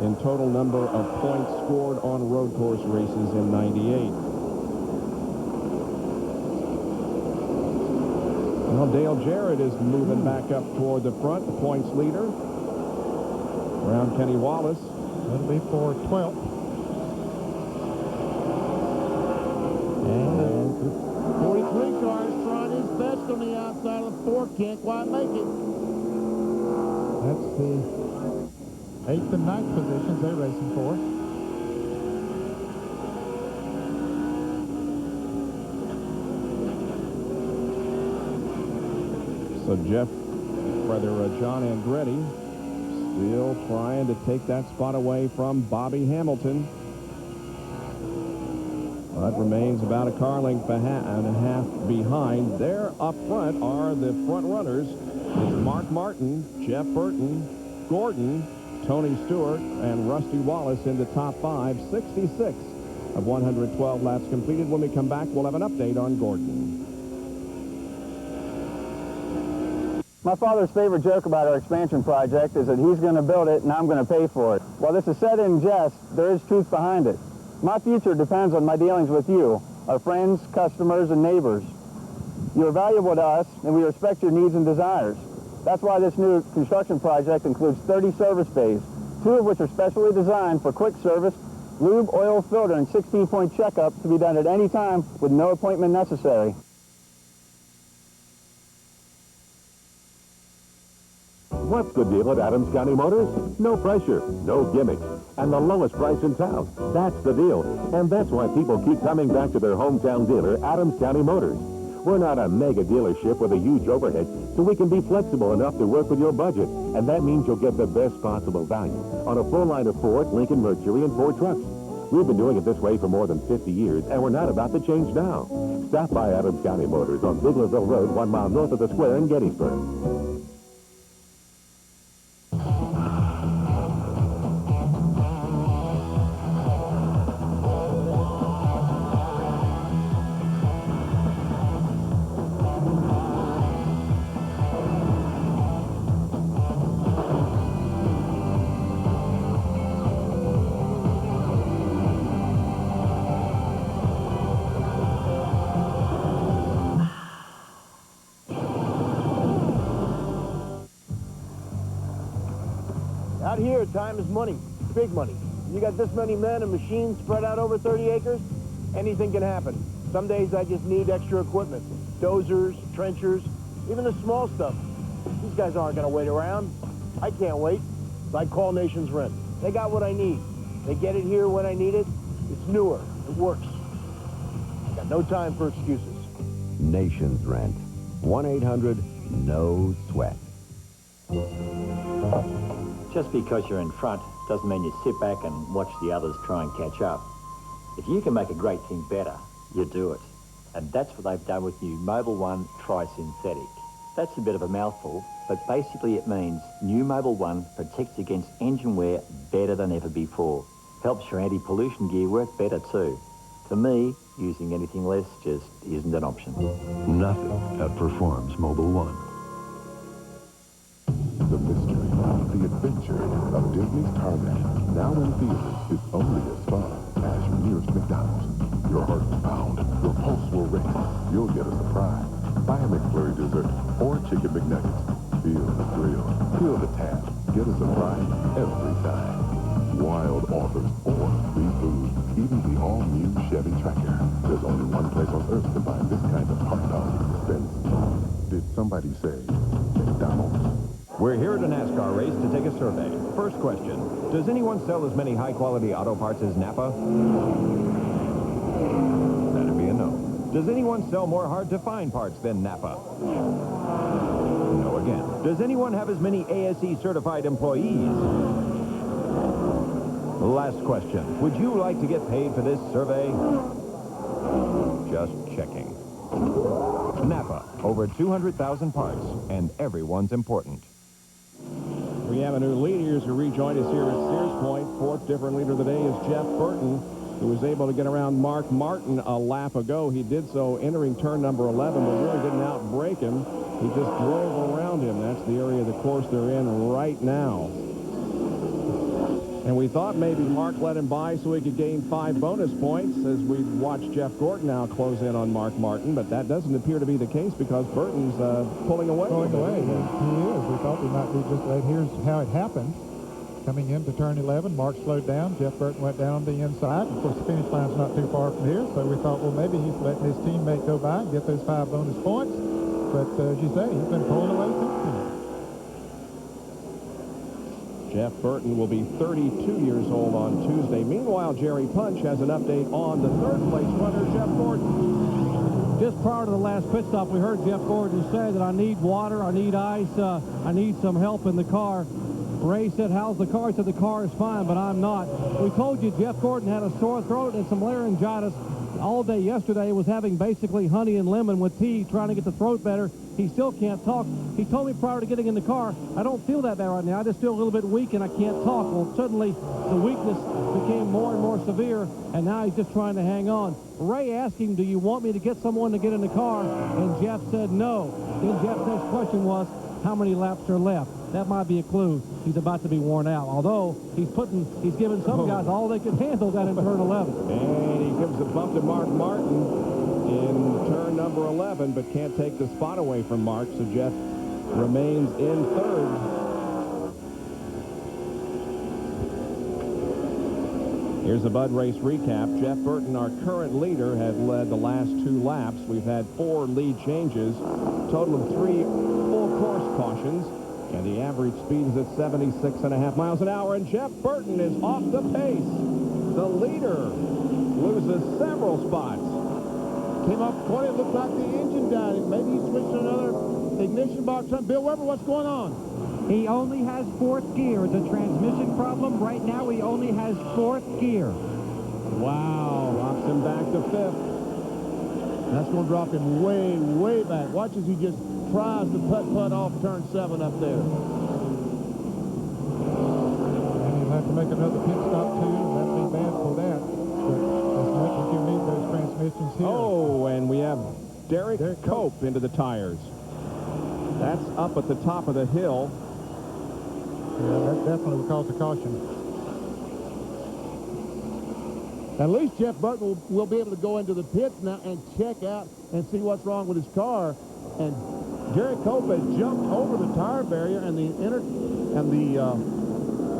in total number of points scored on road course races in '98. Well, Dale Jarrett is moving back up toward the front, the points leader. Around Kenny Wallace. That'll be for 12th. And 43 cars trying his best on the outside of the 4. Can't quite make it. That's the 8th and 9th positions they're racing for. So John Andretti still trying to take that spot away from Bobby Hamilton. But remains about a car length and a half behind. There up front are the front runners. It's Mark Martin, Jeff Burton, Gordon, Tony Stewart, and Rusty Wallace in the top 5. 66 of 112 laps completed. When we come back, we'll have an update on Gordon. My father's favorite joke about our expansion project is that he's going to build it and I'm going to pay for it. While this is said in jest, there is truth behind it. My future depends on my dealings with you, our friends, customers, and neighbors. You are valuable to us, and we respect your needs and desires. That's why this new construction project includes 30 service bays, 2 of which are specially designed for quick service, lube, oil, filter, and 16-point checkup to be done at any time with no appointment necessary. What's the deal at Adams County Motors? No pressure, no gimmicks, and the lowest price in town. That's the deal, and that's why people keep coming back to their hometown dealer, Adams County Motors. We're not a mega dealership with a huge overhead, so we can be flexible enough to work with your budget, and that means you'll get the best possible value on a full line of Ford, Lincoln, Mercury, and Ford trucks. We've been doing it this way for more than 50 years, and we're not about to change now. Stop by Adams County Motors on Biglerville Road, 1 mile north of the square in Gettysburg. Out here, time is money, big money. You got this many men and machines spread out over 30 acres, anything can happen. Some days I just need extra equipment. Dozers, trenchers, even the small stuff. These guys aren't going to wait around. I can't wait. So I call Nations Rent. They got what I need. They get it here when I need it. It's newer. It works. Got no time for excuses. Nations Rent. 1-800-NO-SWEAT. Just because you're in front doesn't mean you sit back and watch the others try and catch up. If you can make a great thing better, you do it. And that's what they've done with new Mobil 1 Tri-Synthetic. That's a bit of a mouthful, but basically it means new Mobil 1 protects against engine wear better than ever before. Helps your anti-pollution gear work better too. For me, using anything less just isn't an option. Nothing outperforms Mobil 1. The mystery, the adventure of Disney's Tarzan, now in theaters, is only as fun as your nearest McDonald's. Your heart will pound, your pulse will race, you'll get a surprise. Buy a McFlurry dessert or chicken McNuggets. Feel the thrill, feel the tap, get a surprise every time. Wild authors or free food, even the all-new Chevy Tracker. There's only one place on earth to find this kind of heart-pounding suspense. Did somebody say McDonald's? We're here at a NASCAR race to take a survey. First question, does anyone sell as many high-quality auto parts as Napa? That'd be a no. Does anyone sell more hard-to-find parts than Napa? No again. Does anyone have as many ASE-certified employees? Last question, would you like to get paid for this survey? Just checking. Napa, over 200,000 parts, and everyone's important. We have a new leader who rejoined us here at Sears Point. Fourth different leader of the day is Jeff Burton, who was able to get around Mark Martin a lap ago. He did so entering turn number 11, but really didn't outbreak him. He just drove around him. That's the area of the course they're in right now. And we thought maybe Mark let him by so he could gain 5 bonus points as we watch Jeff Gordon now close in on Mark Martin, but that doesn't appear to be the case because Burton's pulling away. Pulling away, yes, he is. We thought we might be just late. Here's how it happened. Coming into turn 11, Mark slowed down. Jeff Burton went down the inside. Of course, the finish line's not too far from here, so we thought, well, maybe he's letting his teammate go by and get those 5 bonus points. But as you say, he's been pulling away since then. Jeff Burton will be 32 years old on Tuesday. Meanwhile, Jerry Punch has an update on the third-place runner, Jeff Gordon. Just prior to the last pit stop, we heard Jeff Gordon say that I need water, I need ice, I need some help in the car. Ray said, how's the car? He said, the car is fine, but I'm not. We told you Jeff Gordon had a sore throat and some laryngitis all day yesterday. Was having basically honey and lemon with tea, trying to get the throat better. He still can't talk. He told me prior to getting in the car, I don't feel that bad right now. I just feel a little bit weak and I can't talk. Well, suddenly the weakness became more and more severe, and now he's just trying to hang on. Ray asked him, do you want me to get someone to get in the car? And Jeff said no. Then Jeff's next question was, how many laps are left? That might be a clue. He's about to be worn out. Although he's giving some guys all they can handle that in turn 11. And he gives a bump to Mark Martin in turn number 11, but can't take the spot away from Mark, so Jeff remains in third. Here's a Bud Race recap. Jeff Burton, our current leader, had led the last 2 laps. We've had 4 lead changes, total of 3 full course cautions, and the average speed is at 76.5 miles an hour, and Jeff Burton is off the pace. The leader loses several spots. Came off the corner, it looked like the engine died. Maybe he switched to another ignition box. Bill Weber, what's going on? He only has 4th gear. It's a transmission problem. Right now, he only has 4th gear. Wow. Drops him back to 5th. That's going to drop him way, way back. Watch as he just tries to putt off turn 7 up there. And he'll have to make another pit stop, too. That'd be bad for that. But as much as you need those transmissions here. Oh, and we have Derek Cope into the tires. That's up at the top of the hill. Yeah, that definitely will cause a caution. At least Jeff Burton will be able to go into the pits now and check out and see what's wrong with his car. And Jerry Cope has jumped over the tire barrier and the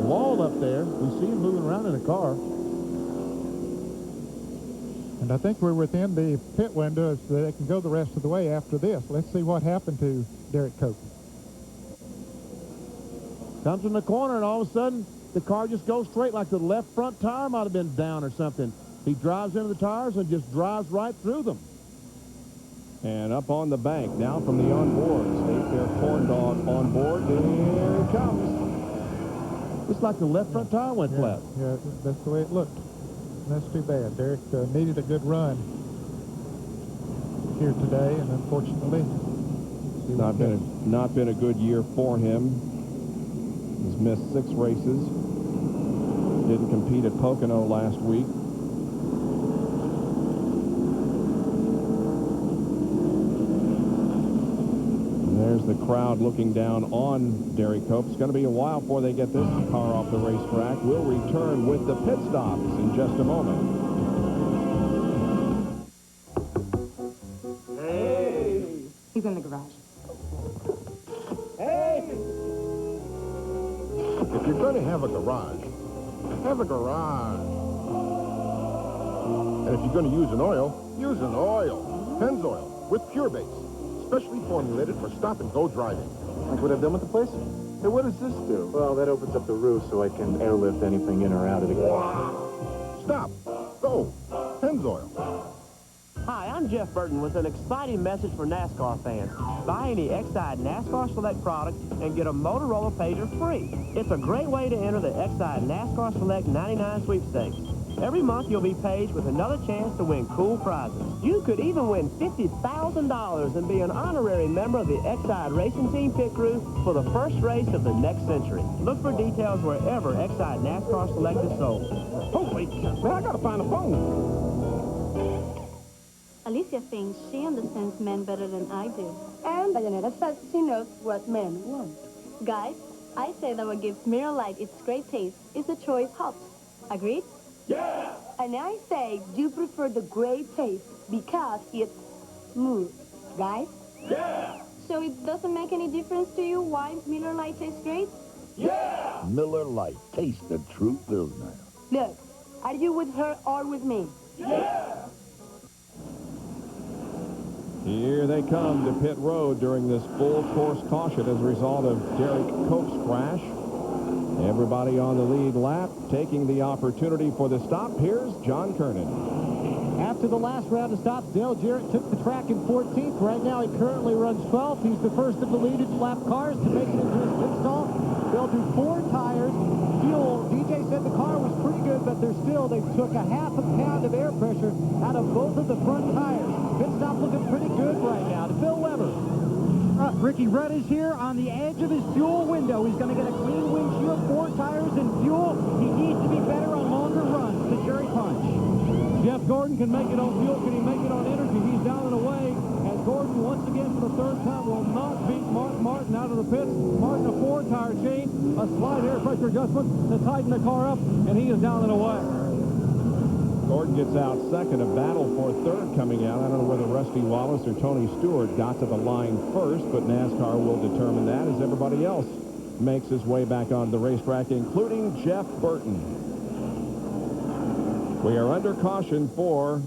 wall up there. We see him moving around in a car. And I think we're within the pit window so they can go the rest of the way after this. Let's see what happened to Derek Cope. Comes in the corner, and all of a sudden, the car just goes straight, like the left front tire might have been down or something. He drives into the tires and just drives right through them. And up on the bank, now from the onboards. State Fair Corn Dog on board. Here it comes. It's like the left front tire went flat. Yeah, that's the way it looked. And that's too bad. Derek needed a good run. here today, and unfortunately, Not been a good year for him. He's missed 6 races. Didn't compete at Pocono last week. And there's the crowd looking down on Derek Cope. It's going to be a while before they get this car off the racetrack. We'll return with the pit stops in just a moment. He's in the garage. Hey! If you're going to have a garage, have a garage. And if you're going to use an oil, use an oil. Pennzoil with Pure Base, specially formulated for stop-and-go driving. Like what I've done with the place? Hey, what does this do? Well, that opens up the roof so I can airlift anything in or out of the garage. Stop. Go. Pennzoil. Hi, I'm Jeff Burton with an exciting message for NASCAR fans. Buy any Exide NASCAR Select product and get a Motorola pager free. It's a great way to enter the Exide NASCAR Select 99 sweepstakes. Every month you'll be paged with another chance to win cool prizes. You could even win $50,000 and be an honorary member of the Exide Racing Team pit crew for the first race of the next century. Look for details wherever Exide NASCAR Select is sold. Holy cow, man, I gotta find a phone. Alicia thinks she understands men better than I do. And Dianetta says she knows what men want. Guys, I say that what gives Mirror Light its great taste is the choice hops. Agreed? Yeah! And I say you prefer the great taste because it's smooth. Guys? Yeah! So it doesn't make any difference to you why Miller Lite tastes great? Yeah! Miller Lite. Taste the true Pilsner. Look, are you with her or with me? Yeah! Here they come to pit road during this full course caution as a result of Derek Cope's crash. Everybody on the lead lap taking the opportunity for the stop. Here's John Kernan. After the last round of stops, Dale Jarrett took the track in 14th. Right now, he currently runs 12th. He's the first of the leaded lap cars to make it into his pit stall. They'll do 4 tires. Fuel, DJ said the car was pretty good, but they took a half a pound of air pressure out of both of the front tires. Pit stop looking pretty good right now to Bill Weber. Ricky Rudd is here on the edge of his fuel window. He's going to get a clean windshield, 4 tires, and fuel. He needs to be better on longer runs to Jerry Punch. Jeff Gordon can make it on fuel. Can he make it on energy? He's down and away. And Gordon, once again, for the 3rd time, will not beat Mark Martin out of the pits. Martin, a 4-tire change, a slight air pressure adjustment to tighten the car up, and he is down and away. Gordon gets out second. A battle for 3rd coming out. I don't know whether Rusty Wallace or Tony Stewart got to the line first, but NASCAR will determine that as everybody else makes his way back onto the racetrack, including Jeff Burton. We are under caution for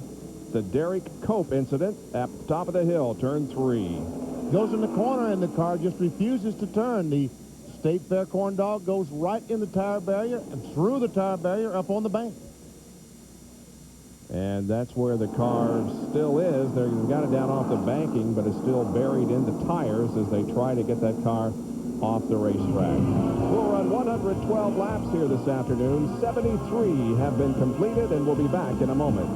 the Derek Cope incident at the top of the hill, turn 3. Goes in the corner, and the car just refuses to turn. The State Fair corn dog goes right in the tire barrier and through the tire barrier up on the bank. And that's where the car still is. They've got it down off the banking, but it's still buried in the tires as they try to get that car off the racetrack. We'll run 112 laps here this afternoon. 73 have been completed, and we'll be back in a moment.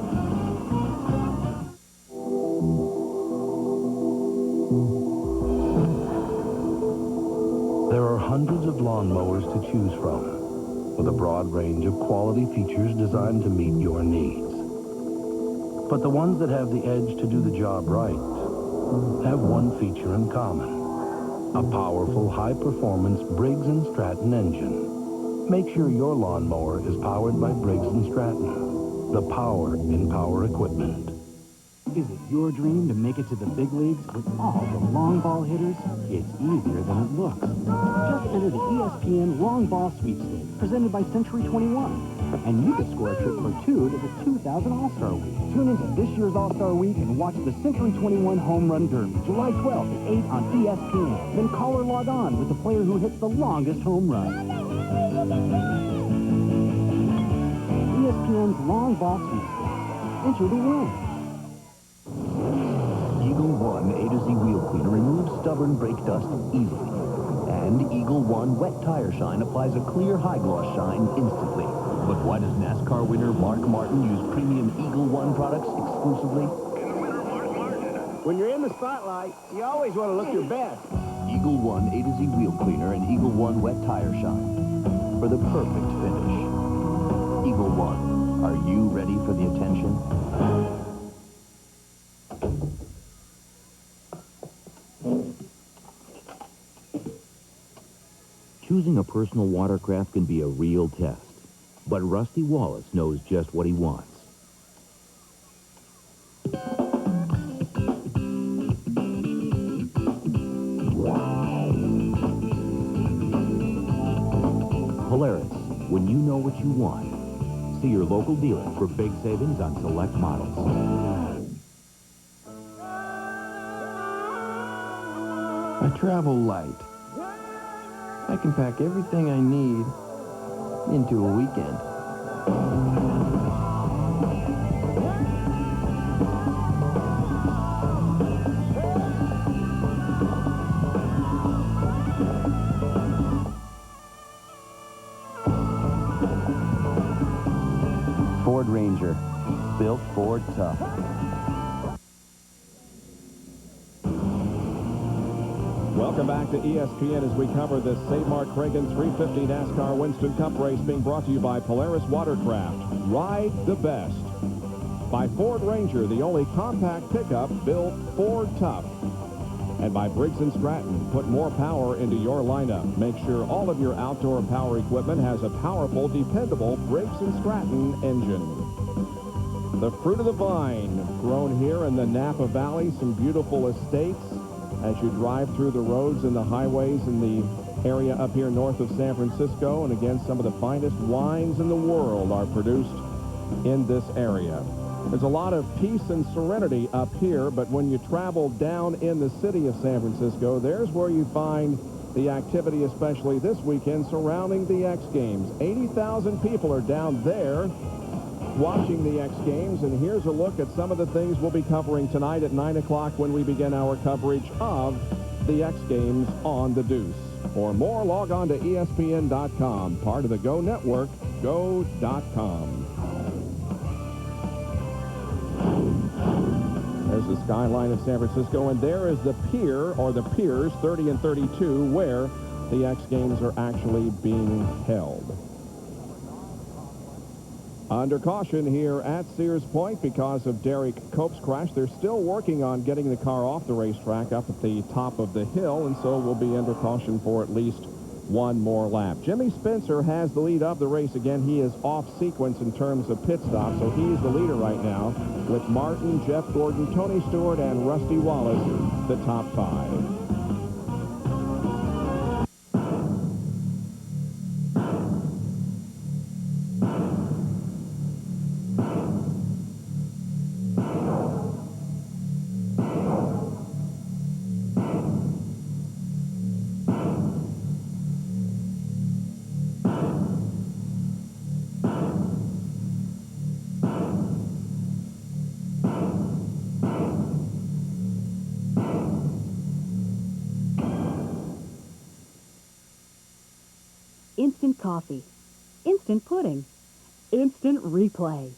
There are hundreds of lawnmowers to choose from, with a broad range of quality features designed to meet your needs. But the ones that have the edge to do the job right have one feature in common: a powerful, high-performance Briggs & Stratton engine. Make sure your lawnmower is powered by Briggs & Stratton, the power in power equipment. Is it your dream to make it to the big leagues with all the long ball hitters? It's easier than it looks. Just enter the ESPN Long Ball Sweepstakes, presented by Century 21, and you could score a trip for 2 to the 2000 All-Star Week. Tune into this year's All-Star Week and watch the Century 21 Home Run Derby, July 12th at 8 on ESPN. Then call or log on with the player who hits the longest home run. ESPN's Long Ball Sweepstakes. Enter to win. Eagle One A to Z Wheel Cleaner removes stubborn brake dust easily. And Eagle One Wet Tire Shine applies a clear high gloss shine instantly. But why does NASCAR winner Mark Martin use premium Eagle One products exclusively? When you're in the spotlight, you always want to look your best. Eagle One A to Z Wheel Cleaner and Eagle One Wet Tire Shine for the perfect finish. Eagle One, are you ready for the attention? Choosing a personal watercraft can be a real test, but Rusty Wallace knows just what he wants. Polaris, when you know what you want. See your local dealer for big savings on select models. I travel light. I can pack everything I need into a weekend. Ford Ranger, built Ford tough. Welcome back to ESPN as we cover this Mart Kragen 350 NASCAR Winston Cup race being brought to you by Polaris Watercraft. Ride the best. By Ford Ranger, the only compact pickup built Ford tough. And by Briggs & Stratton, put more power into your lineup. Make sure all of your outdoor power equipment has a powerful, dependable Briggs & Stratton engine. The fruit of the vine, grown here in the Napa Valley, some beautiful estates. As you drive through the roads and the highways in the area up here north of San Francisco, and again, some of the finest wines in the world are produced in this area. There's a lot of peace and serenity up here, but when you travel down in the city of San Francisco, there's where you find the activity, especially this weekend, surrounding the X Games. 80,000 people are down there watching the X Games, and here's a look at some of the things we'll be covering tonight at 9 o'clock when we begin our coverage of the X Games on the Deuce. For more, log on to ESPN.com, part of the Go Network, go.com. There's the skyline of San Francisco, and there is the pier, or the piers, 30 and 32, where the X Games are actually being held. Under caution here at Sears Point because of Derek Cope's crash. They're still working on getting the car off the racetrack up at the top of the hill, and so we'll be under caution for at least one more lap. Jimmy Spencer has the lead of the race. Again, he is off sequence in terms of pit stops, so he's the leader right now with Martin, Jeff Gordon, Tony Stewart, and Rusty Wallace, the top five. Instant coffee, instant pudding, instant replay,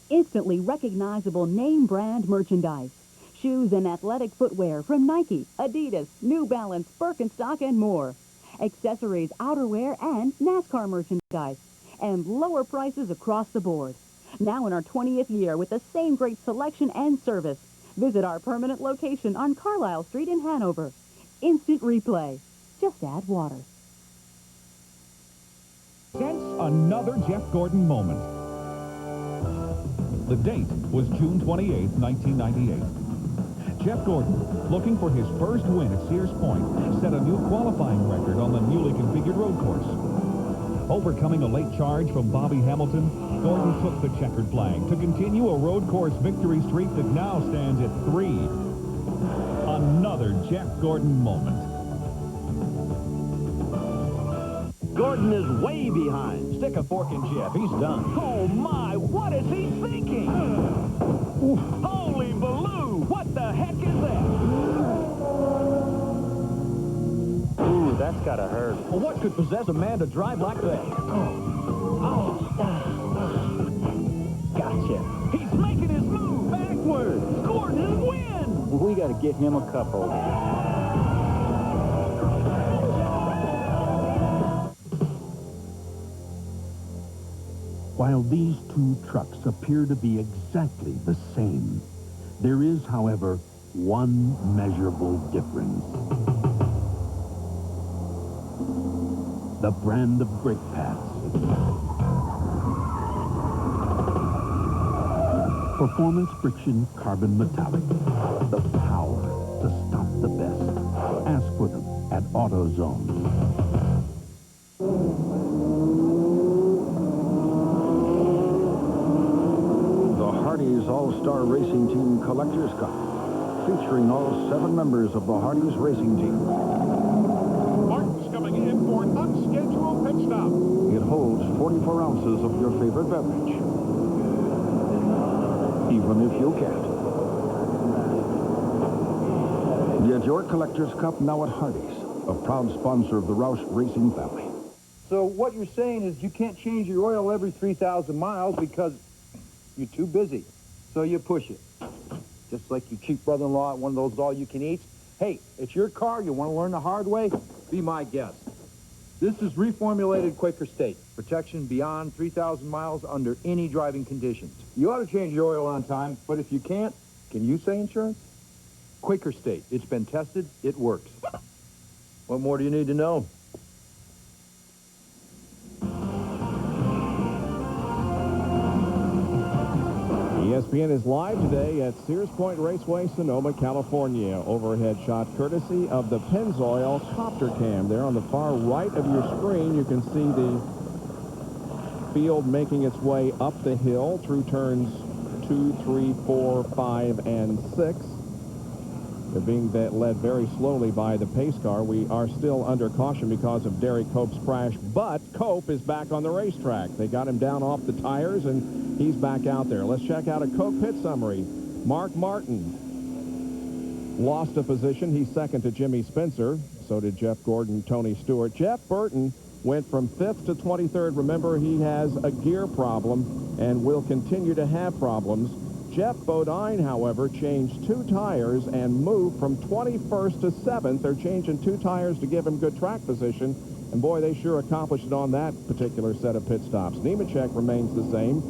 instantly recognizable name brand merchandise, shoes and athletic footwear from Nike, Adidas, New Balance, Birkenstock, and more, accessories, outerwear, and NASCAR merchandise, and lower prices across the board. Now in our 20th year with the same great selection and service. Visit our permanent location on Carlisle Street in Hanover. Instant replay. Just add water. Sense another Jeff Gordon moment. The date was June 28, 1998. Jeff Gordon, looking for his first win at Sears Point, set a new qualifying record on the newly configured road course. Overcoming a late charge from Bobby Hamilton, Gordon took the checkered flag to continue a road course victory streak that now stands at 3. Another Jeff Gordon moment. Gordon is way behind. Stick a fork in Jeff. He's done. Oh, my. What is he thinking? Holy Baloo. What the heck is that? Ooh, that's gotta hurt. Well, what could possess a man to drive like that? Gotcha. He's making his move backwards. Gordon wins. We got to get him a cup holder. While these two trucks appear to be exactly the same, there is, however, one measurable difference. The brand of brake pads. Performance friction carbon metallic. The power to stop the best. Ask for them at AutoZone. Hardee's All-Star Racing Team Collector's Cup, featuring all 7 members of the Hardee's Racing Team. Martin's coming in for an unscheduled pit stop. It holds 44 ounces of your favorite beverage, even if you can't. Get your Collector's Cup now at Hardee's, a proud sponsor of the Roush Racing family. So what you're saying is you can't change your oil every 3,000 miles because you're too busy, so you push it. Just like your cheap brother-in-law at one of those all-you-can-eats. Hey, it's your car. You want to learn the hard way? Be my guest. This is reformulated Quaker State. Protection beyond 3,000 miles under any driving conditions. You ought to change your oil on time, but if you can't, can you say insurance? Quaker State. It's been tested. It works. What more do you need to know? ESPN is live today at Sears Point Raceway, Sonoma, California. Overhead shot courtesy of the Pennzoil Copter Cam. There on the far right of your screen, you can see the field making its way up the hill through turns 2, 3, 4, 5, and 6. They're being led very slowly by the pace car. We are still under caution because of Derek Cope's crash, but Cope is back on the racetrack. They got him down off the tires, and he's back out there. Let's check out a Cope pit summary. Mark Martin lost a position. He's second to Jimmy Spencer. So did Jeff Gordon, Tony Stewart. Jeff Burton went from 5th to 23rd. Remember, he has a gear problem and will continue to have problems. Jeff Bodine, however, changed 2 tires and moved from 21st to 7th. They're changing 2 tires to give him good track position. And boy, they sure accomplished it on that particular set of pit stops. Nemechek remains the same,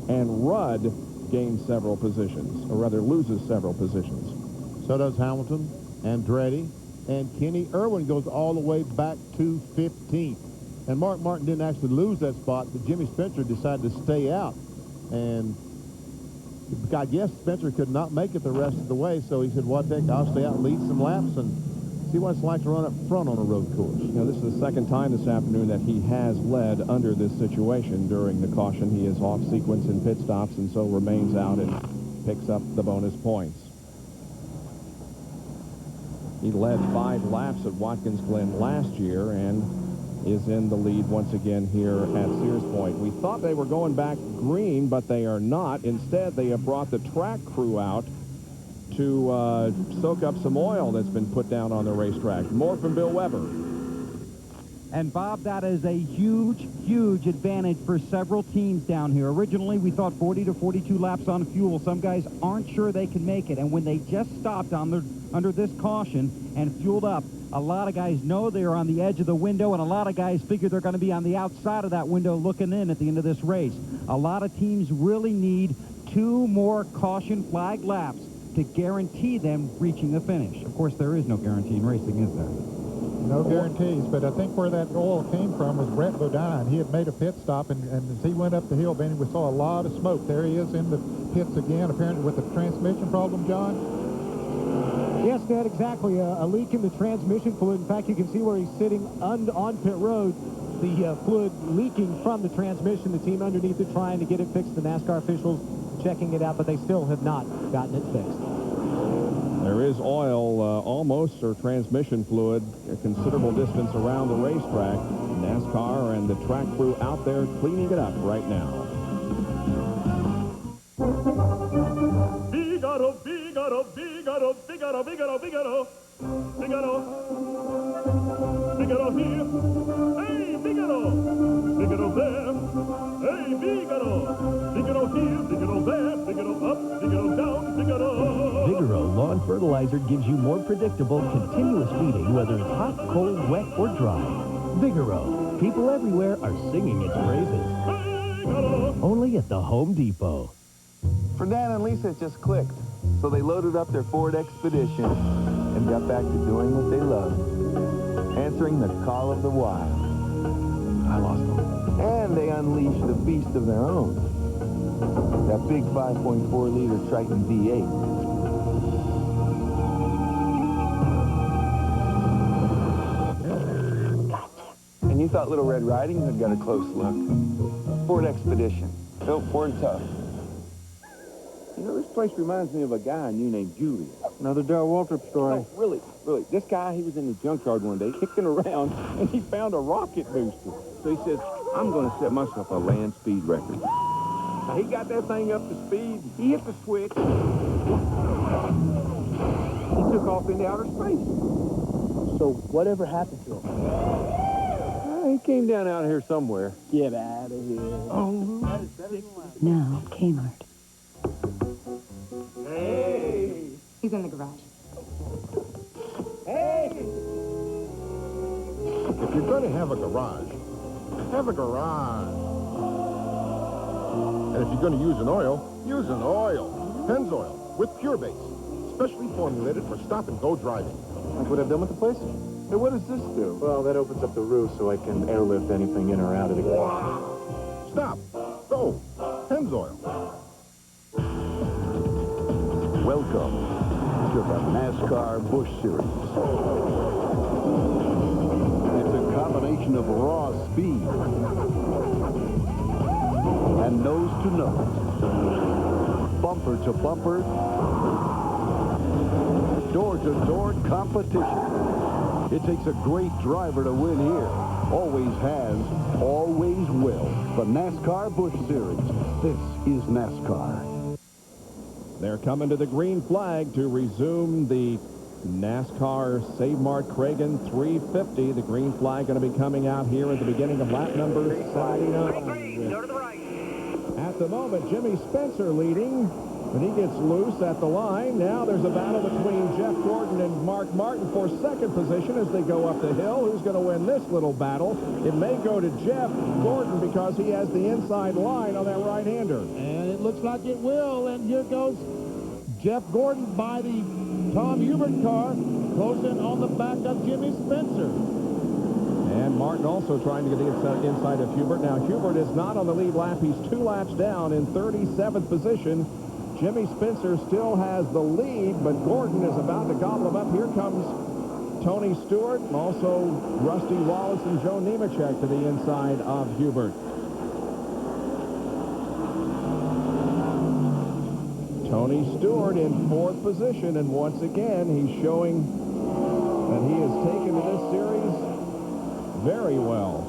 and Rudd gains several positions, or rather loses several positions. So does Hamilton, Andretti, and Kenny Irwin goes all the way back to 15th. And Mark Martin didn't actually lose that spot, but Jimmy Spencer decided to stay out. And I guess Spencer could not make it the rest of the way, so he said, what the heck, I'll stay out and lead some laps and see what it's like to run up front on a road course. You know, this is the second time this afternoon that he has led under this situation during the caution. He is off sequence in pit stops and so remains out and picks up the bonus points. He led 5 laps at Watkins Glen last year and is in the lead once again here at Sears Point. We thought they were going back green, but they are not. Instead, they have brought the track crew out to soak up some oil that's been put down on the racetrack. More from Bill Weber. And, Bob, that is a huge, huge advantage for several teams down here. Originally, we thought 40 to 42 laps on fuel. Some guys aren't sure they can make it. And when they just stopped under this caution and fueled up, a lot of guys know they are on the edge of the window, and a lot of guys figure they're going to be on the outside of that window looking in at the end of this race. A lot of teams really need 2 more caution flag laps to guarantee them reaching the finish. Of course, there is no guarantee in racing, is there? No guarantees, but I think where that oil came from was Brett Bodine. He had made a pit stop, and as he went up the hill, Benny, we saw a lot of smoke. There he is in the pits again, apparently with a transmission problem, John. Yes, Ned, exactly. A leak in the transmission fluid. In fact, you can see where he's sitting on pit road, the fluid leaking from the transmission. The team underneath it trying to get it fixed. The NASCAR officials checking it out, but they still have not gotten it fixed. There is oil almost, or transmission fluid, a considerable distance around the racetrack. NASCAR and the track crew out there cleaning it up right now. Figaro, Figaro, Figaro, Figaro, Figaro, Figaro, Figaro, Figaro here. Hey, Figaro, Figaro there. Hey, Figaro! Figaro here, Figaro there, Figaro up, Figaro down, Figaro. Vigoro lawn fertilizer gives you more predictable, continuous feeding, whether it's hot, cold, wet, or dry. Vigoro. People everywhere are singing its praises. Figaro! Only at the Home Depot. For Dan and Lisa, it just clicked. So they loaded up their Ford Expedition and got back to doing what they loved, answering the call of the wild. I lost them. And they unleashed a beast of their own. That big 5.4-liter Triton V8. And you thought Little Red Riding Hood got a close look. Ford Expedition. Built Ford tough. You know, this place reminds me of a guy I knew named Julius. Another Darrell Waltrip story. No, really. This guy, he was in the junkyard one day, kicking around, and he found a rocket booster. So he says, I'm going to set myself a land speed record. Now, he got that thing up to speed. He hit the switch. He took off into outer space. So whatever happened to him? He came down out here somewhere. Get out of here. Oh, Now, Kmart. Hey! He's in the garage. Hey! If you're going to have a garage, have a garage. And if you're going to use an oil, use an oil. Pennzoil with Pure Base, specially formulated for stop-and-go driving. Like what I've done with the place? Hey, what does this do? Well, that opens up the roof so I can airlift anything in or out of it. Stop. Go. Pennzoil. Welcome to the NASCAR Busch Series. It's a combination of raw speed and nose to nose, bumper to bumper, door to door competition. It takes a great driver to win here. Always has, always will. The NASCAR Busch Series. This is NASCAR. They're coming to the green flag to resume the NASCAR Save Mart Kragen 350. The green flag going to be coming out here at the beginning of lap number 79. Go to the right. At the moment, Jimmy Spencer leading, but he gets loose at the line. Now there's a battle between Jeff Gordon and Mark Martin for second position as they go up the hill. Who's going to win this little battle? It may go to Jeff Gordon because he has the inside line on that right-hander. And it looks like it will, and here goes Jeff Gordon by the Tom Hubert car, closing on the back of Jimmy Spencer. And Martin also trying to get the inside of Hubert. Now, Hubert is not on the lead lap. He's 2 laps down in 37th position. Jimmy Spencer still has the lead, but Gordon is about to gobble him up. Here comes Tony Stewart, and also Rusty Wallace and Joe Nemechek to the inside of Hubert. Tony Stewart in 4th position, and once again, he's showing that he has taken to this series very well.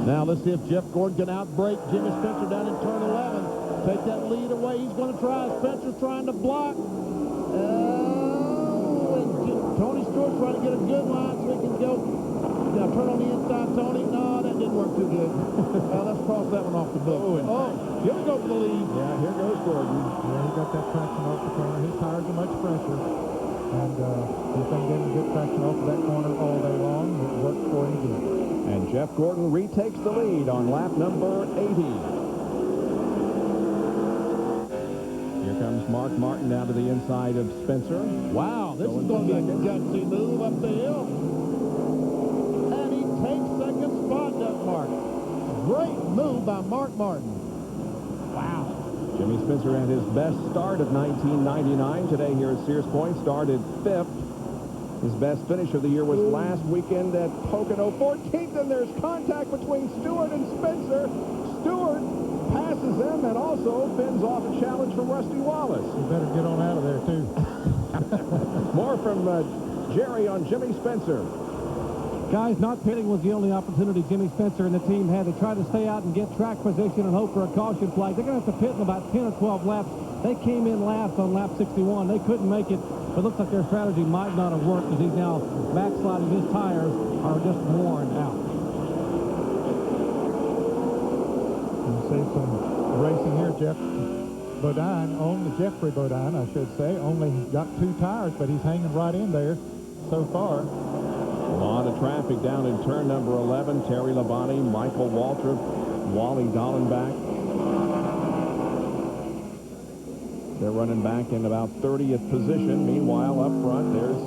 Now let's see if Jeff Gordon can outbreak Jimmy Spencer down in turn 11. Take that lead away. He's going to try. Spencer's trying to block. And Tony Stewart trying to get a good line so he can go. Now turn on the inside, Tony. No, that didn't work too good. Let's cross that one off the book. Here we go for the lead. Yeah, here goes Gordon. Yeah, he got that traction off the corner. His tires are much fresher. And he's been getting good traction off of that corner all day long. It worked for him good. And Jeff Gordon retakes the lead on lap number 80. Here comes Mark Martin down to the inside of Spencer. Wow, this is going to be a gutsy move up the hill. And he takes second spot, does Mark. Great move by Mark Martin. Wow. Jimmy Spencer had his best start of 1999 today here at Sears Point. Started 5th. His best finish of the year was last weekend at Pocono. 14th, and there's contact between Stewart and Spencer. Stewart passes them and also fends off a challenge from Rusty Wallace. You better get on out of there, too. More from Jerry on Jimmy Spencer. Guys, not pitting was the only opportunity Jimmy Spencer and the team had to try to stay out and get track position and hope for a caution flag. They're going to have to pit in about 10 or 12 laps. They came in last on lap 61. They couldn't make it. It looks like their strategy might not have worked as he's now backsliding. His tires are just worn out. racing here. Jeff Bodine, Jeffrey Bodine, I should say, only got 2 tires, but he's hanging right in there so far. A lot of traffic down in turn number 11. Terry Labonte, Michael Waltrip, Wally Dallenbach. They're running back in about 30th position. Meanwhile, up front, there's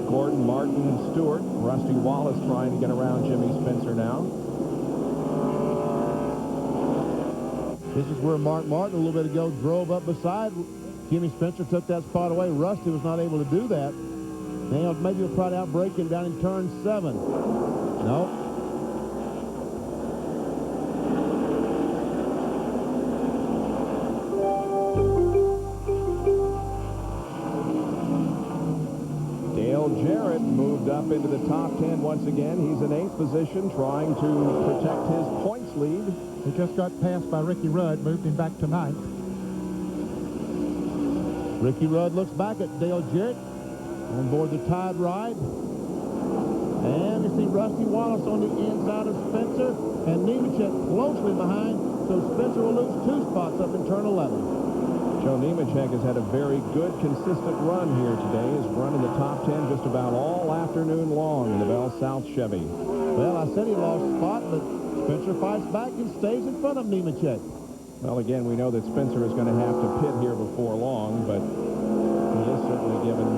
Gordon, Martin, and Stewart. Rusty Wallace trying to get around Jimmy Spencer now. This is where Mark Martin a little bit ago drove up beside Jimmy Spencer, took that spot away. Rusty was not able to do that. Now maybe he'll try to outbreak him down in turn 7. No. Dale Jarrett moved up into the top 10 once again. He's in 8th position, trying to protect his points lead. He just got passed by Ricky Rudd, moved him back to 9th. Ricky Rudd looks back at Dale Jarrett on board the Tide ride. And you see Rusty Wallace on the inside of Spencer and Nemechek closely behind, so Spencer will lose 2 spots up in turn 11. Joe Nemechek has had a very good, consistent run here today. He's run in the top 10 just about all afternoon long in the Bell South Chevy. Well, I said he lost a spot, but Spencer fights back and stays in front of Nemechek. Well, again, we know that Spencer is going to have to pit here before long, but he is certainly giving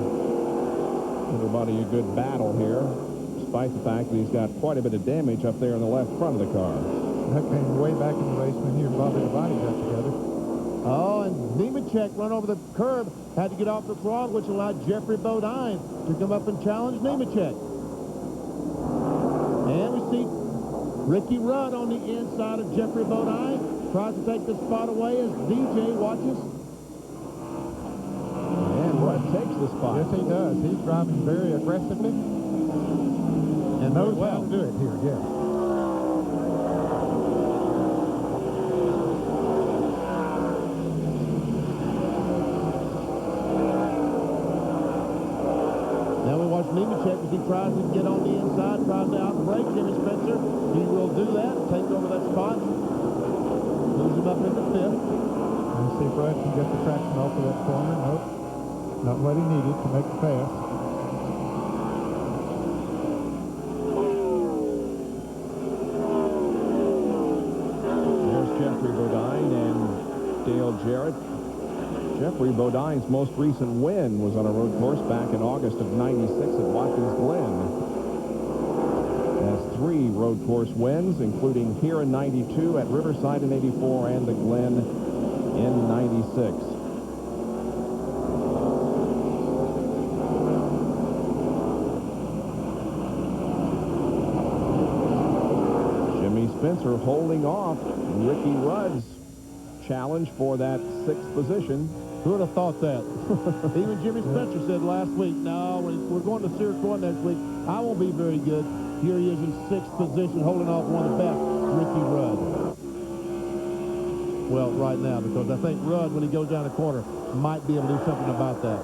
everybody a good battle here, despite the fact that he's got quite a bit of damage up there in the left front of the car. That came way back in the race when he and Bobby Labonte got together. Oh, and Nemechek run over the curb, had to get off the throttle, which allowed Jeffrey Bodine to come up and challenge Nemechek. And we see Ricky Rudd on the inside of Jeffrey Bodine, tries to take the spot away as DJ watches. And Rudd takes the spot. Yes, he does. He's driving very aggressively and knows how to do it here, yes. Now we watch Nemechek as he tries to get on the inside, tries to outbrake Jimmy Spencer. He will do that, take over that spot, moves him up into 5th. And see if Rudd can get the traction off of that corner. Nope. Not what he needed to make the pass. There's Jeffrey Bodine and Dale Jarrett. Jeffrey Bodine's most recent win was on a road course back in August of '96 at Watkins Glen. Has 3 road course wins, including here in '92, at Riverside in '84, and the Glen in '96. Spencer holding off Ricky Rudd's challenge for that 6th position. Who would have thought that? Even Jimmy Spencer said last week, no, we're going to Sears Point next week, I won't be very good. Here he is in 6th position, holding off one of the best, Ricky Rudd. Well, right now, because I think Rudd, when he goes down the corner, might be able to do something about that.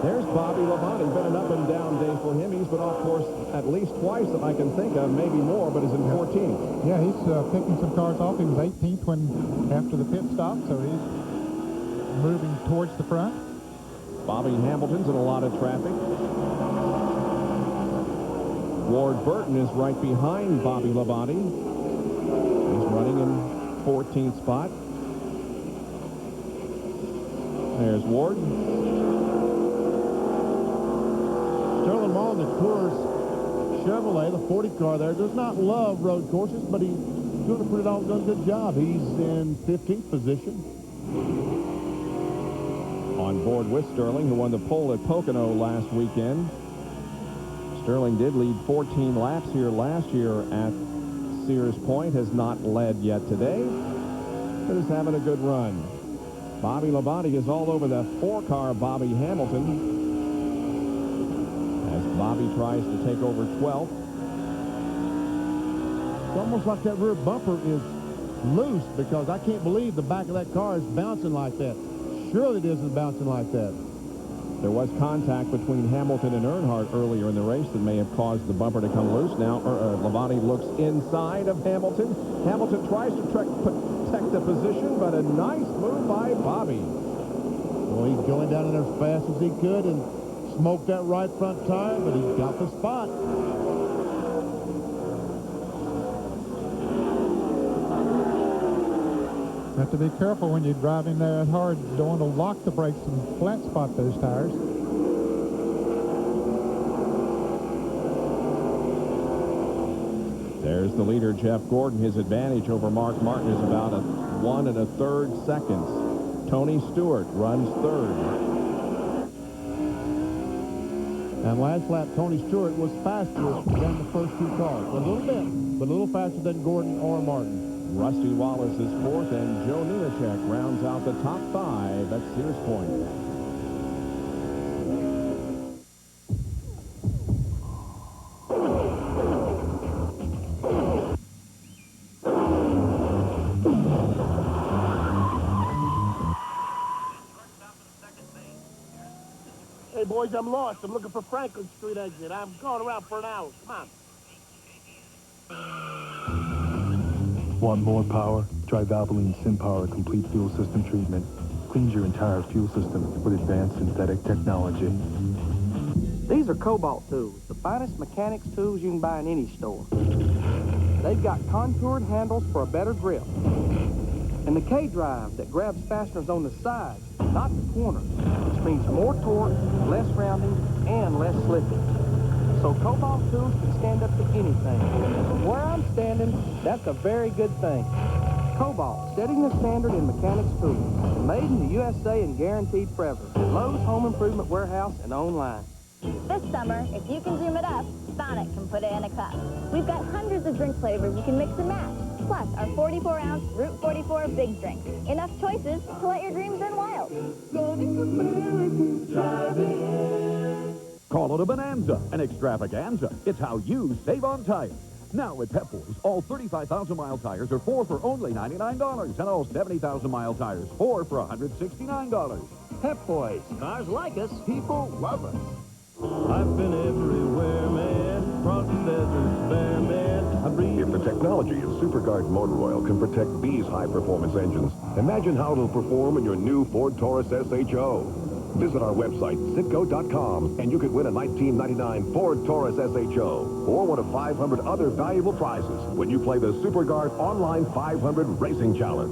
There's Bobby Labonte. Been an up-and-down day for him. He's been off course at least twice that I can think of, maybe more, but is in 14th. Yeah, he's picking some cars off. He was 18th after the pit stop, so he's moving towards the front. Bobby Hamilton's in a lot of traffic. Ward Burton is right behind Bobby Labonte. He's running in 14th spot. There's Ward. Sterling Mullen, the Coors Chevrolet, the 40 car there, does not love road courses, but he's doing a pretty doggone good job. He's in 15th position. On board with Sterling, who won the pole at Pocono last weekend. Sterling did lead 14 laps here last year at Sears Point, has not led yet today, but is having a good run. Bobby Labonte is all over the 4-car Bobby Hamilton, as Bobby tries to take over 12th. It's almost like that rear bumper is loose, because I can't believe the back of that car is bouncing like that. Surely it isn't bouncing like that. There was contact between Hamilton and Earnhardt earlier in the race that may have caused the bumper to come loose. Now Labonte looks inside of Hamilton. Hamilton tries to protect the position, but a nice move by Bobby. Well, he's going down in there as fast as he could and smoked that right front tire, but he got the spot. Have to be careful when you're driving that hard. You don't want to lock the brakes and flat spot those tires. There's the leader, Jeff Gordon. His advantage over Mark Martin is about 1 1/3 seconds. Tony Stewart runs third. And last lap, Tony Stewart was faster than the first two cars. A little bit, but a little faster than Gordon or Martin. Rusty Wallace is fourth, and Joe Nemechek rounds out the top 5 at Sears Point. Hey, boys, I'm lost. I'm looking for Franklin Street exit. I'm going around for an hour. Come on. Want more power? Try Valvoline SymPower Complete Fuel System Treatment. Cleans your entire fuel system with advanced synthetic technology. These are Cobalt tools, the finest mechanics tools you can buy in any store. They've got contoured handles for a better grip. And the K-drive that grabs fasteners on the sides, not the corners, which means more torque, less rounding, and less slipping. So Cobalt tools can stand up to anything. And from where I'm standing, that's a very good thing. Cobalt, setting the standard in mechanics tools. Made in the USA and guaranteed forever. At Lowe's Home Improvement Warehouse and online. This summer, if you can zoom it up, Sonic can put it in a cup. We've got hundreds of drink flavors you can mix and match. Plus, our 44-ounce Route 44 big drink. Enough choices to let your dreams run wild. Call it a bonanza, an extravaganza. It's how you save on tires. Now at Pep Boys, all 35,000-mile tires are 4 for only $99, and all 70,000-mile tires 4 for $169. Pep Boys, cars like us, people love us. I've been everywhere, man. Across the desert, bare, man. If the technology of SuperGuard motor oil can protect these high-performance engines, imagine how it'll perform in your new Ford Taurus SHO. Visit our website, Citgo.com, and you could win a 1999 Ford Taurus SHO or one of 500 other valuable prizes when you play the SuperGuard Online 500 Racing Challenge.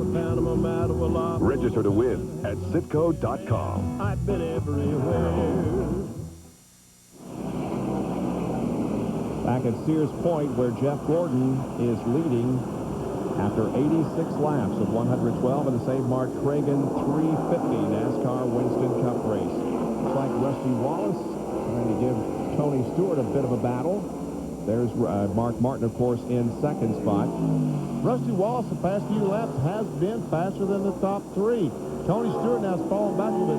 Register to win at Citgo.com. I've been everywhere. Back at Sears Point, where Jeff Gordon is leading after 86 laps of 112 in the Save Mart Kragen 350 NASCAR Winston Cup race. Looks like Rusty Wallace trying to give Tony Stewart a bit of a battle. There's Mark Martin, of course, in second spot. Rusty Wallace, the past few laps, has been faster than the top 3. Tony Stewart now has fallen back a little bit.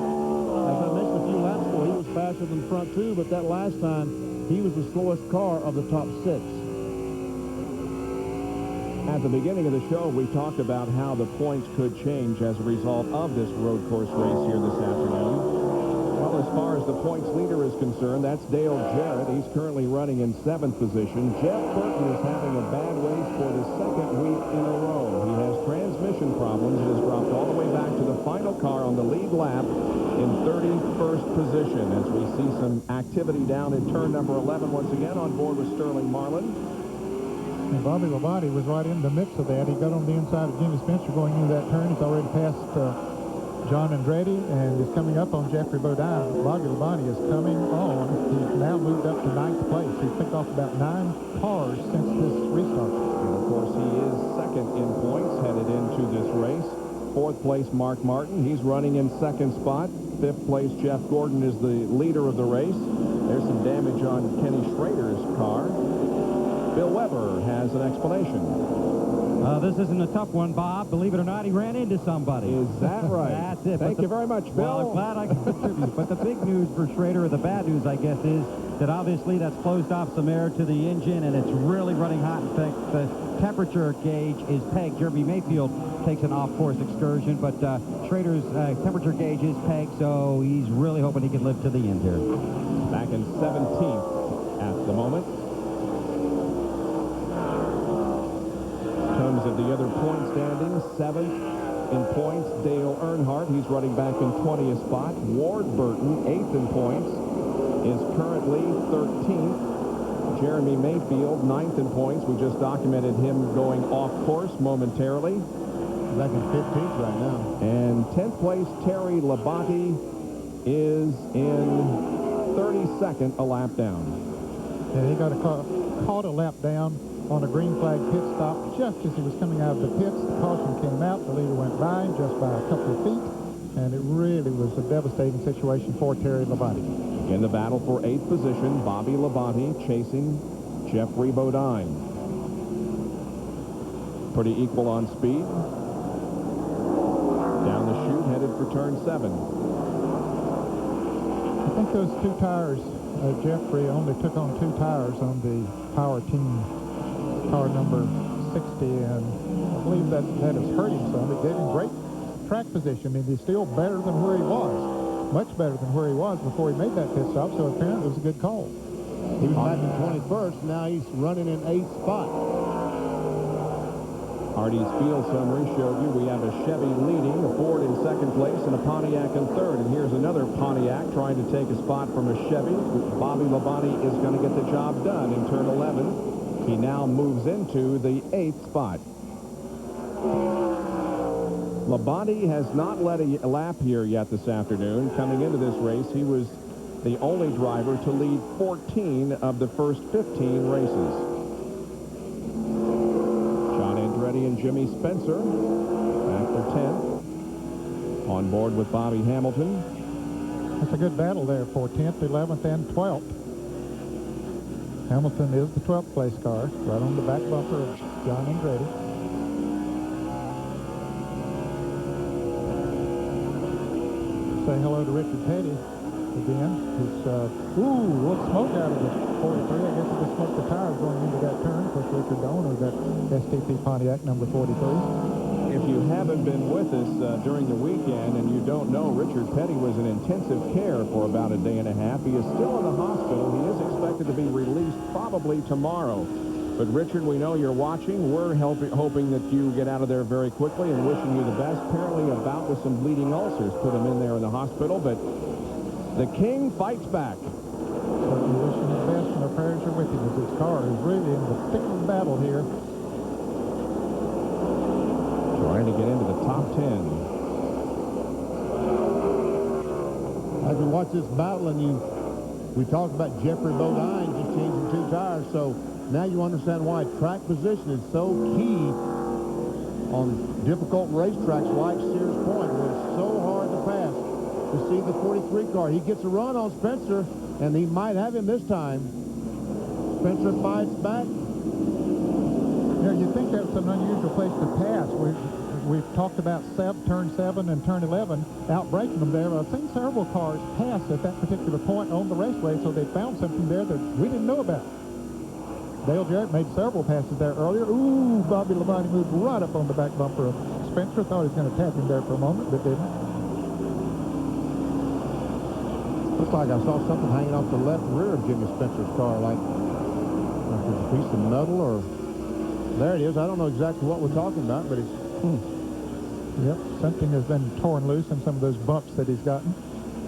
As I mentioned a few laps ago, he was faster than the front 2, but that last time, he was the slowest car of the top 6. At the beginning of the show, we talked about how the points could change as a result of this road course race here this afternoon. Well, as far as the points leader is concerned, that's Dale Jarrett. He's currently running in 7th position. Jeff Burton is having a bad race for the 2nd week in a row. He has transmission problems and has dropped all the way back to the final car on the lead lap in 31st position as we see some activity down in turn number 11 once again on board with Sterling Marlin. And Bobby Labonte was right in the mix of that. He got on the inside of Jimmy Spencer going into that turn. He's already passed John Andretti and is coming up on Jeffrey Bodine. Bobby Labonte is coming on. He's now moved up to 9th place. He's picked off about 9 cars since this restart. And of course, he is second in points headed into this race. 4th place, Mark Martin. He's running in 2nd spot. 5th place, Jeff Gordon is the leader of the race. There's some damage on Kenny Schrader's car. Bill Weber has an explanation. This isn't a tough one, Bob. Believe it or not, he ran into somebody. Is that right? That's it. Thank you very much, Bill. Well, I'm glad I could contribute news. But the big news for Schrader, or the bad news, I guess, is that obviously that's closed off some air to the engine, and it's really running hot. In fact, the temperature gauge is pegged. Jeremy Mayfield takes an off-course excursion, but Schrader's temperature gauge is pegged, so he's really hoping he can live to the end here. Back in 17th at the moment. In terms of the other point standings, 7th in points, Dale Earnhardt. He's running back in 20th spot. Ward Burton, 8th in points, is currently 13th. Jeremy Mayfield, 9th in points. We just documented him going off course momentarily. Back in 15th right now. And 10th place, Terry Labonte is in 32nd, a lap down. Yeah, he got caught a lap down on a green flag pit stop just as he was coming out of the pits. The caution came out. The leader went by just by a couple of feet, and it really was a devastating situation for Terry Labonte. In the battle for 8th position, Bobby Labonte chasing Jeffrey Bodine. Pretty equal on speed. Down the chute, headed for turn 7. I think those 2 tires, Jeffrey only took on 2 tires on the Power Team car number 60, and I believe that has hurt him some. It gave him great track position. I mean, he's still better than where he was, much better than where he was before he made that pit stop, so apparently it was a good call. He was back in 21st. Now he's running in 8th spot. Hardy's field summary showed you we have a Chevy leading, a Ford in 2nd place, and a Pontiac in 3rd. And here's another Pontiac trying to take a spot from a Chevy. Bobby Labonte is going to get the job done in turn 11. He now moves into the 8th spot. Labonte has not led a lap here yet this afternoon. Coming into this race, he was the only driver to lead 14 of the first 15 races. John Andretti and Jimmy Spencer after 10th. On board with Bobby Hamilton. That's a good battle there for 10th, 11th, and 12th. Hamilton is the 12th place car, right on the back bumper of John Andretti. Say hello to Richard Petty again. He's, little smoke out of the 43. I guess it just smoked the tires going into that turn. Of course, Richard the owner of that STP Pontiac number 43. If you haven't been with us during the weekend and you don't know, Richard Petty was in intensive care for about a day and a half. He is still in the hospital. He is expected to be released probably tomorrow. But Richard, we know you're watching. We're hoping that you get out of there very quickly and wishing you the best. Apparently a bout with some bleeding ulcers put him in there in the hospital, but the King fights back. Certainly wishing him the best, and our prayers are with him as his car is really in the thick of the battle here. Trying to get into the top 10. As we watch this battle, and we talked about Jeffrey Bodine just changing 2 tires, so now you understand why track position is so key on difficult racetracks like Sears Point, where it's so hard to pass. To see the 43 car, he gets a run on Spencer, and he might have him this time. Spencer fights back. You know, you think that's an unusual place to pass. We've talked about turn 7 and turn 11, outbraking them there. I've seen several cars pass at that particular point on the raceway, so they found something there that we didn't know about. Dale Jarrett made several passes there earlier. Ooh, Bobby Labonte moved right up on the back bumper of Spencer. Thought he was going to tap him there for a moment, but didn't. Looks like I saw something hanging off the left rear of Jimmy Spencer's car, like a piece of metal or... There it is. I don't know exactly what we're talking about, but it's... Yep, something has been torn loose in some of those bumps that he's gotten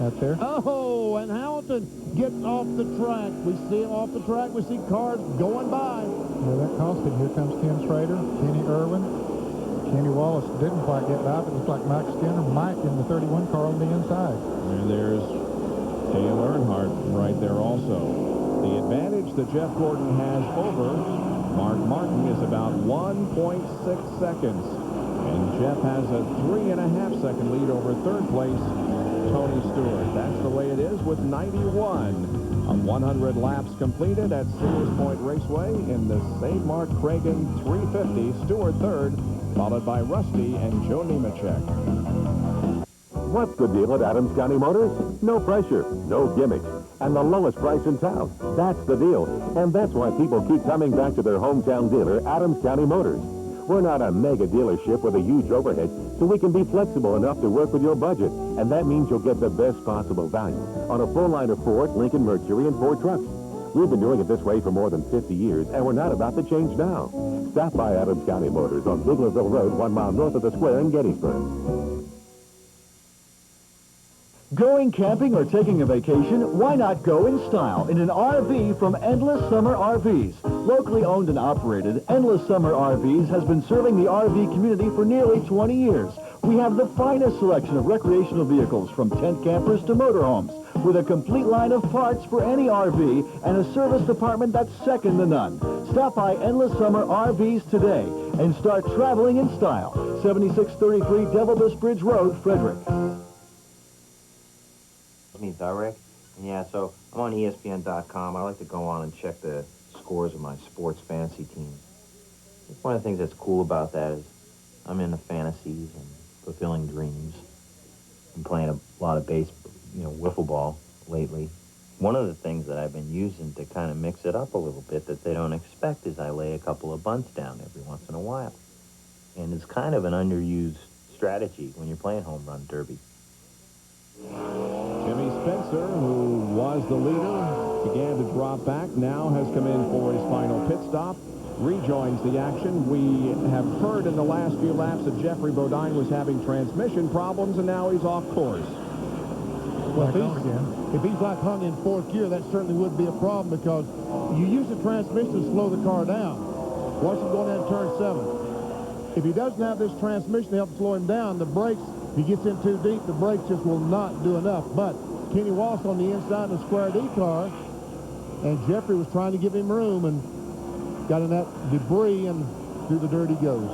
out there. Oh, and Hamilton gets off the track. We see him off the track. We see cars going by. Yeah, that cost him. Here comes Ken Schrader, Kenny Irwin. Kenny Wallace didn't quite get by, but it looks like Mike Skinner might in the 31 car on the inside. And there's Dale Earnhardt right there also. The advantage that Jeff Gordon has over Mark Martin is about 1.6 seconds. And Jeff has a 3.5 second lead over 3rd place, Tony Stewart. That's the way it is with 91 on 100 laps completed at Sears Point Raceway in the St. Mart Kragen 350. Stewart 3rd, followed by Rusty and Joe Nemechek. What's the deal at Adams County Motors? No pressure, no gimmicks, and the lowest price in town. That's the deal, and that's why people keep coming back to their hometown dealer, Adams County Motors. We're not a mega dealership with a huge overhead, so we can be flexible enough to work with your budget, and that means you'll get the best possible value on a full line of Ford, Lincoln Mercury, and Ford trucks. We've been doing it this way for more than 50 years, and we're not about to change now. Stop by Adams County Motors on Biglerville Road, 1 mile north of the square in Gettysburg. Going camping or taking a vacation? Why not go in style in an RV from Endless Summer RVs? Locally owned and operated, Endless Summer RVs has been serving the RV community for nearly 20 years. We have the finest selection of recreational vehicles from tent campers to motorhomes, with a complete line of parts for any RV and a service department that's second to none. Stop by Endless Summer RVs today and start traveling in style. 7633 Devil Bis Bridge Road, Frederick. Me, Direct. Yeah, so I'm on ESPN.com. I like to go on and check the scores of my sports fantasy teams. One of the things that's cool about that is I'm into fantasies and fulfilling dreams. I'm playing a lot of wiffle ball lately. One of the things that I've been using to kind of mix it up a little bit that they don't expect is I lay a couple of bunts down every once in a while. And it's kind of an underused strategy when you're playing home run derby. Jimmy Spencer, who was the leader, began to drop back, now has come in for his final pit stop, rejoins the action. We have heard in the last few laps that Jeffrey Bodine was having transmission problems, and now he's off course. Well, if he's like hung in fourth gear, that certainly would be a problem because you use the transmission to slow the car down. Watch him going down turn 7. If he doesn't have this transmission to help slow him down, the brakes, if he gets in too deep, the brakes just will not do enough. But Kenny Walsh on the inside of the Square D car, and Jeffrey was trying to give him room and got in that debris and through the dirt he goes.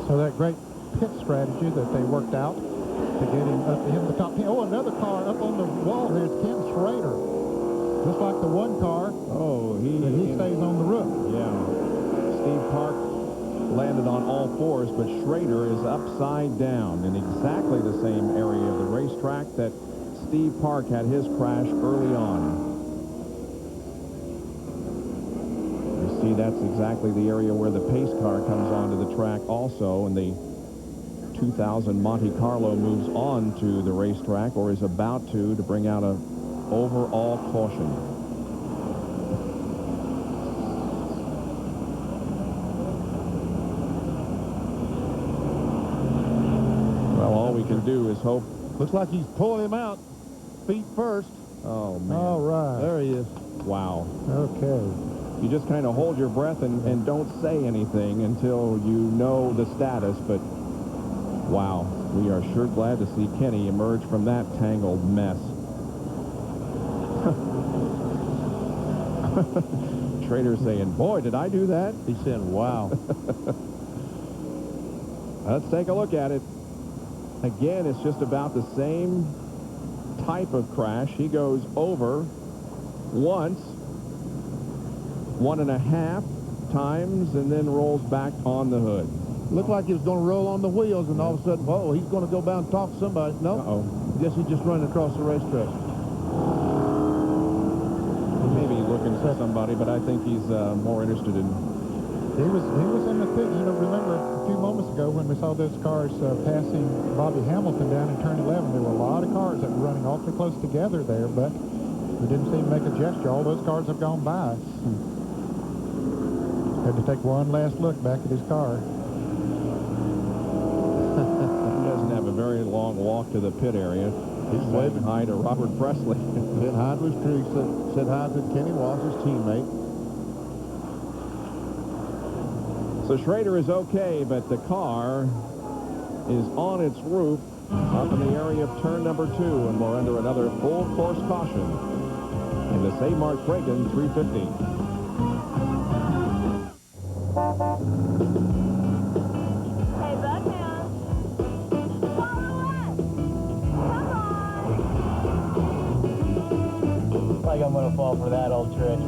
So that great pit strategy that they worked out to get him up to hit the top 10. Oh, another car up on the wall. There's Ken Schrader. Just like the one car. Oh, he stays on the roof. Yeah. Steve Park landed on all fours, but Schrader is upside down in exactly the same area of the racetrack that Steve Park had his crash early on. You see, that's exactly the area where the pace car comes onto the track also, and the 2000 Monte Carlo moves on to the racetrack, or is about to bring out an overall caution. All we can do is hope. Looks like he's pulling him out. Feet first. Oh, man. All right. There he is. Wow. Okay. You just kind of hold your breath and don't say anything until you know the status. But, wow, we are sure glad to see Kenny emerge from that tangled mess. Schrader saying, boy, did I do that? He said, wow. Let's take a look at it. Again, it's just about the same type of crash. He goes over once, 1.5 times, and then rolls back on the hood. Looked like he was going to roll on the wheels, and all of a sudden, oh, he's going to go down and talk to somebody. No, guess he's just running across the racetrack. He may be looking for somebody, but I think he's more interested in... He was in the pit. You know, remember a few moments ago when we saw those cars passing Bobby Hamilton down in turn 11, there were a lot of cars that were running awfully close together there, but we didn't see him make a gesture. All those cars have gone by. Had to take one last look back at his car. He doesn't have a very long walk to the pit area. He's waving hi to Robert Presley. Said hi to his crew. Said hi to Kenny Walsh, his teammate. So Schrader is okay, but the car is on its roof up in the area of turn number 2, and we're under another full course caution in the St. Mart Kragen 350. Hey, Buckhound. Like I'm going to fall for that old trick.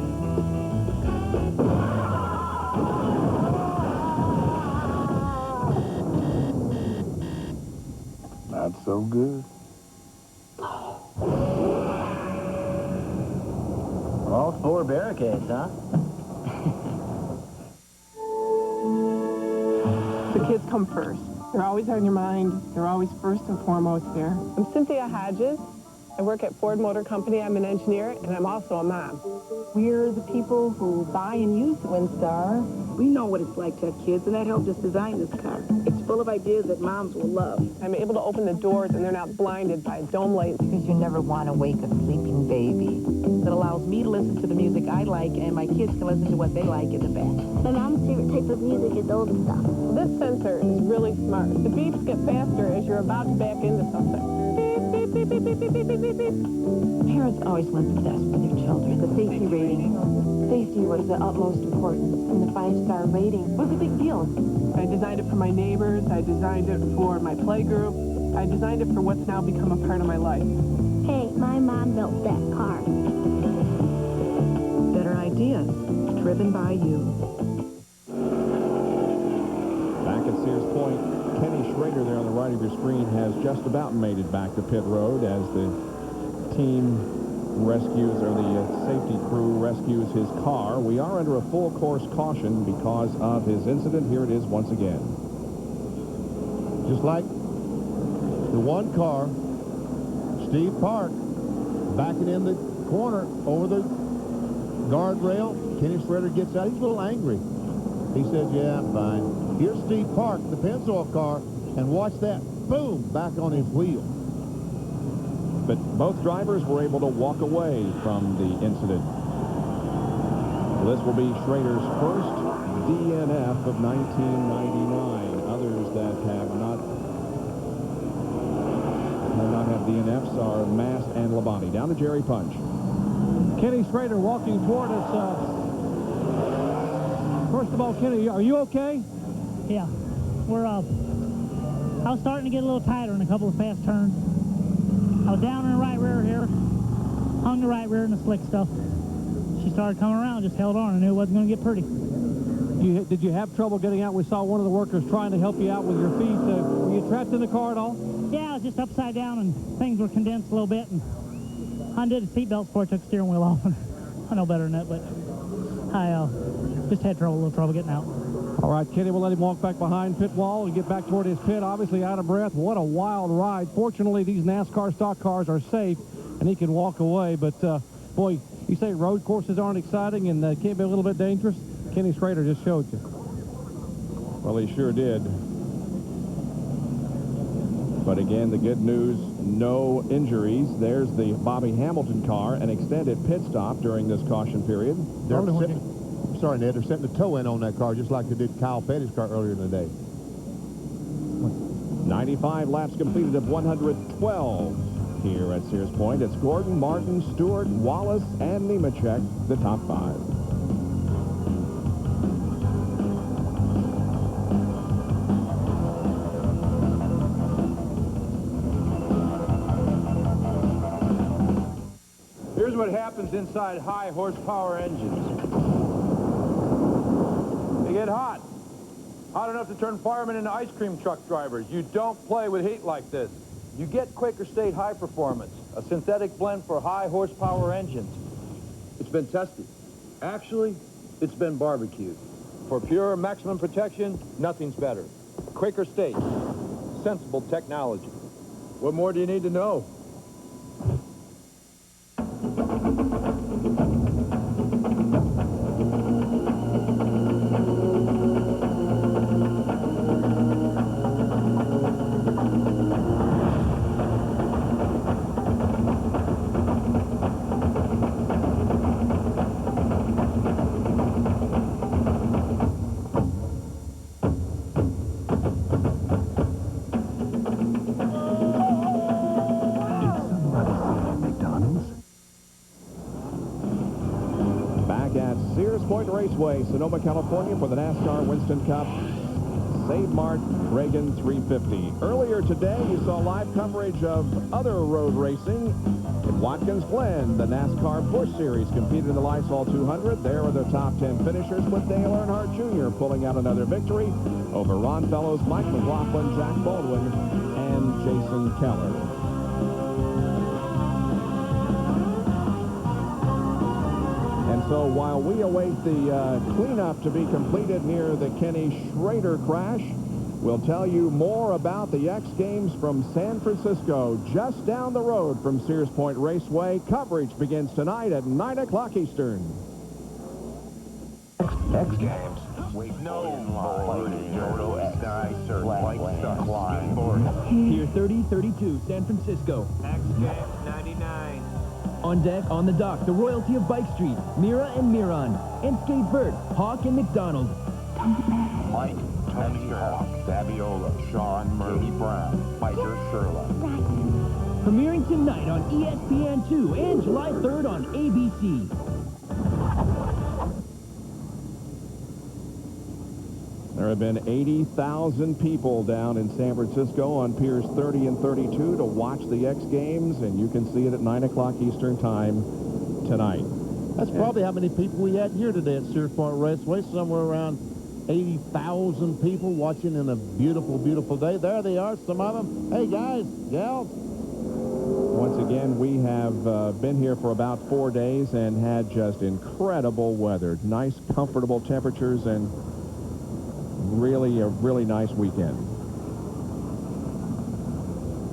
so good. All 4 barricades, huh? The kids come first. They're always on your mind. They're always first and foremost there. I'm Cynthia Hodges. I work at Ford Motor Company. I'm an engineer, and I'm also a mom. We're the people who buy and use the Windstar. We know what it's like to have kids, and that helped us design this car. It's full of ideas that moms will love. I'm able to open the doors, and they're not blinded by dome lights. Because you never want to wake a sleeping baby. It allows me to listen to the music I like, and my kids can listen to what they like in the back. My mom's favorite type of music is old stuff. This sensor is really smart. The beeps get faster as you're about to back into something. Beep, beep, beep, beep, beep, beep, beep, beep, beep. Parents always want the best for their children. The safety rating. Safety was the utmost importance, and the 5-star rating was a big deal. I designed it for my neighbors. I designed it for my playgroup. I designed it for what's now become a part of my life. Hey, my mom built that car. Better ideas, driven by you. Back at Sears Point, Kenny Schrader there on the right of your screen has just about made it back to pit road as the team rescues, or the safety crew rescues his car. We are under a full course caution because of his incident. Here it is once again. Just like the one car, Steve Park backing in the corner over the guardrail. Kenny Schrader gets out. He's a little angry. He says, yeah, I'm fine. Here's Steve Park, the Pennzoil car, and watch that. Boom, back on his wheel. But both drivers were able to walk away from the incident. This will be Schrader's first DNF of 1999. Others that have not had DNFs are Mast and Labonte. Down to Jerry Punch. Kenny Schrader walking toward us. First of all, Kenny, are you okay? Yeah. I was starting to get a little tighter in a couple of fast turns. I was down in the right rear here, hung the right rear in the slick stuff. She started coming around, just held on. I knew it wasn't going to get pretty. Did you have trouble getting out? We saw one of the workers trying to help you out with your feet. Were you trapped in the car at all? Yeah, I was just upside down, and things were condensed a little bit, and undid the seatbelt before I took the steering wheel off. And I know better than that, but I just had a little trouble getting out. All right, Kenny, we'll let him walk back behind pit wall and get back toward his pit, obviously out of breath. What a wild ride. Fortunately, these NASCAR stock cars are safe, and he can walk away. But, boy, you say road courses aren't exciting and can't be a little bit dangerous? Kenny Schrader just showed you. Well, he sure did. But again, the good news, no injuries. There's the Bobby Hamilton car, an extended pit stop during this caution period. Sorry, Ned, they're setting the toe in on that car just like they did Kyle Petty's car earlier in the day. 95 laps completed of 112 here at Sears Point. It's Gordon, Martin, Stewart, Wallace, and Nemechek, the top 5. Here's what happens inside high horsepower engines. They get hot. Hot enough to turn firemen into ice cream truck drivers. You don't play with heat like this. You get Quaker State High Performance, a synthetic blend for high horsepower engines. It's been tested. Actually, it's been barbecued. For pure maximum protection, nothing's better. Quaker State, sensible technology. What more do you need to know? Raceway, Sonoma, California for the NASCAR Winston Cup. Save Mart, Kragen 350. Earlier today, you saw live coverage of other road racing. In Watkins Glen, the NASCAR Busch Series competed in the Lysol 200. There are the top 10 finishers, with Dale Earnhardt Jr. pulling out another victory over Ron Fellows, Mike McLaughlin, Jack Baldwin, and Jason Keller. And so while we await the cleanup to be completed near the Kenny Schrader crash, we'll tell you more about the X Games from San Francisco, just down the road from Sears Point Raceway. Coverage begins tonight at 9 o'clock Eastern. X Games. Pier 3032, San Francisco. X Games 99. On deck, on the dock, the royalty of Bike Street, Mira and Miron, and Skate Vert, Hawk and McDonald. Mike, Tony Hawk, Fabiola, Sean Murray Brown, Biker Sherlock. Premiering tonight on ESPN2 and July 3rd on ABC. There have been 80,000 people down in San Francisco on Piers 30 and 32 to watch the X Games, and you can see it at 9 o'clock Eastern Time tonight. That's probably how many people we had here today at Sears Point Raceway, somewhere around 80,000 people watching in a beautiful, beautiful day. There they are, some of them. Hey, guys, gals. Once again, we have been here for about 4 days and had just incredible weather. Nice, comfortable temperatures, and really a really nice weekend.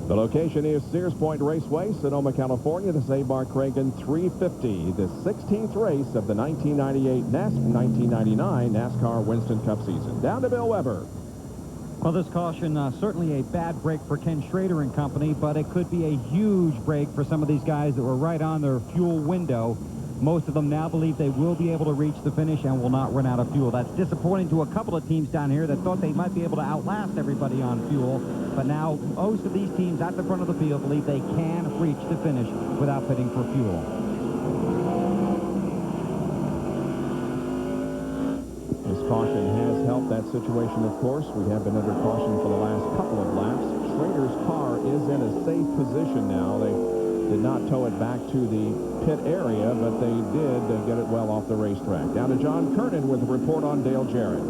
The location is Sears Point Raceway, Sonoma, California. The Zabar Kragen 350, the 16th race of the 1999 NASCAR Winston Cup season. Down to Bill Weber. Well, this caution, certainly a bad break for Ken Schrader and company, but it could be a huge break for some of these guys that were right on their fuel window. Most of them now believe they will be able to reach the finish and will not run out of fuel. That's disappointing to a couple of teams down here that thought they might be able to outlast everybody on fuel. But now most of these teams at the front of the field believe they can reach the finish without pitting for fuel. This caution has helped that situation, of course. We have been under caution for the last couple of laps. Schrader's car is in a safe position now. They did not tow it back to the pit area, but they did get it well off the racetrack. Down to John Kernan with a report on Dale Jarrett.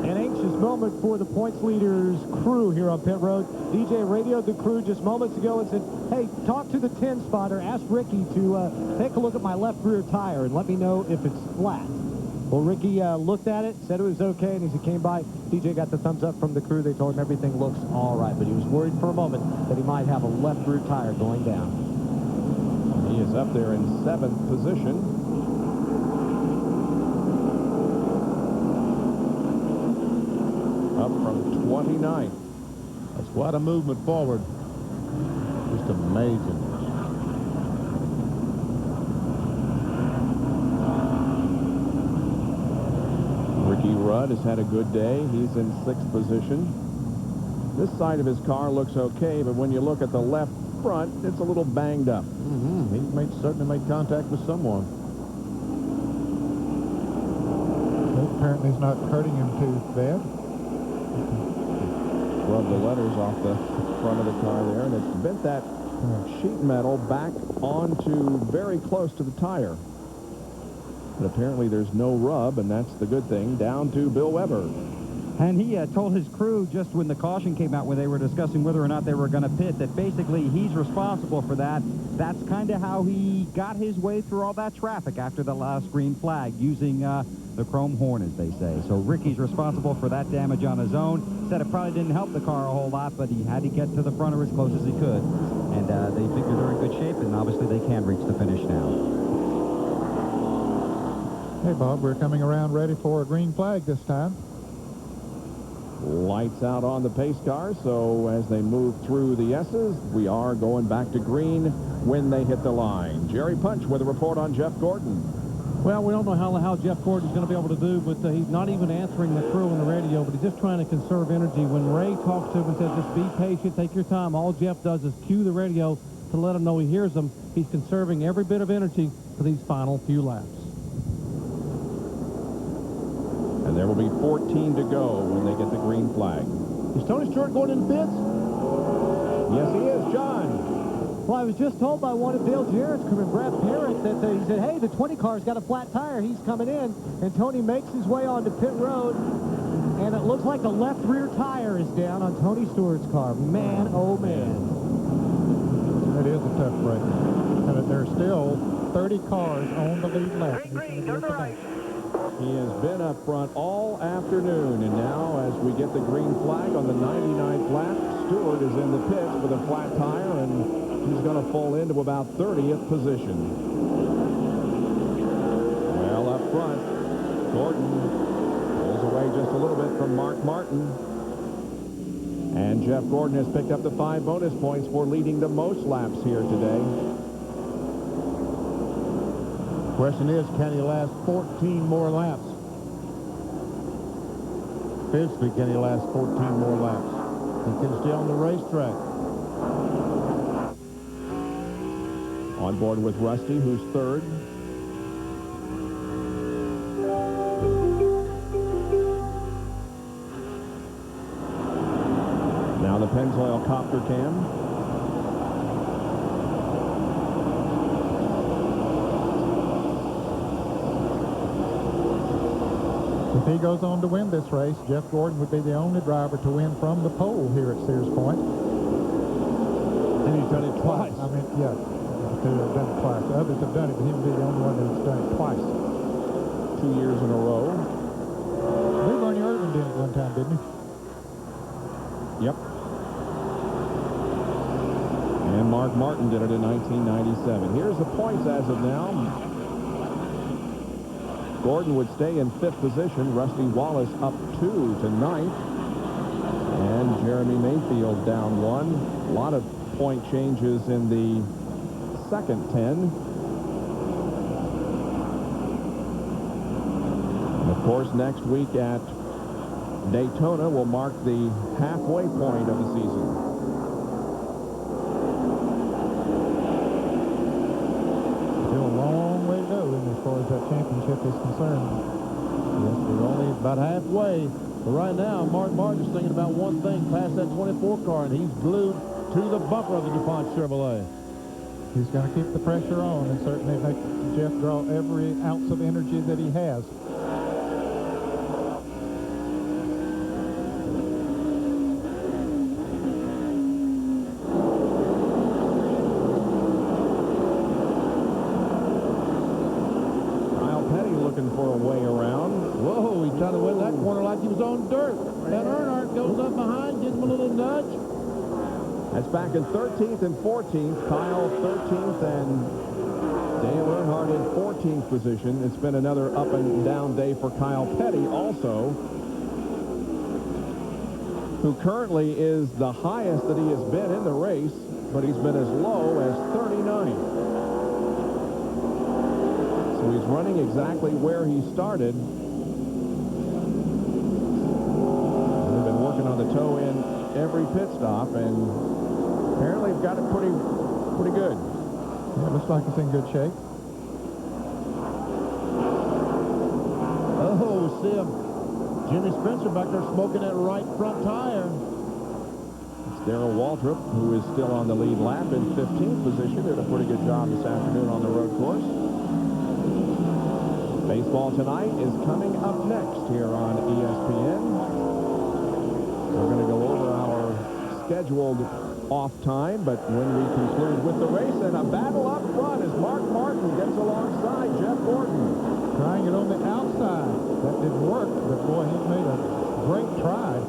An anxious moment for the points leaders crew here on pit road. DJ radioed the crew just moments ago and said, hey, talk to the 10 spotter, ask Ricky to take a look at my left rear tire and let me know if it's flat. Well, Ricky looked at it, said it was okay, and as he came by, DJ got the thumbs up from the crew. They told him everything looks all right, but he was worried for a moment that he might have a left rear tire going down. He is up there in 7th position. Up from 29th. That's quite a movement forward. Just amazing. Ricky Rudd has had a good day. He's in 6th position. This side of his car looks okay, but when you look at the left front, it's a little banged up. He certainly made contact with someone. Apparently it's not hurting him too bad. Rub the letters off the front of the car there, and it's bent that sheet metal back onto very close to the tire. But apparently there's no rub, and that's the good thing. Down to Bill Weber. And he told his crew just when the caution came out, when they were discussing whether or not they were going to pit, that basically he's responsible for that. That's kind of how he got his way through all that traffic after the last green flag, using the chrome horn, as they say. So Ricky's responsible for that damage on his own. Said it probably didn't help the car a whole lot, but he had to get to the front or as close as he could. And they figure they're in good shape, and obviously they can reach the finish now. Hey, Bob, we're coming around ready for a green flag this time. Lights out on the pace car, so as they move through the S's, we are going back to green when they hit the line. Jerry Punch with a report on Jeff Gordon. Well, we don't know how Jeff Gordon's going to be able to do, but he's not even answering the crew on the radio, but he's just trying to conserve energy. When Ray talks to him and says, just be patient, take your time, all Jeff does is cue the radio to let him know he hears them. He's conserving every bit of energy for these final few laps. And there will be 14 to go when they get the green flag. Is Tony Stewart going in the pits? Yes, he is. John. Well, I was just told by one of Dale Jarrett's crewmen, Brad Parrott, that he said, hey, the 20 car's got a flat tire. He's coming in. And Tony makes his way onto pit road. And it looks like the left rear tire is down on Tony Stewart's car. Man, oh man. It is a tough break. And there's still 30 cars on the lead lap. He has been up front all afternoon, and now as we get the green flag on the 99th lap, Stewart is in the pits with a flat tire, and he's going to fall into about 30th position. Well, up front, Gordon pulls away just a little bit from Mark Martin. And Jeff Gordon has picked up the 5 bonus points for leading the most laps here today. Question is, can he last 14 more laps? Physically, can he last 14 more laps? He can stay on the racetrack. On board with Rusty, who's third. Now the Pennzoil copter cam. If he goes on to win this race, Jeff Gordon would be the only driver to win from the pole here at Sears Point. And he's done it twice. I mean, yeah, they've done it twice. Others have done it, but he would be the only one that's done it twice. 2 years in a row. Lee Bernie Irvin did it one time, didn't he? Yep. And Mark Martin did it in 1997. Here's the points as of now. Gordon would stay in 5th position. Rusty Wallace up 2 to 9th. And Jeremy Mayfield down 1. A lot of point changes in the second 10. And of course, next week at Daytona will mark the halfway point of the season. As far as that championship is concerned. Yes, we're only about halfway. But right now, Mark Martin's thinking about one thing, past that 24 car, and he's glued to the bumper of the DuPont Chevrolet. He's going to keep the pressure on and certainly make Jeff draw every ounce of energy that he has. For a way around. Whoa, he's trying to win that corner like he was on dirt. And Earnhardt goes up behind, gives him a little nudge. That's back in 13th and 14th. Kyle 13th and Dale Earnhardt in 14th position. It's been another up and down day for Kyle Petty also, who currently is the highest that he has been in the race, but he's been as low as 39th. So he's running exactly where he started. They've been working on the toe in every pit stop, and apparently have got it pretty good. Yeah, it looks like it's in good shape. Oh, see him. Jimmy Spencer back there smoking that right front tire. It's Darrell Waltrip, who is still on the lead lap in 15th position. Did a pretty good job this afternoon on the road course. Baseball tonight is coming up next here on ESPN. We're going to go over our scheduled off time, but when we conclude with the race, and a battle up front as Mark Martin gets alongside Jeff Gordon. Trying it on the outside. That didn't work, but boy, he made a great try.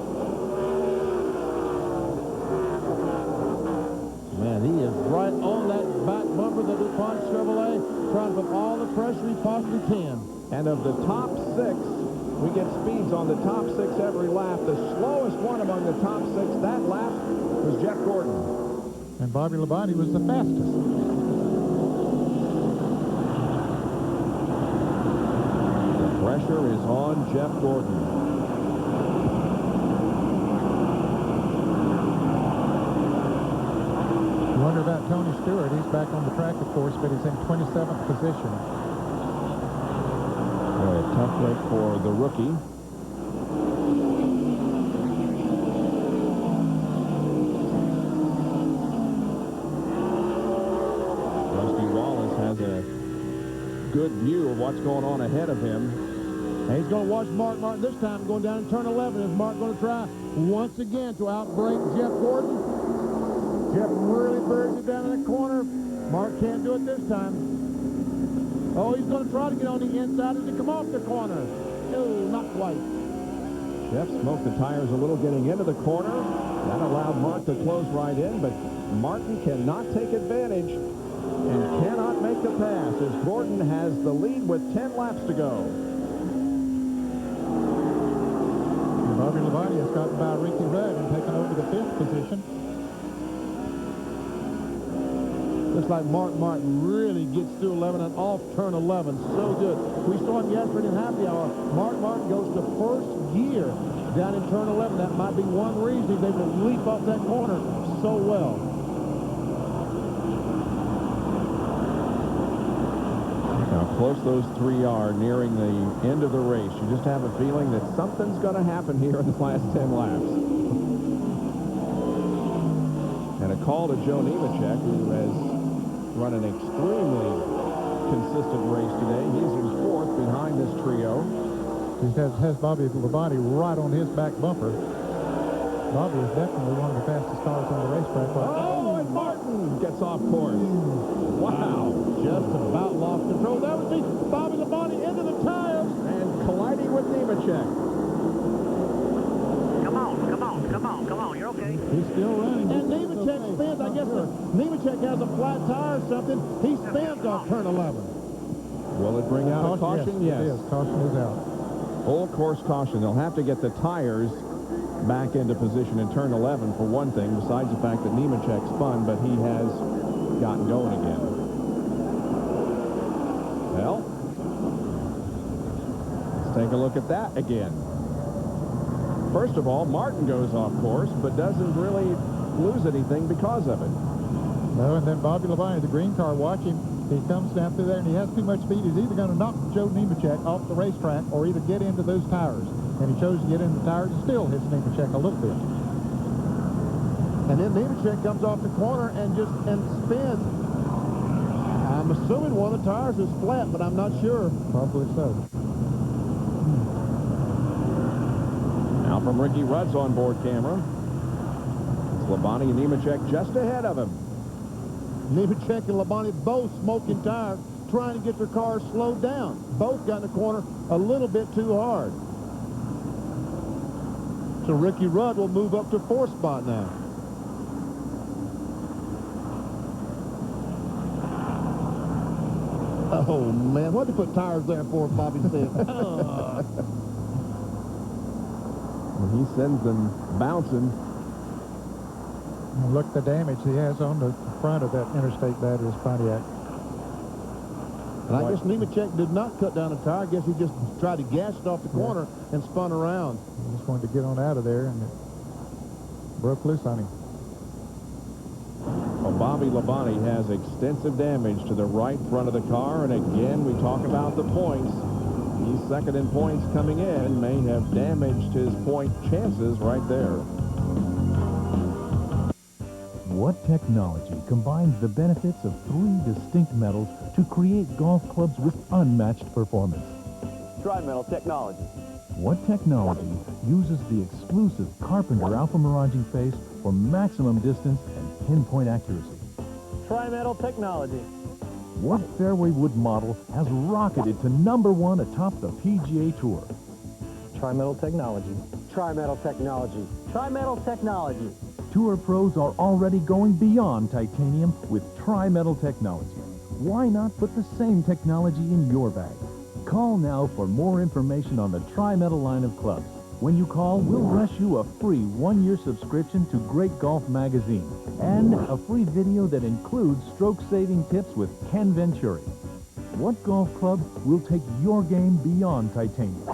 Man, he is right on that back bumper of the DuPont Chevrolet, trying to put all the pressure he possibly can. And of the top 6, we get speeds on the top 6 every lap. The slowest one among the top 6 that lap was Jeff Gordon. And Bobby Labonte was the fastest. The pressure is on Jeff Gordon. You wonder about Tony Stewart. He's back on the track, of course, but he's in 27th position. Boy, a tough break for the rookie. Rusty Wallace has a good view of what's going on ahead of him. And he's going to watch Mart this time going down in turn 11. Is Mart going to try once again to outbrake Jeff Gordon? Jeff really buries it down in the corner. Mart can't do it this time. Oh, he's going to try to get on the inside as he come off the corner. No, not quite. Jeff smoked the tires a little getting into the corner. That allowed Mart to close right in, but Martin cannot take advantage and cannot make the pass as Gordon has the lead with 10 laps to go. Bobby Labonte has gotten by Ricky Rudd and taken over the 5th position. Looks like Mart really gets through 11 and off turn 11. So good. We saw him yesterday in happy hour. Mart goes to first gear down in turn 11. That might be one reason he's able to leap off that corner so well. How close those three are nearing the end of the race. You just have a feeling that something's going to happen here in the last 10 laps. And a call to Joe Nemechek, who has run an extremely consistent race today. He's in 4th behind this trio. He has Bobby Labonte right on his back bumper. Bobby is definitely one of the fastest cars on the racetrack. Oh, and Martin gets off course. Wow. Just about lost control. That was Bobby Labonte into the tires. And colliding with Nemechek. Come on, you're okay. He's still running. And Nemechek spins. I guess Nemechek has a flat tire or something. He spins off turn 11. Will it bring out a caution? Yes. It is. Caution is out. Full course caution. They'll have to get the tires back into position in turn 11 for one thing, besides the fact that Nemechek spun, but he has gotten going again. Well, let's take a look at that again. First of all, Martin goes off course, but doesn't really lose anything because of it. No, and then Bobby Labonte, the green car, watch him. He comes down through there, and he has too much speed. He's either going to knock Joe Nemechek off the racetrack or either get into those tires. And he chose to get into the tires and still hits Nemechek a little bit. And then Nemechek comes off the corner and spins. I'm assuming one of the tires is flat, but I'm not sure. Probably so. Now from Ricky Rudd's onboard camera. It's Labonte and Nemechek just ahead of him. Nemechek and Labonte both smoking tires, trying to get their cars slowed down. Both got in the corner a little bit too hard. So Ricky Rudd will move up to 4th spot now. Oh, man. What'd they put tires there for, Bobby said? He sends them bouncing. And look the damage he has on the front of that interstate battery Pontiac. And I guess Nemechek did not cut down a tire. I guess he just tried to gas it off the corner and spun around. He just wanted to get on out of there, and it broke loose on him. Well, Bobby Labonte has extensive damage to the right front of the car, and again, we talk about the points. He's second in points coming in, may have damaged his point chances right there. What technology combines the benefits of 3 distinct metals to create golf clubs with unmatched performance? Tri-metal technology. What technology uses the exclusive Carpenter Alpha Miraging face for maximum distance and pinpoint accuracy? Tri-metal technology. What fairway wood model has rocketed to #1 atop the PGA Tour? Tri-metal technology. Tri-metal technology. Tri-metal technology. Tour pros are already going beyond titanium with tri-metal technology. Why not put the same technology in your bag? Call now for more information on the tri-metal line of clubs. When you call, we'll rush you a free 1-year subscription to Great Golf Magazine and a free video that includes stroke-saving tips with Ken Venturi. What golf club will take your game beyond titanium?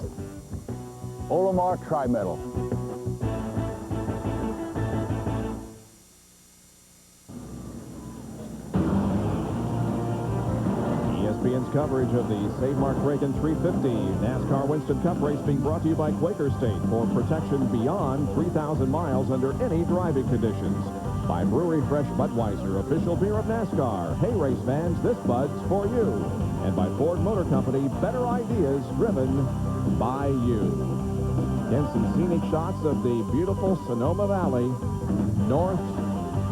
Olimar Tri-metal. ESPN's coverage of the Save Mark Kragen 350 NASCAR Winston Cup race being brought to you by Quaker State for protection beyond 3,000 miles under any driving conditions. By Brewery Fresh Budweiser, official beer of NASCAR. Hey, race fans, this Bud's for you. And by Ford Motor Company, better ideas driven by you. Again, some scenic shots of the beautiful Sonoma Valley north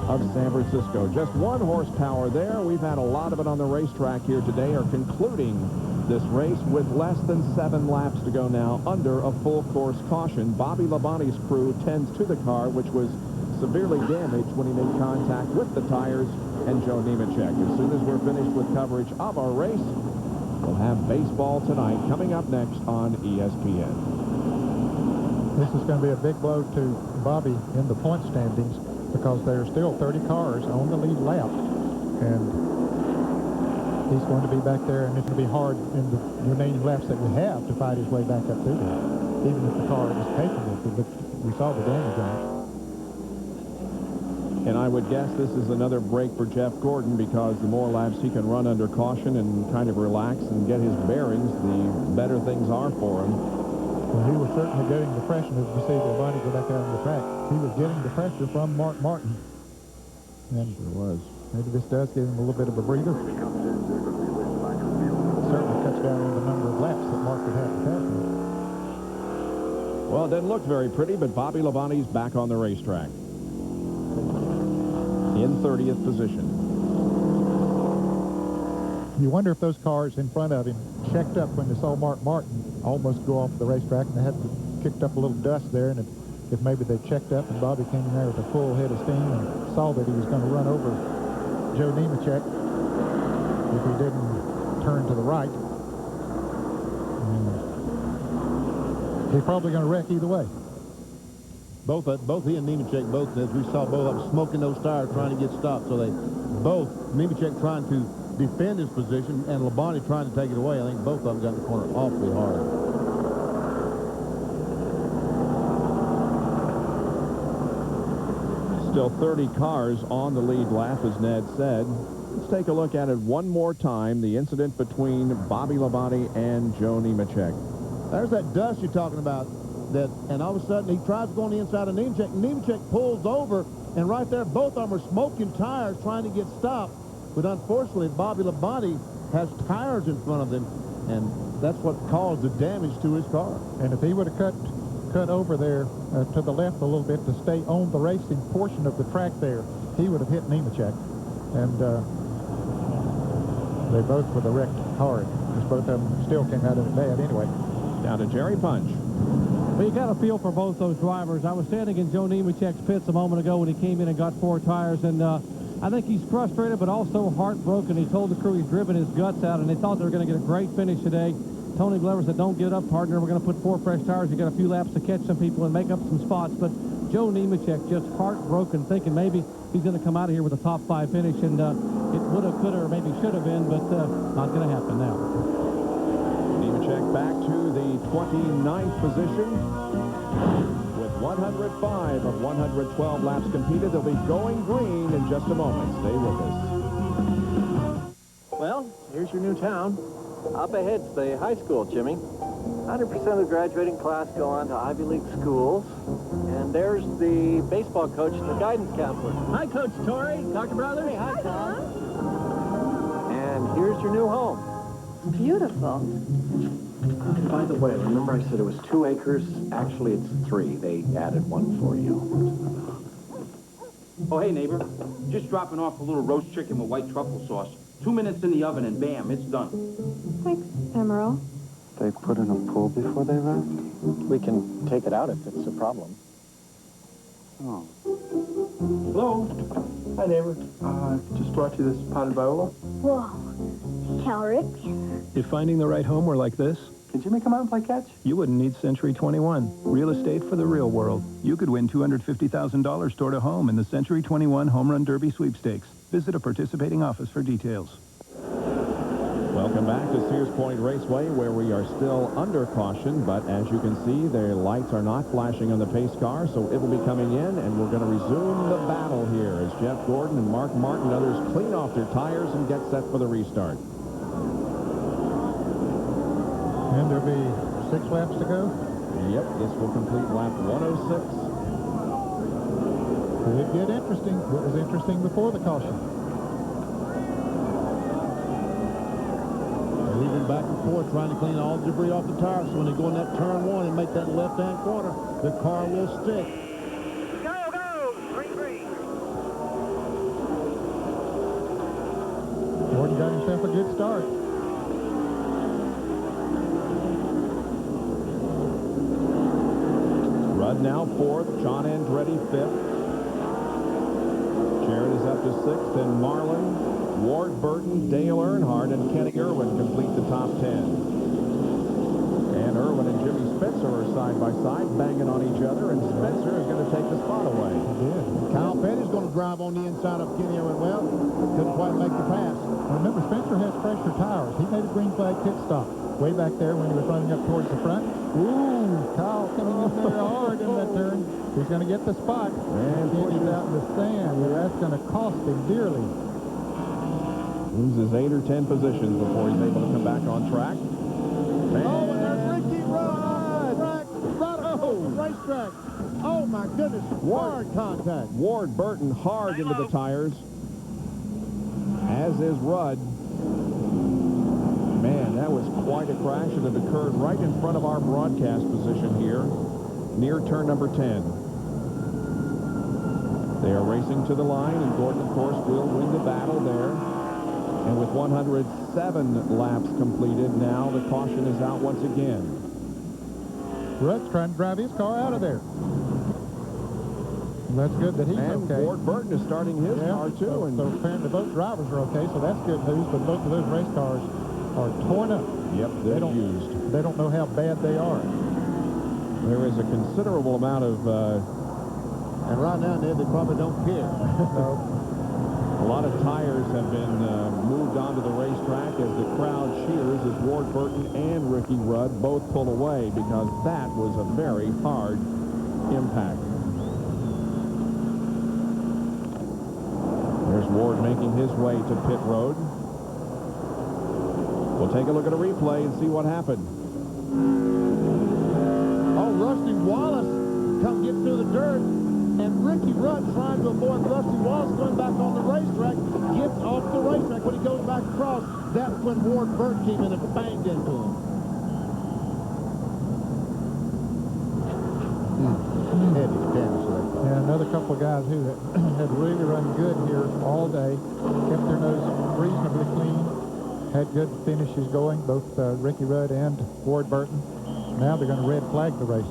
of San Francisco. Just 1 horsepower there. We've had a lot of it on the racetrack here today, are concluding this race with less than 7 laps to go now under a full course caution. Bobby Labonte's crew tends to the car, which was severely damaged when he made contact with the tires, and Joe Nemechek. As soon as we're finished with coverage of our race, we'll have baseball tonight coming up next on ESPN. This is going to be a big blow to Bobby in the point standings because there are still 30 cars on the lead lap, and he's going to be back there, and it's going to be hard in the remaining laps that we have to fight his way back up through there, even if the car is capable. But we saw the damage on it. And I would guess this is another break for Jeff Gordon, because the more laps he can run under caution and kind of relax and get his bearings, the better things are for him. Well, he was certainly getting the pressure as you see the body go back out on the track. He was getting the pressure from Mart Martin. And sure was. Maybe this does give him a little bit of a breather. It certainly cuts down on the number of laps that Mart would have to pass him. Well, it doesn't look very pretty, but Bobby Labonte's back on the racetrack in 30th position. You wonder if those cars in front of him checked up when they saw Mart Martin almost go off the racetrack, and they had kicked up a little dust there, and if maybe they checked up and Bobby came in there with a full head of steam and saw that he was going to run over Joe Nemechek if he didn't turn to the right. And he's probably going to wreck either way. Both he and Nemechek, as we saw both of them smoking those tires trying to get stopped. So they both, Nemechek trying to defend his position and Labonte trying to take it away. I think both of them got in the corner awfully hard. Still 30 cars on the lead lap, as Ned said. Let's take a look at it one more time, the incident between Bobby Labonte and Joe Nemechek. There's that dust you're talking about. And all of a sudden, he tries to go on the inside of Nemechek. Nemechek pulls over, and right there, both of them are smoking tires trying to get stopped. But unfortunately, Bobby Labonte has tires in front of him, and that's what caused the damage to his car. And if he would have cut over there to the left a little bit to stay on the racing portion of the track there, he would have hit Nemechek. And they both were wrecked hard, because both of them still came out of it bad anyway. Down to Jerry Punch. Well, you got a feel for both those drivers. I was standing in Joe Nemechek's pits a moment ago when he came in and got 4 tires, and I think he's frustrated but also heartbroken. He told the crew he's driven his guts out, and they thought they were going to get a great finish today. Tony Glover said, don't get up, partner. We're going to put 4 fresh tires. You got a few laps to catch some people and make up some spots. But Joe Nemechek just heartbroken, thinking maybe he's going to come out of here with a top 5 finish, and it would have, could have, or maybe should have been, but not going to happen now. Nemechek back to the 29th position with 105 of 112 laps competed. They'll be going green in just a moment. Stay with us. Well, here's your new town. Up ahead's the high school, Jimmy. 100% of the graduating class go on to Ivy League schools. And there's the baseball coach and the guidance counselor. Hi, Coach Torrey. Dr. Brothers. Hey, hi, Tom. And here's your new home. Beautiful. And by the way, remember I said it was 2 acres? Actually, it's 3. They added 1 for you. Oh, hey, neighbor. Just dropping off a little roast chicken with white truffle sauce. 2 minutes in the oven and bam, it's done. Thanks, Emerald. They put in a pool before they left? We can take it out if it's a problem. Oh. Hello? Hi, neighbor. Just brought you this potted viola. Whoa. How rich. If finding the right home were like this, Can Jimmy come out and play catch? you wouldn't need Century 21. Real estate for the real world. You could win $250,000 toward a home in the Century 21 Home Run Derby sweepstakes. Visit a participating office for details. Welcome back to Sears Point Raceway, where we are still under caution, but as you can see, their lights are not flashing on the pace car, so it will be coming in, and we're going to resume the battle here as Jeff Gordon and Mark Martin and others clean off their tires and get set for the restart. And there'll be 6 laps to go? Yep, this will complete lap 106. Could get interesting. It was interesting before the caution. They're even back and forth trying to clean all the debris off the tires, so when they go in that turn one and make that left-hand corner, the car will stick. Gordon got himself a good start. Rudd now fourth, John Andretti fifth. Jarrett is up to sixth, and Marlin, Ward Burton, Dale Earnhardt, and Kenny Irwin complete the top 10. And Irwin and Jimmy Spencer are side by side, banging on each other, and Spencer is going to take the spot away. Kyle Petty's going to drive on the inside of Kenny Irwin. Well, couldn't quite make the pass. Remember, Spencer has fresher tires. He made a green flag pit stop way back there when he was running up towards the front. Ooh, Kyle coming in there hard in that turn. He's going to get the spot. And Kenny's out in the sand. That's going to cost him dearly. Loses 8 or 10 positions before he's able to come back on track. And there's Ricky Rudd. Racetrack. Oh, my goodness. Hard contact. Ward Burton hard into the tires, as is Rudd. Man, that was quite a crash, and it occurred right in front of our broadcast position here, near turn number 10. They are racing to the line, and Gordon, of course, will win the battle there. And with 107 laps completed, now the caution is out once again. Rudd's trying to drive his car out of there. And that's good that he's and okay. Ward Burton is starting his car, too. So apparently both drivers are okay, so that's good news, but both of those race cars are torn up. Yep, they're used. They don't know how bad they are. There is a considerable amount of... and right now, Ned, they probably don't care. A lot of tires have been moved onto the racetrack as the crowd cheers as Ward Burton and Ricky Rudd both pull away, because that was a very hard impact. There's Ward making his way to pit road. We'll take a look at a replay and see what happened. Oh, Rusty Wallace gets through the dirt, and Ricky Rudd, trying to avoid Rusty Wallace going back on the racetrack, gets off the racetrack. When he goes back across, that's when Ward Burton came in and banged into him. Heavy damage there. Yeah, another couple of guys who had really run good here all day, kept their nose reasonably clean, had good finishes going, both Ricky Rudd and Ward Burton. Now they're going to red flag the race.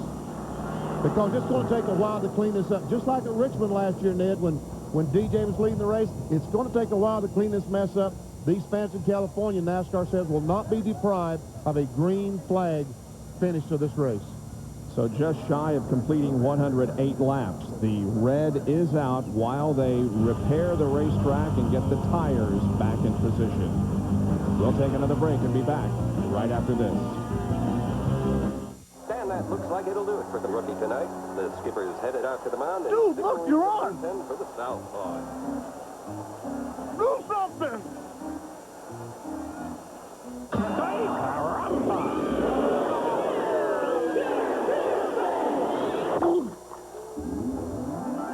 Because it's going to take a while to clean this up. Just like at Richmond last year, Ned, when DJ was leading the race, it's going to take a while to clean this mess up. These fans in California, NASCAR says, will not be deprived of a green flag finish to this race. So just shy of completing 108 laps. The red is out while they repair the racetrack and get the tires back in position. We'll take another break and be back right after this. And that looks like it'll do it for the rookie tonight. The skipper's headed out to the mound. Dude, look, you're on. For the southpaw. Do something.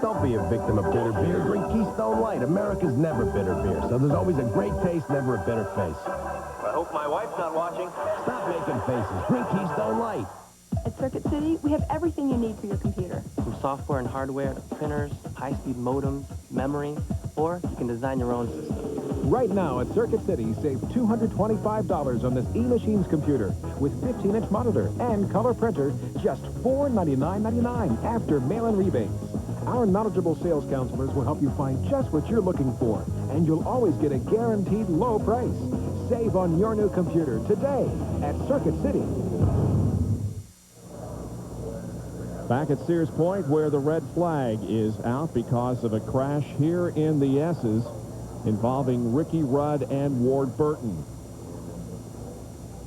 Don't be a victim of bitter beer. Drink Keystone Light, America's never bitter beer. So there's always a great taste, never a bitter face. I hope my wife's not watching. Stop making faces. Drink Keystone Light. At Circuit City, we have everything you need for your computer. From software and hardware to printers, high-speed modems, memory, or you can design your own system. Right now at Circuit City, save $225 on this eMachines computer with 15-inch monitor and color printer, just $499.99 after mail-in rebates. Our knowledgeable sales counselors will help you find just what you're looking for, and you'll always get a guaranteed low price. Save on your new computer today at Circuit City. Back at Sears Point, where the red flag is out because of a crash here in the S's involving Ricky Rudd and Ward Burton.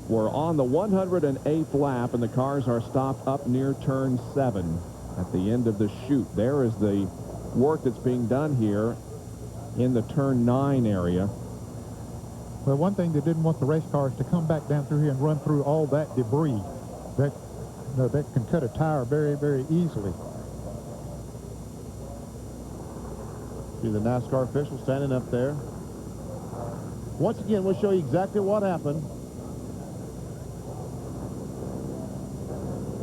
We're on the 108th lap, and the cars are stopped up near turn 7 at the end of the chute. There is the work that's being done here in the turn 9 area. Well, one thing, they didn't want the race cars to come back down through here and run through all that debris. That can cut a tire very, very easily. See the NASCAR official standing up there. Once again, we'll show you exactly what happened.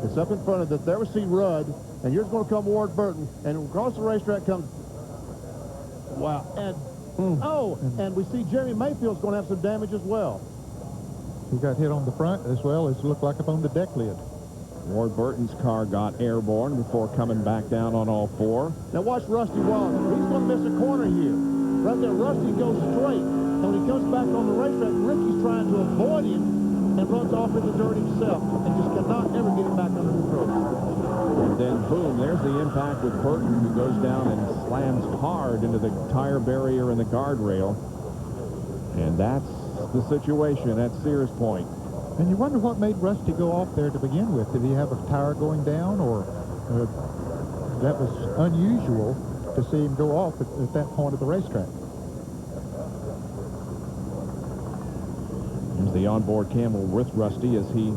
It's up in front of us. There we see Rudd, and here's going to come Ward Burton, and across the racetrack comes... Wow. And, and we see Jeremy Mayfield's going to have some damage as well. He got hit on the front as well as looked like up on the deck lid. Ward Burton's car got airborne before coming back down on all four. Now watch Rusty Wallace. He's going to miss a corner here. Right there, Rusty goes straight. And when he comes back on the racetrack, Ricky's trying to avoid him and runs off in the dirt himself and just cannot ever get it back under control. And then, boom, there's the impact with Burton, who goes down and slams hard into the tire barrier and the guardrail. And that's the situation at Sears Point. And you wonder what made Rusty go off there to begin with. Did he have a tire going down, or that was unusual to see him go off at that point of the racetrack? Here's the onboard camera with Rusty as he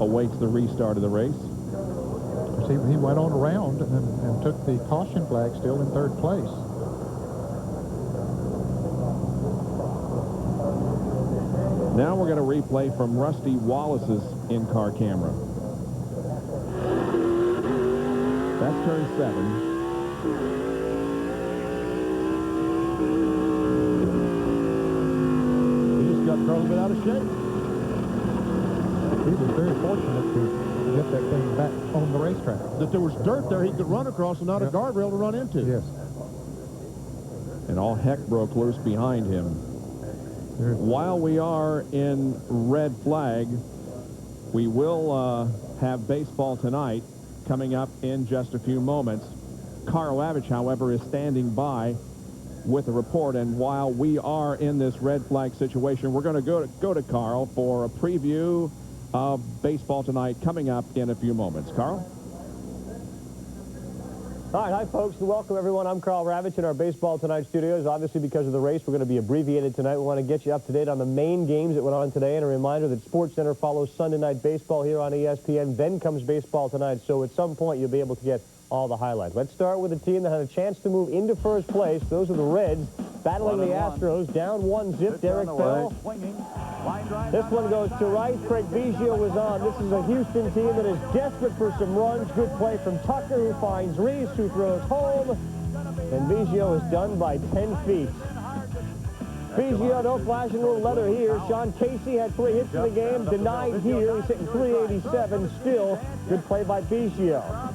awaits the restart of the race. See, he went on around and took the caution flag still in third place. Now we're going to replay from Rusty Wallace's in-car camera. That's turn 7. He just got thrown a bit out of shape. He was very fortunate to get that thing back on the racetrack. That there was dirt there he could run across and not a guardrail to run into. Yes. And all heck broke loose behind him. While we are in red flag, we will have baseball tonight coming up in just a few moments. Carl Ravitch, however, is standing by with a report, and while we are in this red flag situation, we're going to go to Carl for a preview of baseball tonight coming up in a few moments. Carl? All right, hi, folks, and welcome, everyone. I'm Carl Ravitch in our Baseball Tonight studios. Obviously, because of the race, we're going to be abbreviated tonight. We want to get you up to date on the main games that went on today, and a reminder that SportsCenter follows Sunday Night Baseball here on ESPN. Then comes Baseball Tonight, so at some point, you'll be able to get all the highlights. Let's start with a team that had a chance to move into first place. Those are the Reds, battling the Astros. Down 1-0, Derek Bell. This one goes to right. Craig Biggio was on. This is a Houston team that is desperate for some runs. Good play from Tucker, who finds Reese, who throws home. And Biggio is done by 10 feet. Biggio, no flashing little leather here. Sean Casey had 3 hits in the game. Denied here. He's hitting .387. Still, good play by Biggio.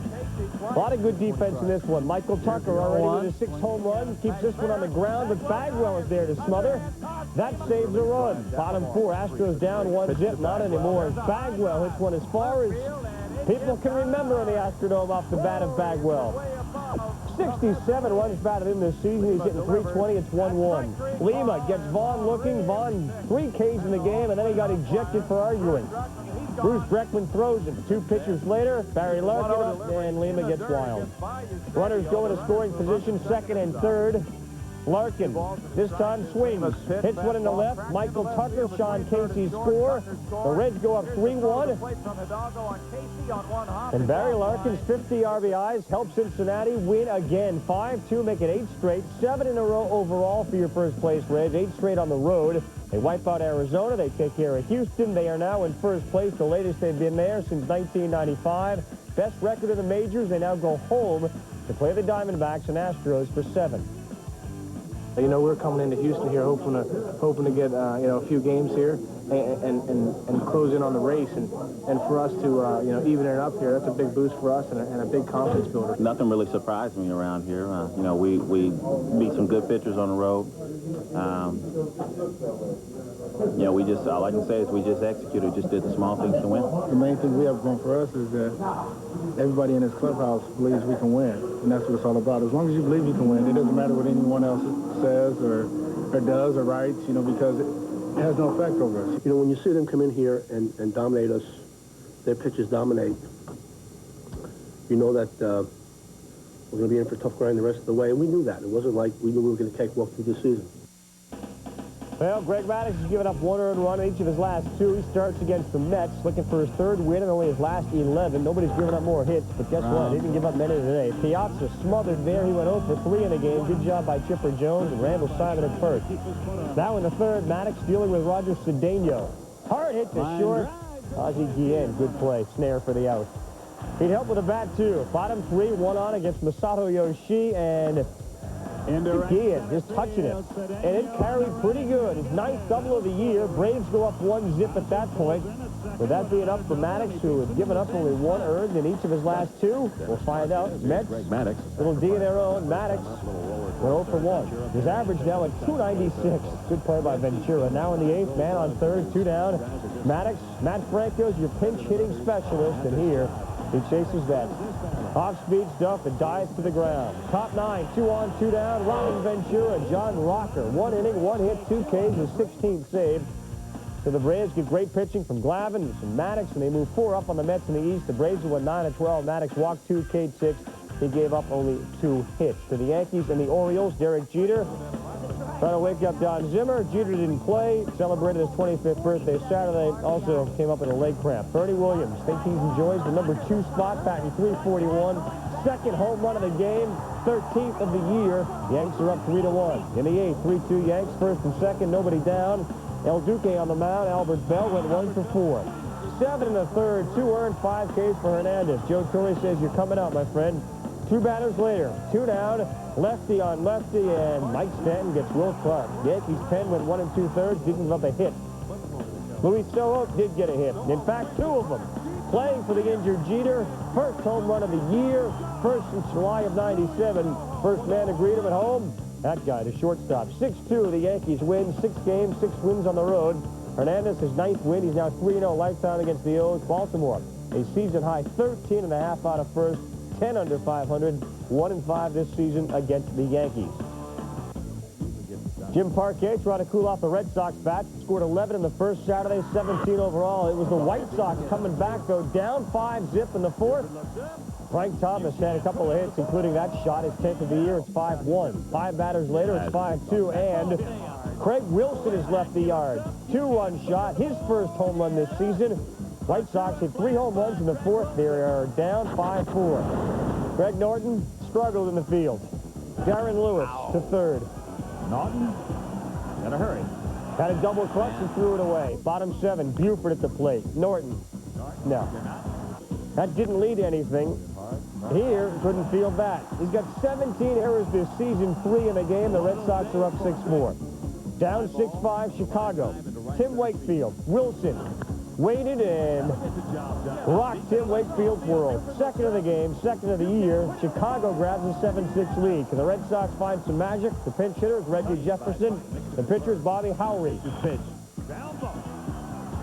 A lot of good defense in this one. Michael Tucker already with a 6 home run. Keeps this one on the ground, but Bagwell is there to smother. That saves a run. Bottom 4, Astros down 1-0. Not anymore. Bagwell hits one as far as people can remember in the Astrodome off the bat of Bagwell. 67 runs batted in this season. He's hitting .320. It's 1-1. Lima gets Vaughn looking. Vaughn 3 Ks in the game, and then he got ejected for arguing. Bruce Breckman throws him. 2 pitches later, Barry Larkin up, and Lima gets wild. Runners go into scoring position, second and third. Larkin, this time swings, hits one in the left. Michael Tucker, Sean Casey score. The Reds go up 3-1. And Barry Larkin's 50 RBIs help Cincinnati win again. 5-2, make it 8 straight. 7 in a row overall for your first place Reds. 8 straight on the road. They wipe out Arizona. They take care of Houston. They are now in first place, the latest they've been there since 1995. Best record in the majors. They now go home to play the Diamondbacks and Astros for 7. You know, we're coming into Houston here hoping to get, you know, a few games here and close in on the race. And for us to, you know, even it up here, that's a big boost for us and a big confidence builder. Nothing really surprised me around here. You know, we beat some good pitchers on the road. You know, we just, all I can say is we just executed, just did the small things to win. The main thing we have going for us is that everybody in this clubhouse believes we can win, and that's what it's all about. As long as you believe you can win, it doesn't matter what anyone else says or does or writes, you know, because it has no effect over us. You know, when you see them come in here and dominate us, their pitches dominate, you know that we're going to be in for a tough grind the rest of the way, and we knew that. It wasn't like we knew we were going to walk through this season. Well, Greg Maddux has given up 1 earned run in each of his last 2. He starts against the Mets, looking for his 3rd win in only his last 11. Nobody's given up more hits, but guess what? He didn't give up many today. Piazza smothered there. He went 0 for 3 in the game. Good job by Chipper Jones and Randall Simon at first. Now in the 3rd, Maddux dealing with Roger Cedeno. Hard hit to short. Ozzie Guillen, good play. Snare for the out. He'd help with a bat, too. Bottom 3, 1 on against Masato Yoshii, and Guillen just touching it. And it carried pretty good. His 9th double of the year. Braves go up 1 zip at that point. With that being up for Maddux, who had given up only 1 earned in each of his last 2. We'll find out. Mets, little D of their own. Maddux went 0 for 1. His average now at 296. Good play by Ventura. Now in the 8th, man on 3rd, 2 down. Maddux, Matt Franco's your pinch hitting specialist, and here he chases that off-speed stuff and dives to the ground. Top 9, 2 on, 2 down. Robin Ventura, John Rocker. 1 inning, 1 hit, 2 Ks, his 16th save. So the Braves get great pitching from Glavine and from Maddux, and they move 4 up on the Mets in the East. The Braves went 9-12. Maddux walked 2, K'd 6. He gave up only 2 hits. To the Yankees and the Orioles, Derek Jeter trying to wake up Don Zimmer. Jeter didn't play. Celebrated his 25th birthday Saturday. Also came up in a leg cramp. Bernie Williams, think he enjoys the number 2 spot, batting .341. 2nd home run of the game, 13th of the year. Yanks are up 3-1. In the 8th, 3-2 Yanks, 1st and 2nd, nobody down. El Duque on the mound. Albert Bell went 1 for 4. 7 in the 3rd, 2 earned, 5 Ks for Hernandez. Joe Torre says, you're coming out, my friend. 2 batters later, 2 down, lefty on lefty, and Mike Stanton gets Will Clark. Yankees pen went 1 2/3, didn't give up a hit. Luis Soto did get a hit. In fact, 2 of them. Playing for the injured Jeter, 1st home run of the year, 1st since July of '97. First man to greet him at home, that guy, the shortstop. 6-2, the Yankees win, 6 games, 6 wins on the road. Hernandez, his 9th win. He's now 3-0 lifetime against the O's. Baltimore, a season-high 13.5 out of first. 10 under 500, 1-5 this season against the Yankees. Jim Parquet trying to cool off the Red Sox bat. Scored 11 in the first Saturday, 17 overall. It was the White Sox coming back, though, down 5 zip in the 4th. Frank Thomas had a couple of hits, including that shot, his 10th of the year. It's 5-1. 5 batters later, it's 5-2. And Craig Wilson has left the yard. 2-run shot, his 1st home run this season. White Sox hit 3 home runs in the 4th. They are down 5-4. Greg Norton struggled in the field. Darren Lewis to 3rd. Norton in a hurry. Had a double clutch and threw it away. Bottom 7, Buford at the plate. Norton, no. That didn't lead to anything. Here, couldn't field that. He's got 17 errors this season, 3 in the game. The Red Sox are up 6-4. Down 6-5, Chicago. Tim Wakefield, Wilson. Waited and rocked Tim Wakefield's world. 2nd of the game, 2nd of the year. Chicago grabs a 7-6 lead. Can the Red Sox find some magic? The pinch hitter is Reggie Jefferson. The pitcher is Bobby Howry.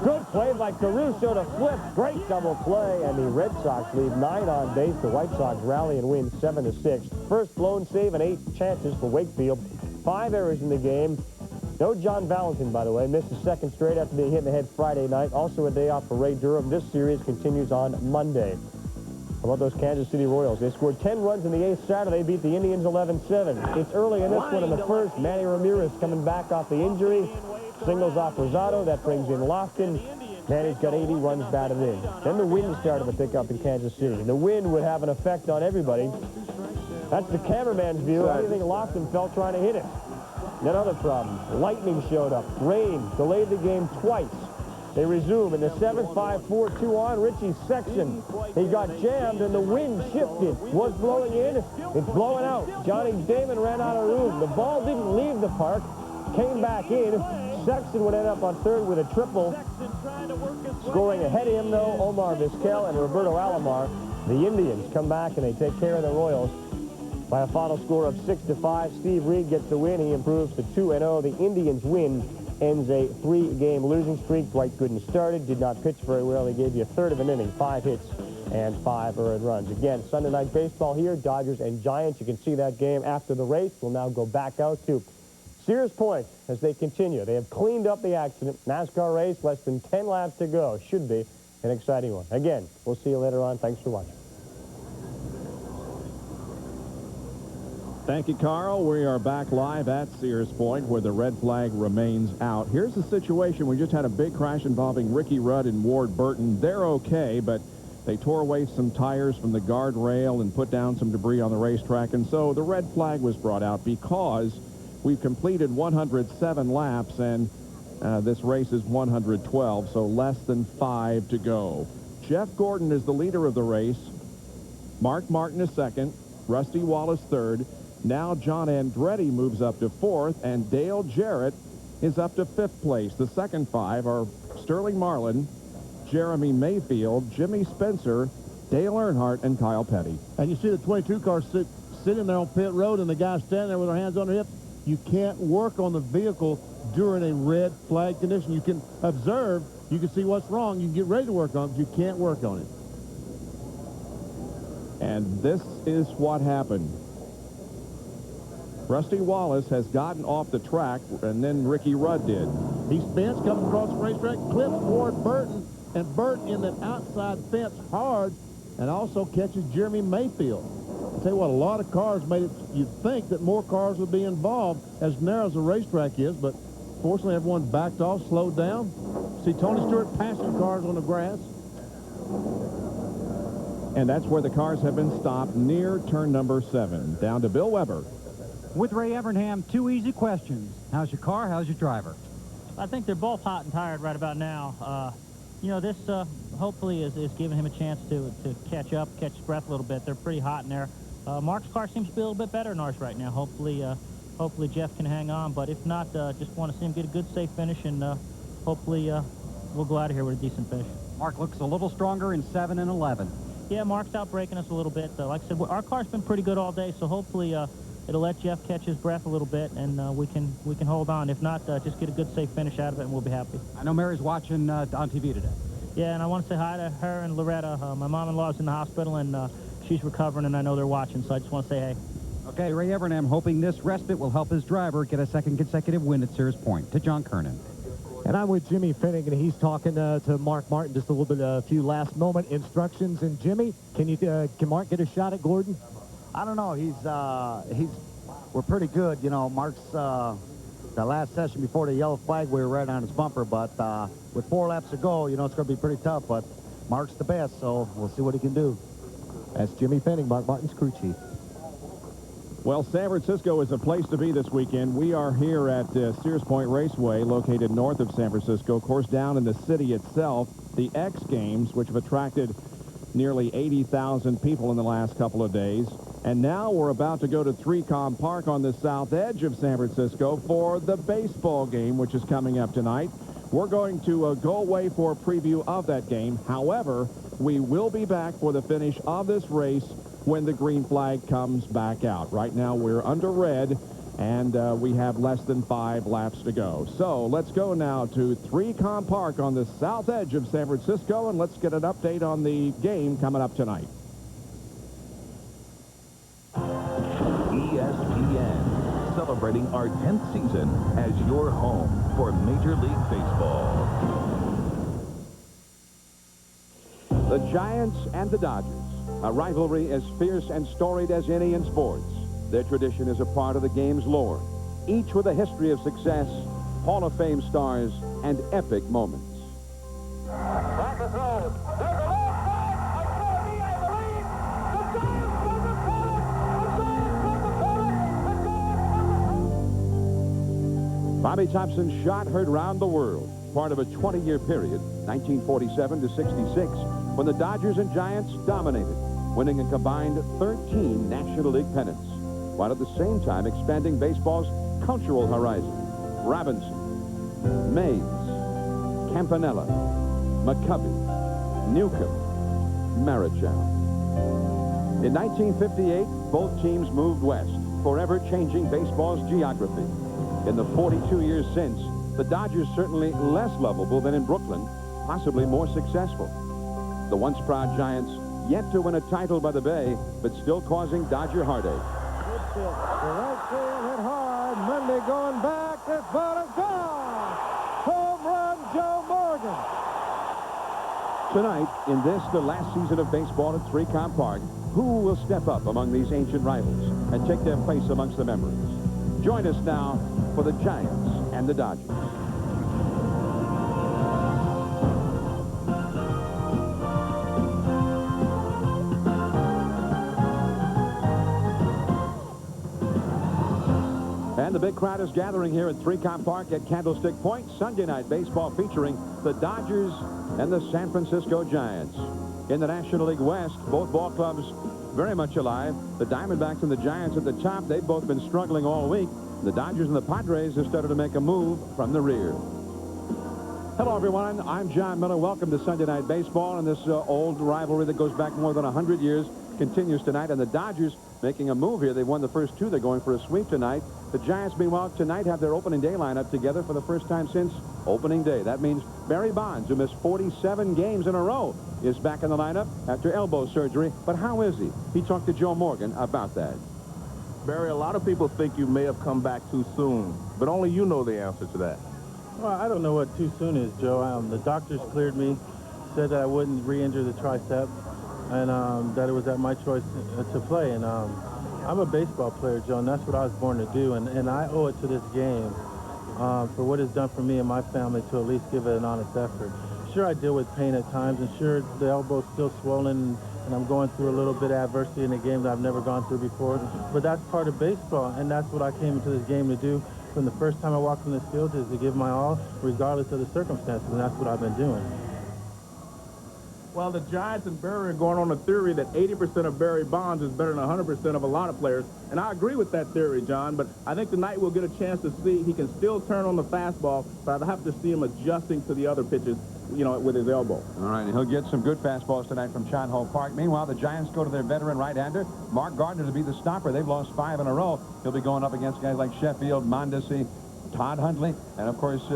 Good play by Caruso to flip. Great double play, and the Red Sox lead 9 on base. The White Sox rally and win 7-6. First blown save and 8 chances for Wakefield. 5 errors in the game. No John Valentin, by the way. Missed his 2nd straight after being hit in the head Friday night. Also a day off for Ray Durham. This series continues on Monday. How about those Kansas City Royals? They scored 10 runs in the 8th Saturday, beat the Indians 11-7. It's early in this one in the 1st. Manny Ramirez coming back off the injury. Singles off Rosado. That brings in Lofton. Manny's got 80 runs batted in. Then the wind started to pick up in Kansas City. The wind would have an effect on everybody. That's the cameraman's view. I think Lofton felt trying to hit it. Another problem. Lightning showed up. Rain delayed the game twice. They resume in the 7th, 5-4, 2 on. Richie Sexton. He got jammed and the wind shifted. Was blowing in. It's blowing out. Johnny Damon ran out of room. The ball didn't leave the park. Came back in. Sexton would end up on 3rd with a triple. Scoring ahead of him, though, Omar Vizquel and Roberto Alomar. The Indians come back and they take care of the Royals by a final score of 6-5. Steve Reed gets the win. He improves to 2-0. The Indians win, ends a 3-game losing streak. Dwight Gooden started, did not pitch very well. He gave you a 1/3 of an inning, 5 hits and 5 earned runs. Again, Sunday night baseball here, Dodgers and Giants. You can see that game after the race. We'll now go back out to Sears Point as they continue. They have cleaned up the accident. NASCAR race, less than 10 laps to go. Should be an exciting one. Again, we'll see you later on. Thanks for watching. Thank you, Carl. We are back live at Sears Point where the red flag remains out. Here's the situation. We just had a big crash involving Ricky Rudd and Ward Burton. They're okay, but they tore away some tires from the guardrail and put down some debris on the racetrack. And so the red flag was brought out because we've completed 107 laps and this race is 112, so less than 5 to go. Jeff Gordon is the leader of the race. Mark Martin is second. Rusty Wallace third. Now John Andretti moves up to fourth, and Dale Jarrett is up to fifth place. The second 5 are Sterling Marlin, Jeremy Mayfield, Jimmy Spencer, Dale Earnhardt, and Kyle Petty. And you see the 22 car sitting there on pit road, and the guy standing there with their hands on their hips. You can't work on the vehicle during a red flag condition. You can observe, you can see what's wrong, you can get ready to work on it, but you can't work on it. And this is what happened. Rusty Wallace has gotten off the track, and then Ricky Rudd did. He spins, comes across the racetrack, clips Ward Burton, and Burton in that outside fence hard, and also catches Jeremy Mayfield. I'll tell you what, a lot of cars made it, you'd think that more cars would be involved as narrow as the racetrack is, but fortunately everyone backed off, slowed down. See Tony Stewart passing cars on the grass. And that's where the cars have been stopped near turn number 7. Down to Bill Weber. With Ray Evernham, 2 easy questions. How's your car? How's your driver? I think they're both hot and tired right about now. You know, this hopefully is giving him a chance to catch up, catch his breath a little bit. They're pretty hot in there. Mark's car seems to be a little bit better than ours right now. Hopefully Jeff can hang on, but if not, just want to see him get a good, safe finish, and hopefully we'll go out of here with a decent finish. Mark looks a little stronger in 7 and 11. Yeah, Mark's outbreaking us a little bit. Like I said, our car's been pretty good all day, so hopefully it'll let Jeff catch his breath a little bit, and we can hold on. If not, just get a good, safe finish out of it, and we'll be happy. I know Mary's watching on TV today. Yeah, and I want to say hi to her and Loretta. My mom-in-law's in the hospital, and she's recovering, and I know they're watching, so I just want to say hey. Okay, Ray Evernham hoping this respite will help his driver get a second consecutive win at Sears Point. To John Kernan. And I'm with Jimmy Finnegan. He's talking to Mark Martin, just a little bit, a few last-moment instructions. And Jimmy, can Mark get a shot at Gordon? I don't know. We're pretty good. You know, Mark's the last session before the yellow flag, we were right on his bumper. But with 4 laps to go, you know, it's going to be pretty tough. But Mark's the best, so we'll see what he can do. That's Jimmy Finnegan, Mark Martin's crew chief. Well, San Francisco is a place to be this weekend. We are here at Sears Point Raceway, located north of San Francisco. Of course, down in the city itself, the X Games, which have attracted nearly 80,000 people in the last couple of days. And now we're about to go to 3Com Park on the south edge of San Francisco for the baseball game, which is coming up tonight. We're going to go away for a preview of that game. However, we will be back for the finish of this race when the green flag comes back out. Right now we're under red, and we have less than 5 laps to go. So let's go now to 3Com Park on the south edge of San Francisco, and let's get an update on the game coming up tonight. ESPN, celebrating our 10th season as your home for Major League Baseball. The Giants and the Dodgers, a rivalry as fierce and storied as any in sports. Their tradition is a part of the game's lore, each with a history of success, Hall of Fame stars, and epic moments. Bobby Thompson's shot heard round the world, part of a 20-year period, 1947 to 66, when the Dodgers and Giants dominated, winning a combined 13 National League pennants, while at the same time expanding baseball's cultural horizon. Robinson, Mays, Campanella, McCovey, Newcomb, Marichal. In 1958, both teams moved west, forever changing baseball's geography. In the 42 years since, the Dodgers certainly less lovable than in Brooklyn, possibly more successful. The once proud Giants yet to win a title by the Bay, but still causing Dodger heartache. The right field hit hard. Monday going back. This ball is gone. Home run, Joe Morgan. Tonight, in this, the last season of baseball at Three-Comp Park, who will step up among these ancient rivals and take their place amongst the memories? Join us now for the Giants and the Dodgers. And the big crowd is gathering here at Three-Comp Park at Candlestick Point. Sunday night baseball featuring the Dodgers and the San Francisco Giants. In the National League West, both ball clubs very much alive. The Diamondbacks and the Giants at the top, they've both been struggling all week. The Dodgers and the Padres have started to make a move from the rear. Hello, everyone. I'm John Miller. Welcome to Sunday Night Baseball. And this old rivalry that goes back more than 100 years continues tonight. And the Dodgers making a move here. They've won the first two. They're going for a sweep tonight. The Giants, meanwhile, tonight have their opening day lineup together for the first time since opening day. That means Barry Bonds, who missed 47 games in a row, is back in the lineup after elbow surgery. But how is he? He talked to Joe Morgan about that. Barry, a lot of people think you may have come back too soon, but only you know the answer to that. Well, I don't know what too soon is, Joe. The doctors cleared me, said that I wouldn't re-injure the tricep, and that it was at my choice to play. And I'm a baseball player, Joe, and that's what I was born to do. And I owe it to this game for what it's done for me and my family to at least give it an honest effort. Sure, I deal with pain at times, and sure, the elbow's still swollen, and I'm going through a little bit of adversity in a game that I've never gone through before. But that's part of baseball, and that's what I came into this game to do. From the first time I walked in this field is to give my all, regardless of the circumstances, and that's what I've been doing. Well, the Giants and Barry are going on a theory that 80% of Barry Bonds is better than 100% of a lot of players, and I agree with that theory, John, but I think tonight we'll get a chance to see he can still turn on the fastball, but I'd have to see him adjusting to the other pitches, you know, with his elbow. All right, and he'll get some good fastballs tonight from Chon Ho Park. Meanwhile, the Giants go to their veteran right-hander, Mark Gardner, to be the stopper. They've lost 5 in a row. He'll be going up against guys like Sheffield, Mondesi, Todd Hundley, and, of course,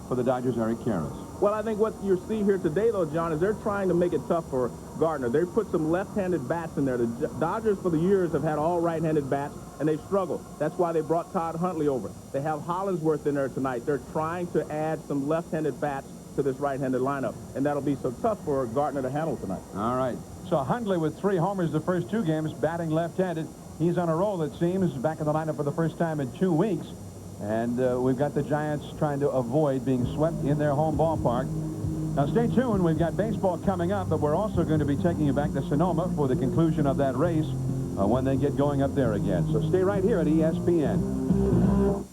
for the Dodgers, Eric Karras. Well, I think what you see here today, though, John, is they're trying to make it tough for Gardner. They put some left-handed bats in there. The Dodgers, for the years, have had all right-handed bats, and they've struggled. That's why they brought Todd Hundley over. They have Hollinsworth in there tonight. They're trying to add some left-handed bats to this right-handed lineup, and that'll be so tough for Gardner to handle tonight. All right. So Hundley with 3 homers the first 2 games, batting left-handed. He's on a roll, it seems, back in the lineup for the first time in 2 weeks. And we've got the Giants trying to avoid being swept in their home ballpark. Now, stay tuned. We've got baseball coming up, but we're also going to be taking you back to Sonoma for the conclusion of that race when they get going up there again. So stay right here at ESPN.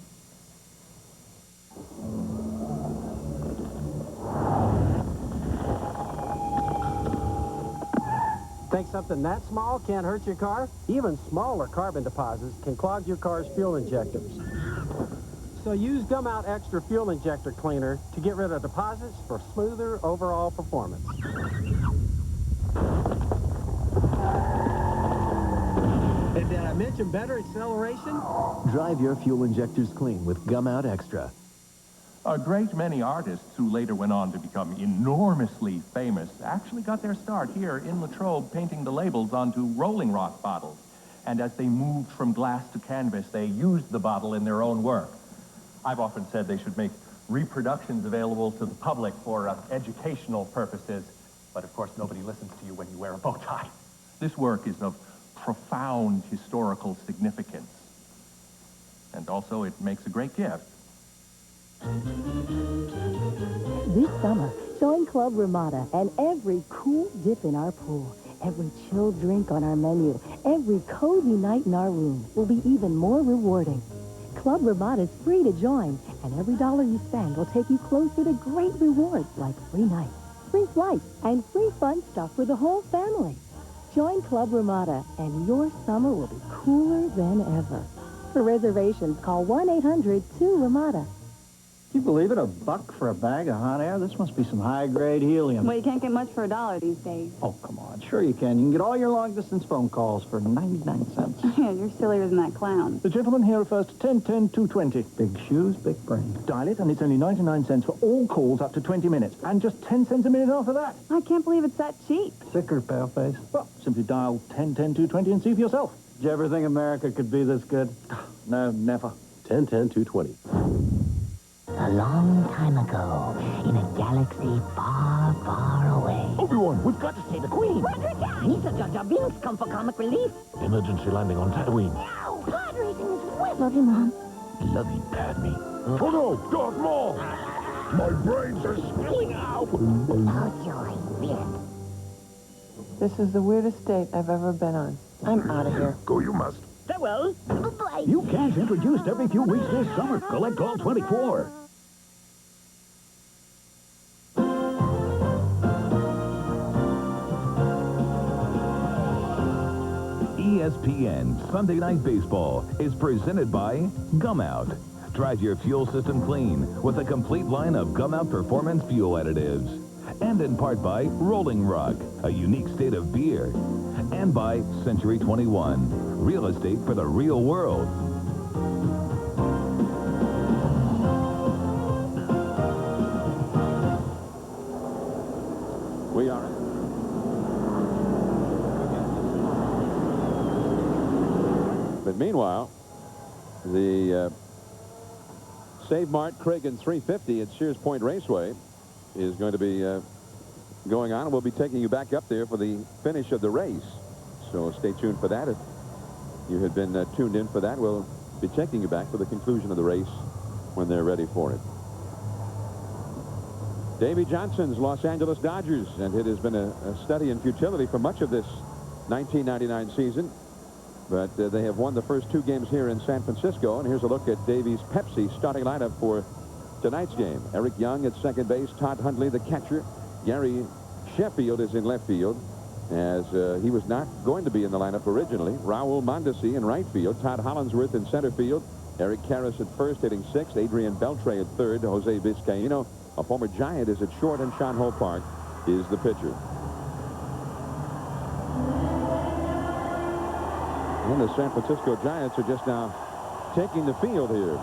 Think something that small can't hurt your car? Even smaller carbon deposits can clog your car's fuel injectors. So use Gum Out Extra Fuel Injector Cleaner to get rid of deposits for smoother overall performance. And did I mention better acceleration? Drive your fuel injectors clean with Gum Out Extra. A great many artists who later went on to become enormously famous actually got their start here in Latrobe painting the labels onto Rolling Rock bottles. And as they moved from glass to canvas, they used the bottle in their own work. I've often said they should make reproductions available to the public for educational purposes, but of course nobody listens to you when you wear a bow tie. This work is of profound historical significance, and also it makes a great gift. This summer, join Club Ramada and every cool dip in our pool, every chilled drink on our menu, every cozy night in our room will be even more rewarding. Club Ramada is free to join, and every dollar you spend will take you closer to great rewards like free nights, free flights, and free fun stuff for the whole family. Join Club Ramada, and your summer will be cooler than ever. For reservations, call 1-800-2-RAMADA. Can you believe it? $1 for a bag of hot air? This must be some high-grade helium. Well, you can't get much for $1 these days. Oh, come on. Sure you can. You can get all your long-distance phone calls for 99 cents. Yeah, you're sillier than that clown. The gentleman here refers to 10-10-220. Big shoes, big brain. Dial it, and it's only 99 cents for all calls up to 20 minutes. And just 10 cents a minute after that. I can't believe it's that cheap. Thicker, pale-face. Well, simply dial 10-10-220 and see for yourself. Did you ever think America could be this good? No, never. 10-10-220. A long time time ago, in a galaxy far, far away. Obi-Wan, we've got to see the Queen. Roderick, Mr. Jar Jar Binks come for comic relief. Emergency landing on Tatooine. No, pod racing is wet. Love you, Mom. Love you, Padme. Oh no, Darth Maul! My brains are spilling out! Oh, joy. This is the weirdest date I've ever been on. I'm out of here. Go you must. Farewell. Bye-bye. New cans introduced every few weeks this summer. Collect all 24. ESPN Sunday Night Baseball is presented by Gum Out. Drive your fuel system clean with a complete line of Gum Out Performance Fuel Additives. And in part by Rolling Rock, a unique state of beer. And by Century 21, real estate for the real world. We are. But meanwhile, the Save Mart Kragen 350 at Sears Point Raceway is going to be going on, and we'll be taking you back up there for the finish of the race. So stay tuned for that. If you had been tuned in for that, we'll be taking you back for the conclusion of the race when they're ready for it. Davey Johnson's Los Angeles Dodgers, and it has been a study in futility for much of this 1999 season. But they have won the first 2 games here in San Francisco. And here's a look at Davey's Pepsi starting lineup for tonight's game. Eric Young at second base, Todd Hundley, the catcher. Gary Sheffield is in left field, as he was not going to be in the lineup originally. Raul Mondesi in right field. Todd Hollinsworth in center field. Eric Karras at first, hitting 6th. Adrian Beltre at third. Jose Vizcaíno, a former Giant, is at short, and Sean Ho Park is the pitcher. And the San Francisco Giants are just now taking the field here.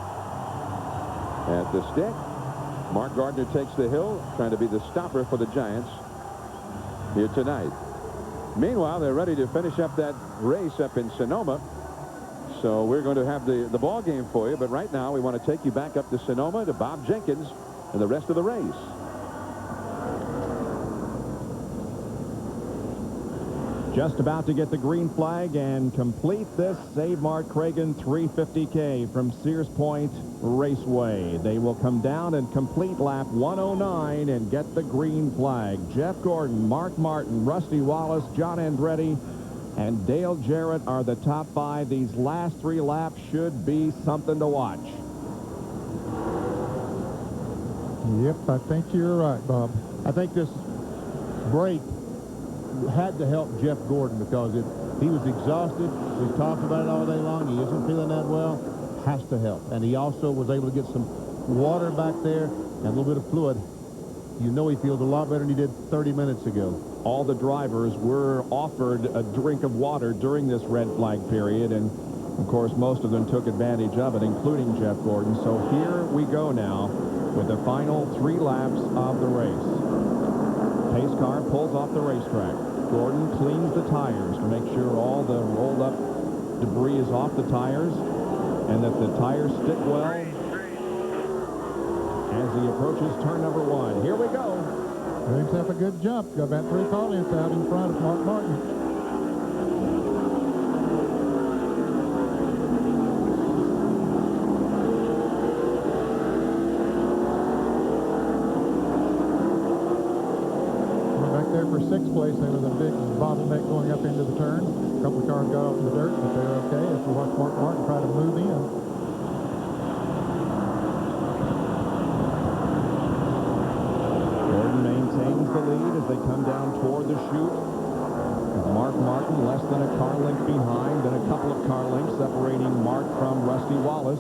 At the stick, Mark Gardner takes the hill, trying to be the stopper for the Giants here tonight. Meanwhile, they're ready to finish up that race up in Sonoma. So we're going to have the ball game for you. But right now, we want to take you back up to Sonoma to Bob Jenkins and the rest of the race. Just about to get the green flag and complete this Save Mart Kragen 350K from Sears Point Raceway. They will come down and complete lap 109 and get the green flag. Jeff Gordon, Mark Martin, Rusty Wallace, John Andretti, and Dale Jarrett are the top 5. These last 3 laps should be something to watch. Yep, I think you're right, Bob. I think this break had to help Jeff Gordon because he was exhausted. We've talked about it all day long. He isn't feeling that well. Has to help. And he also was able to get some water back there and a little bit of fluid. You know he feels a lot better than he did 30 minutes ago. All the drivers were offered a drink of water during this red flag period, and of course most of them took advantage of it, including Jeff Gordon. So here we go now with the final 3 laps of the race. Pace car pulls off the racetrack. Gordon cleans the tires to make sure all the rolled up debris is off the tires and that the tires stick well as he approaches turn number 1. Here we go. Brings up a good jump. Got about 3 car lengths out in front of Mark Martin. For 6th place, there was a big bottleneck going up into the turn. A couple of cars got off in the dirt, but they're okay as we watch Mark Martin try to move in. Gordon maintains the lead as they come down toward the chute. Mark Martin less than a car length behind, and a couple of car lengths separating Mark from Rusty Wallace.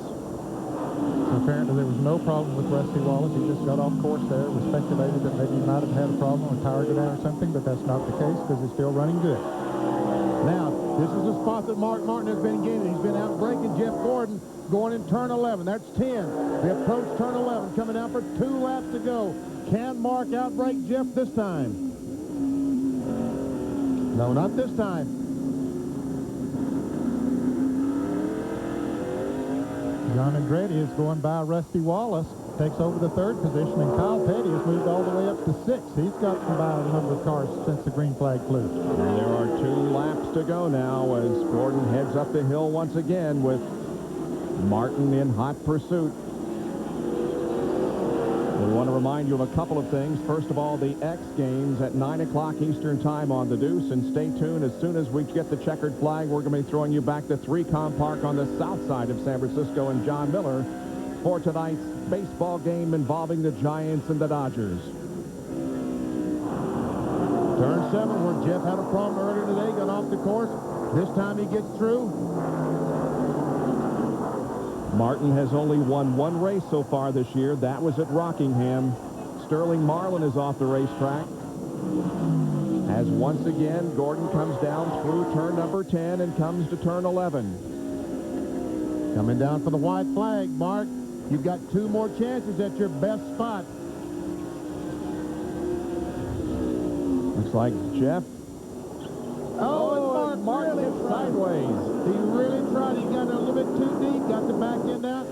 Apparently there was no problem with Rusty Wallace. He just got off course there. It was speculated that maybe he might have had a problem with tire go down or something, but that's not the case because he's still running good. Now, this is the spot that Mark Martin has been gaining. He's been out breaking Jeff Gordon going in turn 11. That's 10. They approach turn 11, coming down for 2 laps to go. Can Mark outbreak Jeff this time? No, not this time. John Andretti is going by Rusty Wallace. takes over the third position, and Kyle Petty has moved all the way up to 6th. He's got about a number of cars since the green flag flew. And there are 2 laps to go now as Gordon heads up the hill once again with Martin in hot pursuit. We want to remind you of a couple of things. First of all, the X Games at 9 o'clock Eastern Time on the Deuce. And stay tuned. As soon as we get the checkered flag, we're going to be throwing you back to 3Com Park on the south side of San Francisco and John Miller for tonight's baseball game involving the Giants and the Dodgers. Turn 7, where Jeff had a problem earlier today, got off the course. This time he gets through. Martin has only won 1 race so far this year. That was at Rockingham. Sterling Marlin is off the racetrack. As once again, Gordon comes down through turn number 10 and comes to turn 11. Coming down for the white flag, Mark. You've got 2 more chances at your best spot. Looks like Jeff. Oh, and Mark really sideways. He really tried. He got a little bit too deep. Got the back end out.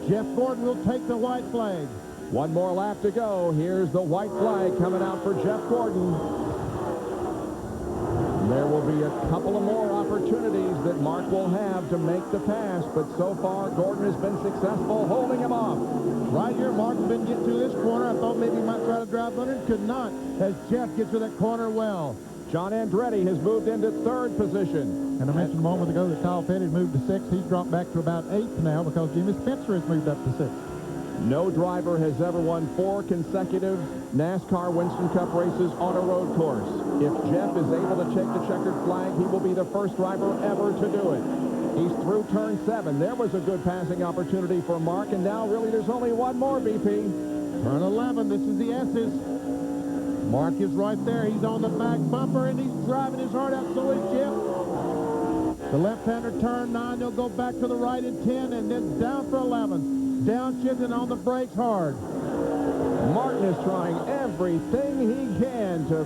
Jeff Gordon will take the white flag. 1 more lap to go. Here's the white flag coming out for Jeff Gordon. There will be a couple of more opportunities that Mark will have to make the pass, but so far Gordon has been successful holding him off. Right here, Martin's been getting to this corner. I thought maybe he might try to drive under it. Could not, as Jeff gets to that corner well. John Andretti has moved into 3rd position. And I mentioned a moment ago that Kyle Petty moved to 6th. He's dropped back to about 8th now because Jimmy Spencer has moved up to 6th. No driver has ever won 4 consecutive NASCAR Winston Cup races on a road course. If Jeff is able to take the checkered flag, he will be the first driver ever to do it. He's through turn 7. There was a good passing opportunity for Mark, and now really there's only 1 more, BP. Turn 11, this is the S's. Mark is right there. He's on the back bumper, and he's driving his heart out. So is Jeff. The left-hander turn 9. They'll go back to the right in 10, and then down for 11. Downshifting on the brakes hard. Martin is trying everything he can to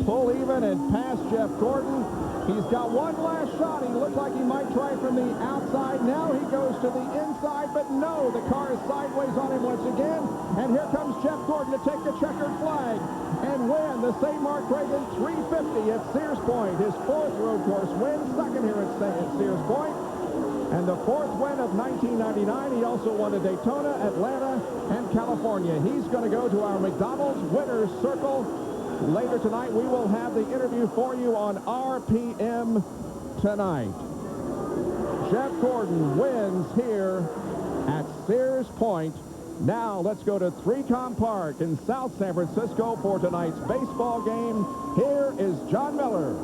pull even and pass Jeff Gordon. He's got 1 last shot. He looked like he might try from the outside. Now he goes to the inside, but no, the car is sideways on him once again. And here comes Jeff Gordon to take the checkered flag and win the St. Mark Kragen 350 at Sears Point. His 4th road course win, 2nd here at Sears Point. And the 4th win of 1999. He also won at Daytona, Atlanta, and California. He's going to go to our McDonald's Winner's Circle. Later tonight, we will have the interview for you on RPM tonight. Jeff Gordon wins here at Sears Point. Now let's go to 3Com Park in South San Francisco for tonight's baseball game. Here is John Miller.